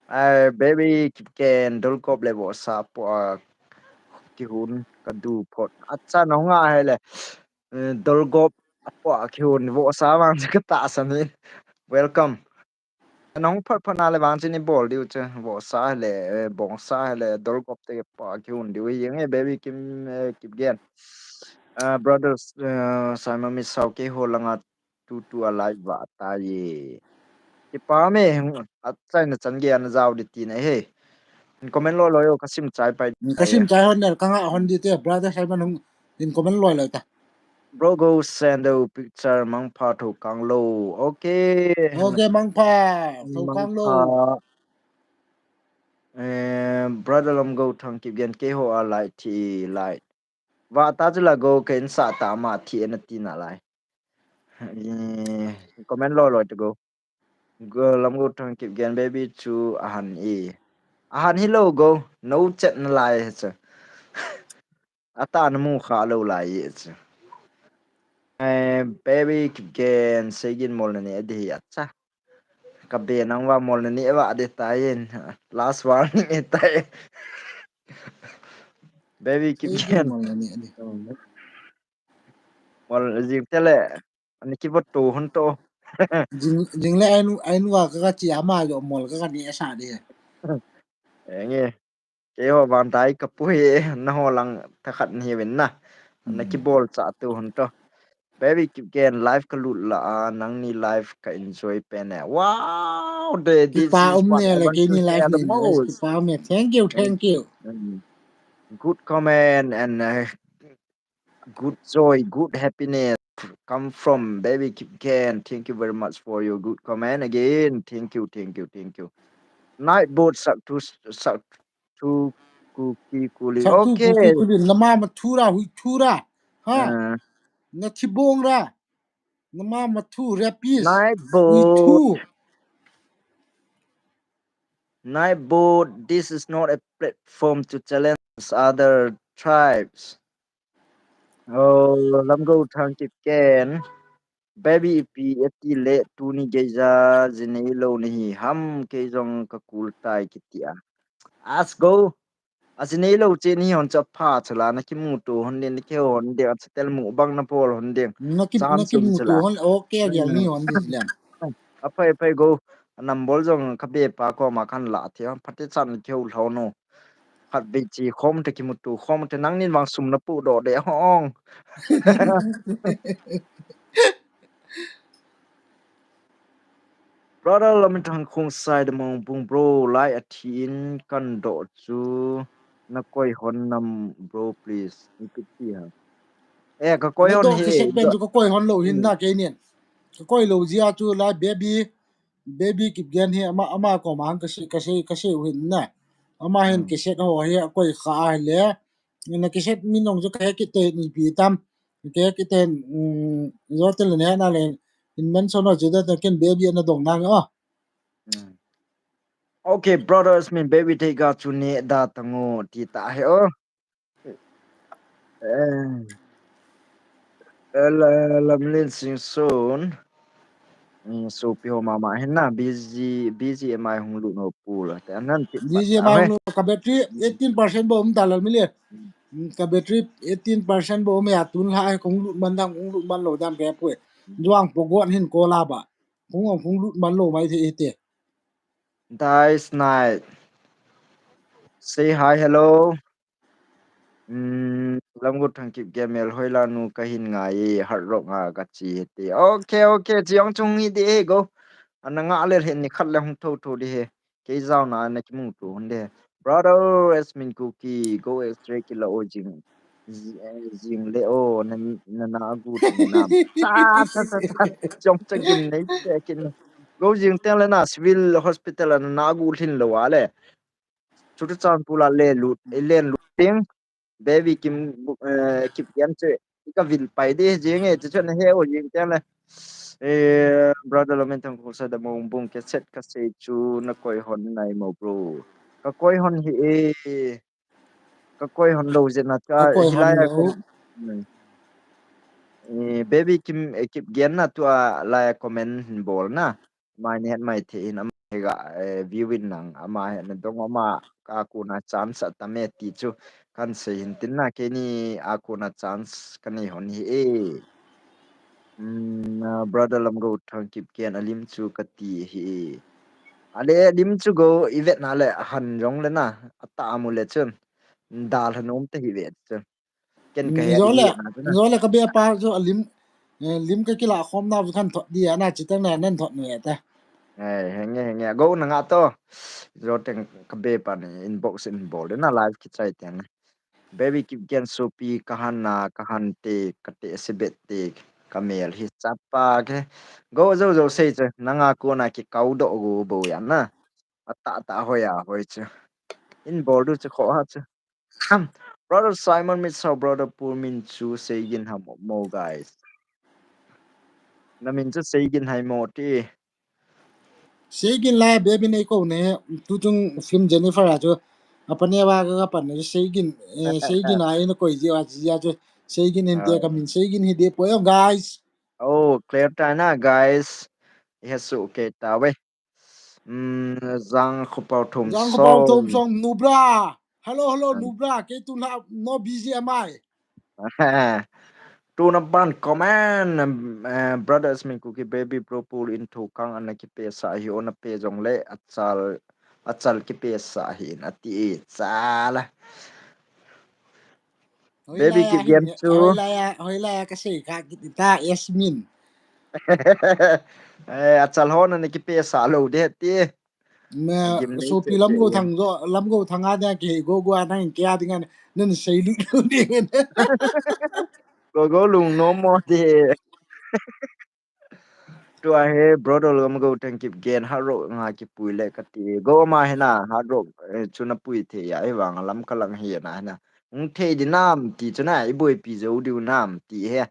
ai baby ki ken dol kop le bo sa po ki hun ka du pot acha no nga he le dol gop po ki hun bo sa wang ka ta sa ni welcome nong phat phana le wang chini bol diu che bo sa le bong sa le dol gop te pa ki hun diu yeng e baby kim gen brothers Simon mi sau ke ho langa tu alive wa ta ye ki pa me acha na chan ge an zaw di ti na he comment lo yo kasim chai pai ta ye kasim chai hon ne ka nga hon di te brother sai man in comment loi lai ta bro go send a picture mang pha tho kang lo okay okay mang pha thau mang kang lo pha brother lam go thang kip gen ke ho a lai thi lai wa ta chu la go ken sa ta ma thi en ti na lai comment lo to go lam go thang kip gen baby chu ahan hi lo go no chat na lai cha ata na mu kha lo lai ye cha baby kipgen segin molani adi acha kabe nangwa molani eva ade tayin last warning etai baby Segin kipgen molani adi. mol jing tele ani kibot to honto Jingle ainu ka chi ama yo mol ka ni asa de. nge ke ho ban dai kapui na ho lang takhat ni wen na na kibol cha tu honto baby kipgen live ka lut la nang ni live ka enjoy pen wow this Kipa is what ne I la want ke to ni life hear the ni invest most. kipa me thank you. Good comment and good joy, good happiness come from baby Kipken. Thank you very much for your good comment again. Thank you, thank you, thank you. Night boat sak to cookie cooling. Satu kuki Okay. kulin nama matura hui tura ha Uh, na chibong ra nama matu rapis night hui tu boat, night boat. This is not a platform to challenge other tribes. Oh, lam go thang Kipken. Baby pi eti le tu ni geja zinei lo ni ham ke jong ka kul tai kitia as go azinei lo che ni hon cha pha chala na ki mu tu hon den ke hon de at tel mu bang na pol hon den chan nakim sum mutu chala hon okay gyal ni hon dis lam apai pai go nam bol jong ka be pa ko ma khan la the phate chan ke ul ho no khat be chi khom te ki mu tu khom te nang nin wang sum na pu do de hong brother lam thang khong sai de mong bung bro lai a thin kan do chu na koi hon nam bro please ni pi ti ha e ka koi na hon do he ke set ben do ju ko koi hon lo hin mm na ke nien ko koi lo zia chu la baby kip gen he ama ko ma ka se hin na ama hen mm ke set ho he koi kha le na ke set min nong ju ka ke te ni pi tam ke te zo te le na le in men so no ju da ken baby na dong na oh mm. Okay brothers mean baby take got to ne da tango ti ta he oh eh lam lin sing soon so pi ho mama hen na busy am I hung lu no pu la ta nan ti pat DJ ta he mai ka battery 18% bo um dalal mi le ka battery 18% bo me atun ha kong lut man dang kong lut man lo dam ke pwe juang po gon hin ko la ba kong lut man lo mai the ete nice night say hi hello lam gut thang kip gemel hoila nu kahin ngai har rok nga ka chi ti okay chiang chung ni de go ananga ale hen ni khat le hung tho tho de he ke zau na na ki mu tu hunde brother asmin cookie go extra kilo o jing le o na na gu tin nam ta chom chagin nei te kin go jing te le na civil hospital na gu thin lo wale chutu chan pula le lut len luting baby kim yan che ka vil pai de jeng e chen he o jing te le brother lo men thang ko sa da mong bung ke set ka se chu na koi hon nai mo bro ka koi hon hi ka koi hon lo je na ka ka koy hon hilaya lo kom baby kim gen na tua la comment bol na mai ne mai the in am ga viewin nang ama na dong ama ka ku na chance ta me ti chu kan se hin tin na ke ni a ku na chance kan ni hon hi brother lam go thang kip ken alim chu ka ti hi ale lim chu go ivet na le han jong le na ata mu le chun dal hanom te hi vet chun ken ka he hi na na zo le ka be pa zo lim lim ka kila khom na kan tho di ana chi tang na nen tho ne ta henge go na nga to zo teng ka be pa ni inbox in bol na live ki chai ten baby kip gen sopi kahana kahante kate sibet te kamel hi chapa ke go zo sei che nanga ko na ki kau do go bo ya na ata ta hoya hoi che in bol du che kho ha che brother Simon mit so brother Pur min chu sei gin ha mo guys na min chu sei gin hai mo ti seigin la baby nei ko ne tu chung film Jennifer a jo apane wa ga pan ne seigin seigin ai no koi ji wa ji ya jo Seigin hinte kamin seigin hide poyo guys. Oh, clear tana guys. Yesu ke tawe. Zang khupau thum Jang bao thom song. song nubra. Hello nubra. Ke tu na no busy am I? Tu na ban comment brothers min kuki baby pro pull into kang anaki pe sa hi ona pe jong le achal ki pe sa hi na ti chala. Baby keep game chu. Hoi la ya kasi ka kita Yasmin. Achal hon anaki pe sa lo de ti. Mà Game nei số che pi che. lắm go thằng anh kia go anh kia thì ngân nên xây lụt luôn đi ngân. Go lung no mo ti. Tu a he brother lo go tang kip gen haro nga ki pui le ka ti go ma he na haro chuna pui the ya e wang lam ka lang he na na the di nam ti chuna i boi pi zo di nam ti he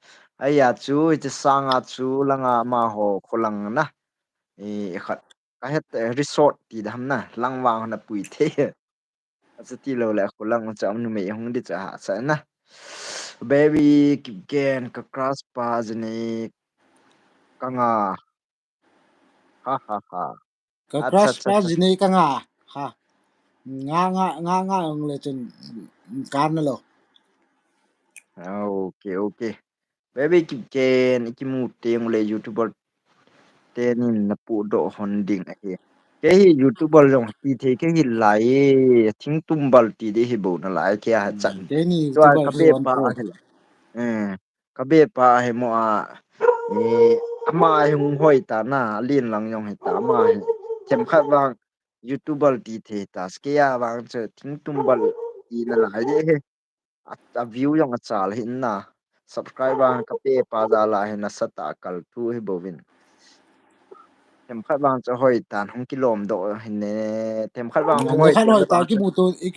ai ya chu ti sang a chu langa ma ho kholang na e khat ka het resort ti dam na lang wang na pui the sa ti lo le kholang cham nu me hong di cha sa na baby kip gen ka cross pa ni ka nga ha Cái acha crash acha pa acha gì này cả ha ngã ông lên trên can nó lo. okay okay baby kipken ikimu teng le youtuber tenin na pu do honding a he ke hi youtuber jong ti the ke hi lai thing tumbal ti de hi bo na lai ke ha chan Cái này to youtuber ka cái be on pa call. he ka be pa he mo a e ama hung hoi ta na lin lang yong he ta ma he chem khat wang youtuber ti the ta ske ya wang che thing tumbal ti na lai de he a view yang a chal hin na subscriber ka pe pa za la hin na sata kal thu hi bovin tem khat wang cho hoi tan hong kilom do hin ne tem khat wang hong Người hoi khác tem nói wang tại cái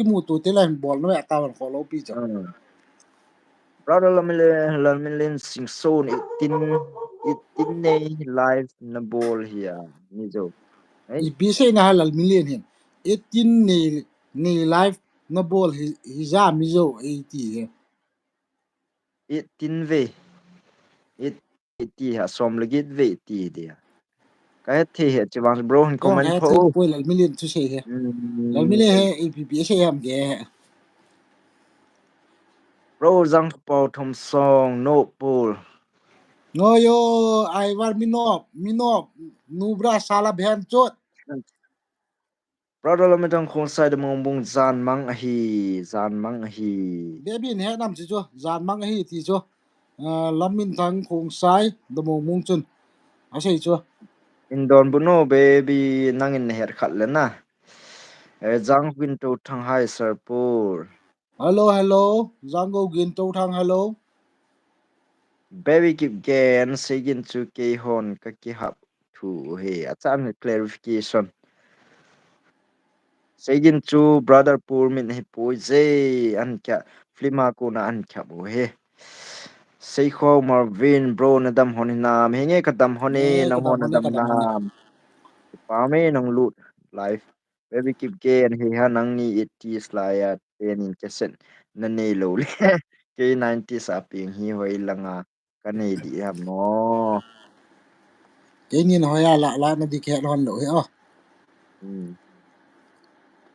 mù tu thế là bỏ nó mẹ tao còn follow pi cho. brother lamilin sing so ni tin nei live na ball here ni jo ai I bi sai na halal million hin. 18 ni live na ball hi za mi zo 80. it tin ve it ti ha som legit ve ti dia cái thi he chawang bro hin Cái comment cái pho thứ bôi là million tu sai he. Là million he I bi sai am ge. bro zang pao thom song no pool No yo ai war minop nubra sala bhen chot. brother lo metang khon sai de mong bung zan mang a hi Baby he nam chi cho zan mang hi ti cho. Lamin thang khong sai do mo mung chun. A sai cho. in don bu no baby nang in her khat le na zang win to thang hai sarpur Hello Zango gin to thang hello. baby keep gen sigin chu ke hon ka ki hap thu he achan clarification sigin chu brother pur min he poi je an kya flima ko na an kya bo he sei kho marvin bro na dam honi nam henge ka dam honi na hon na dam Kadam hone. nam pa me nang lut life baby keep gen he ha nang ni it is la ya ten in kesen na ne lo le ke 90 sa ping hi hoi langa ka ne di ha mo Cái nhìn hỏi la nó đi kẹt hòn đổi à. ừ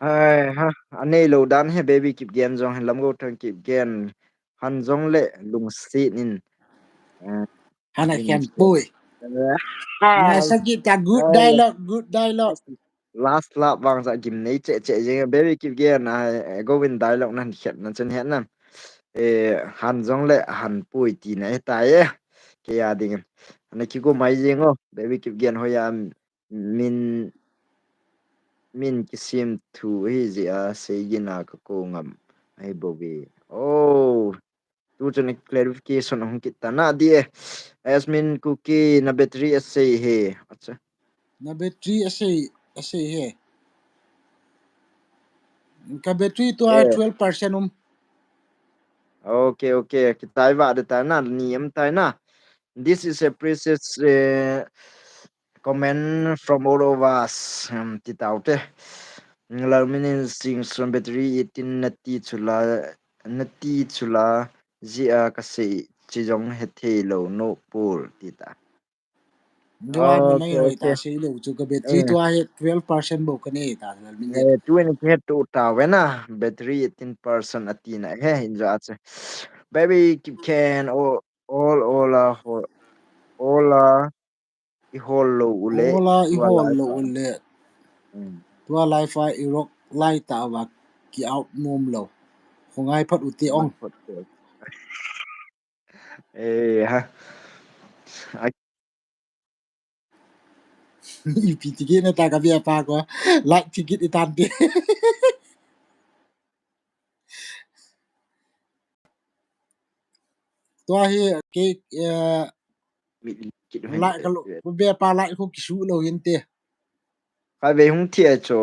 ai ha ane lo dan he baby keep gen jong he lam go tang keep gen han jong le lung si nin Hana in khen che bôi. Nga sakit ta good dialogue. last lap bang sa kim nei che je baby keep gen go win dialogue nan khet nan chen het nan e han jong le han pui ti nai ta ye ke ya ding ane ki go mai je ngo baby keep gen ho ya min min kisim thu hi ji a se gina ka ko ngam ai bobi oh tu chon clarification hong kita na die asmin kuki na battery ase he acha Na battery ase he. Ka battery to eh 12% okay okay kita va de ta na ni em ta na this is a precious comment from all of us titaute lalminin sing from battery 18 nati chula zia kasi chijong heti lo no pool tita. Juan na may hoy ta Okay. si lo chu ka battery Eh, to a 12% bo ka ni ta dal min de 20 ke tu ta wena battery 18% atina he injo atse. Baby can all I hol lo ule ola i tua hol life. lo le Mm. tua lai fa i rock lai ta wa ki out nom lo khongai phat u ti ong Eh, ha. i pi ti ke na ta ka bia pa ko lai ti ki i tan ti tua hi ke Kit hen lại cái tuyệt. lúc bé pa lại không kỹ lâu yên tê Khai về hung thiệt cho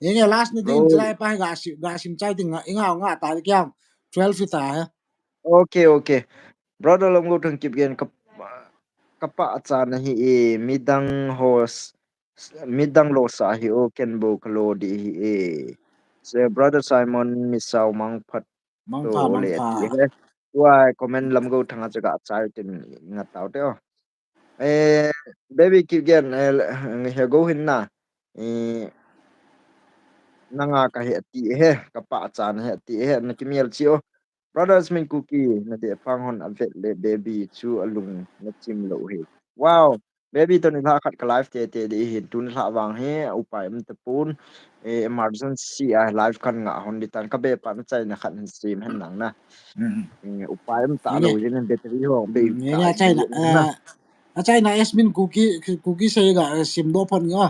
thế nghe last nữa tin rồi. lại pa gà sim chai tiếng ngà ngà ngà tại cái 12 feet à Okay. Brother long go tang kip gen kapa acha na hi midang host midang lo sa hi o ken bo klo di hi se brother Simon misau mang phat to mang ole pha ti he wa comment lam go thanga chaga chai tin nga tau te o baby kip gen he go hin na nanga ka he ti he kapa acha na he ti he na kimiel chi o brothers min cookie na de panghon avet le baby chu alung na chim lo he wow baby to ni khat ka live te de hin tun tha wang he upai am te pun emergency a live kan nga hon di tan ka be pan chai na khat stream hen nang na upai am ta lo nghe yin battery ho be nghe ta nghe bi chai na na chai na esmin cookie say gà sim do phan nga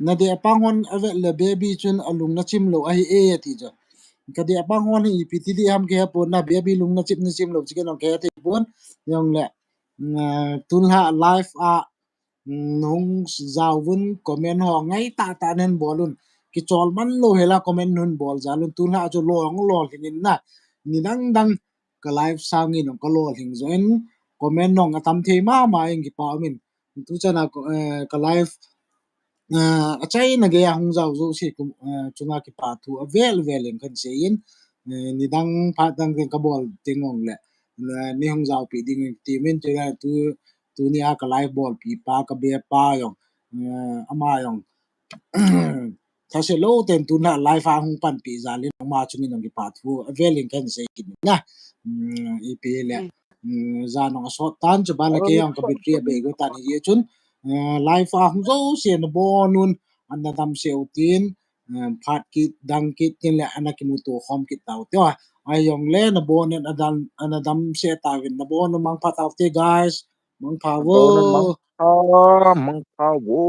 na de pangon ave le baby chun alung na chim lo ai e ti jo cái dia pangon hi pi ti di ham ke pon na baby lung na chim lo chicken on ke ti pon yong le tun ha live a nung zaw vun comment ho ngay ta nen bolun ki chol man lo hela comment nun bol zalun tun ha cho lo ang lo hin na ni dang dang ka live sang in ko lo hin zo en comment nong atam the ma ing ki pa min tu chana ka live a chai na ge hong zaw zo si chunga ki pa thu a vel en kan se in ni dang pa dang ka bol tingong le ni hong zaw pi ding ti min che tu tu ni a ka live ball pi pa ka be pa yong ama yong ta se lo ten tu na live a hung pan pi za le ma chu ni nong ki pa thu a velin kan se kin na i pe le za no so tan chu ba la ke yang ka bitri be go tan ye chun live a hung zo se na bo nun an na dam se utin phat ki dang ki tin le anaki mu to khom ki tau te ai yong le na bo ne anadam se ta win na bo no mang phat out te guys mang pha wo bo non mang mang pa wo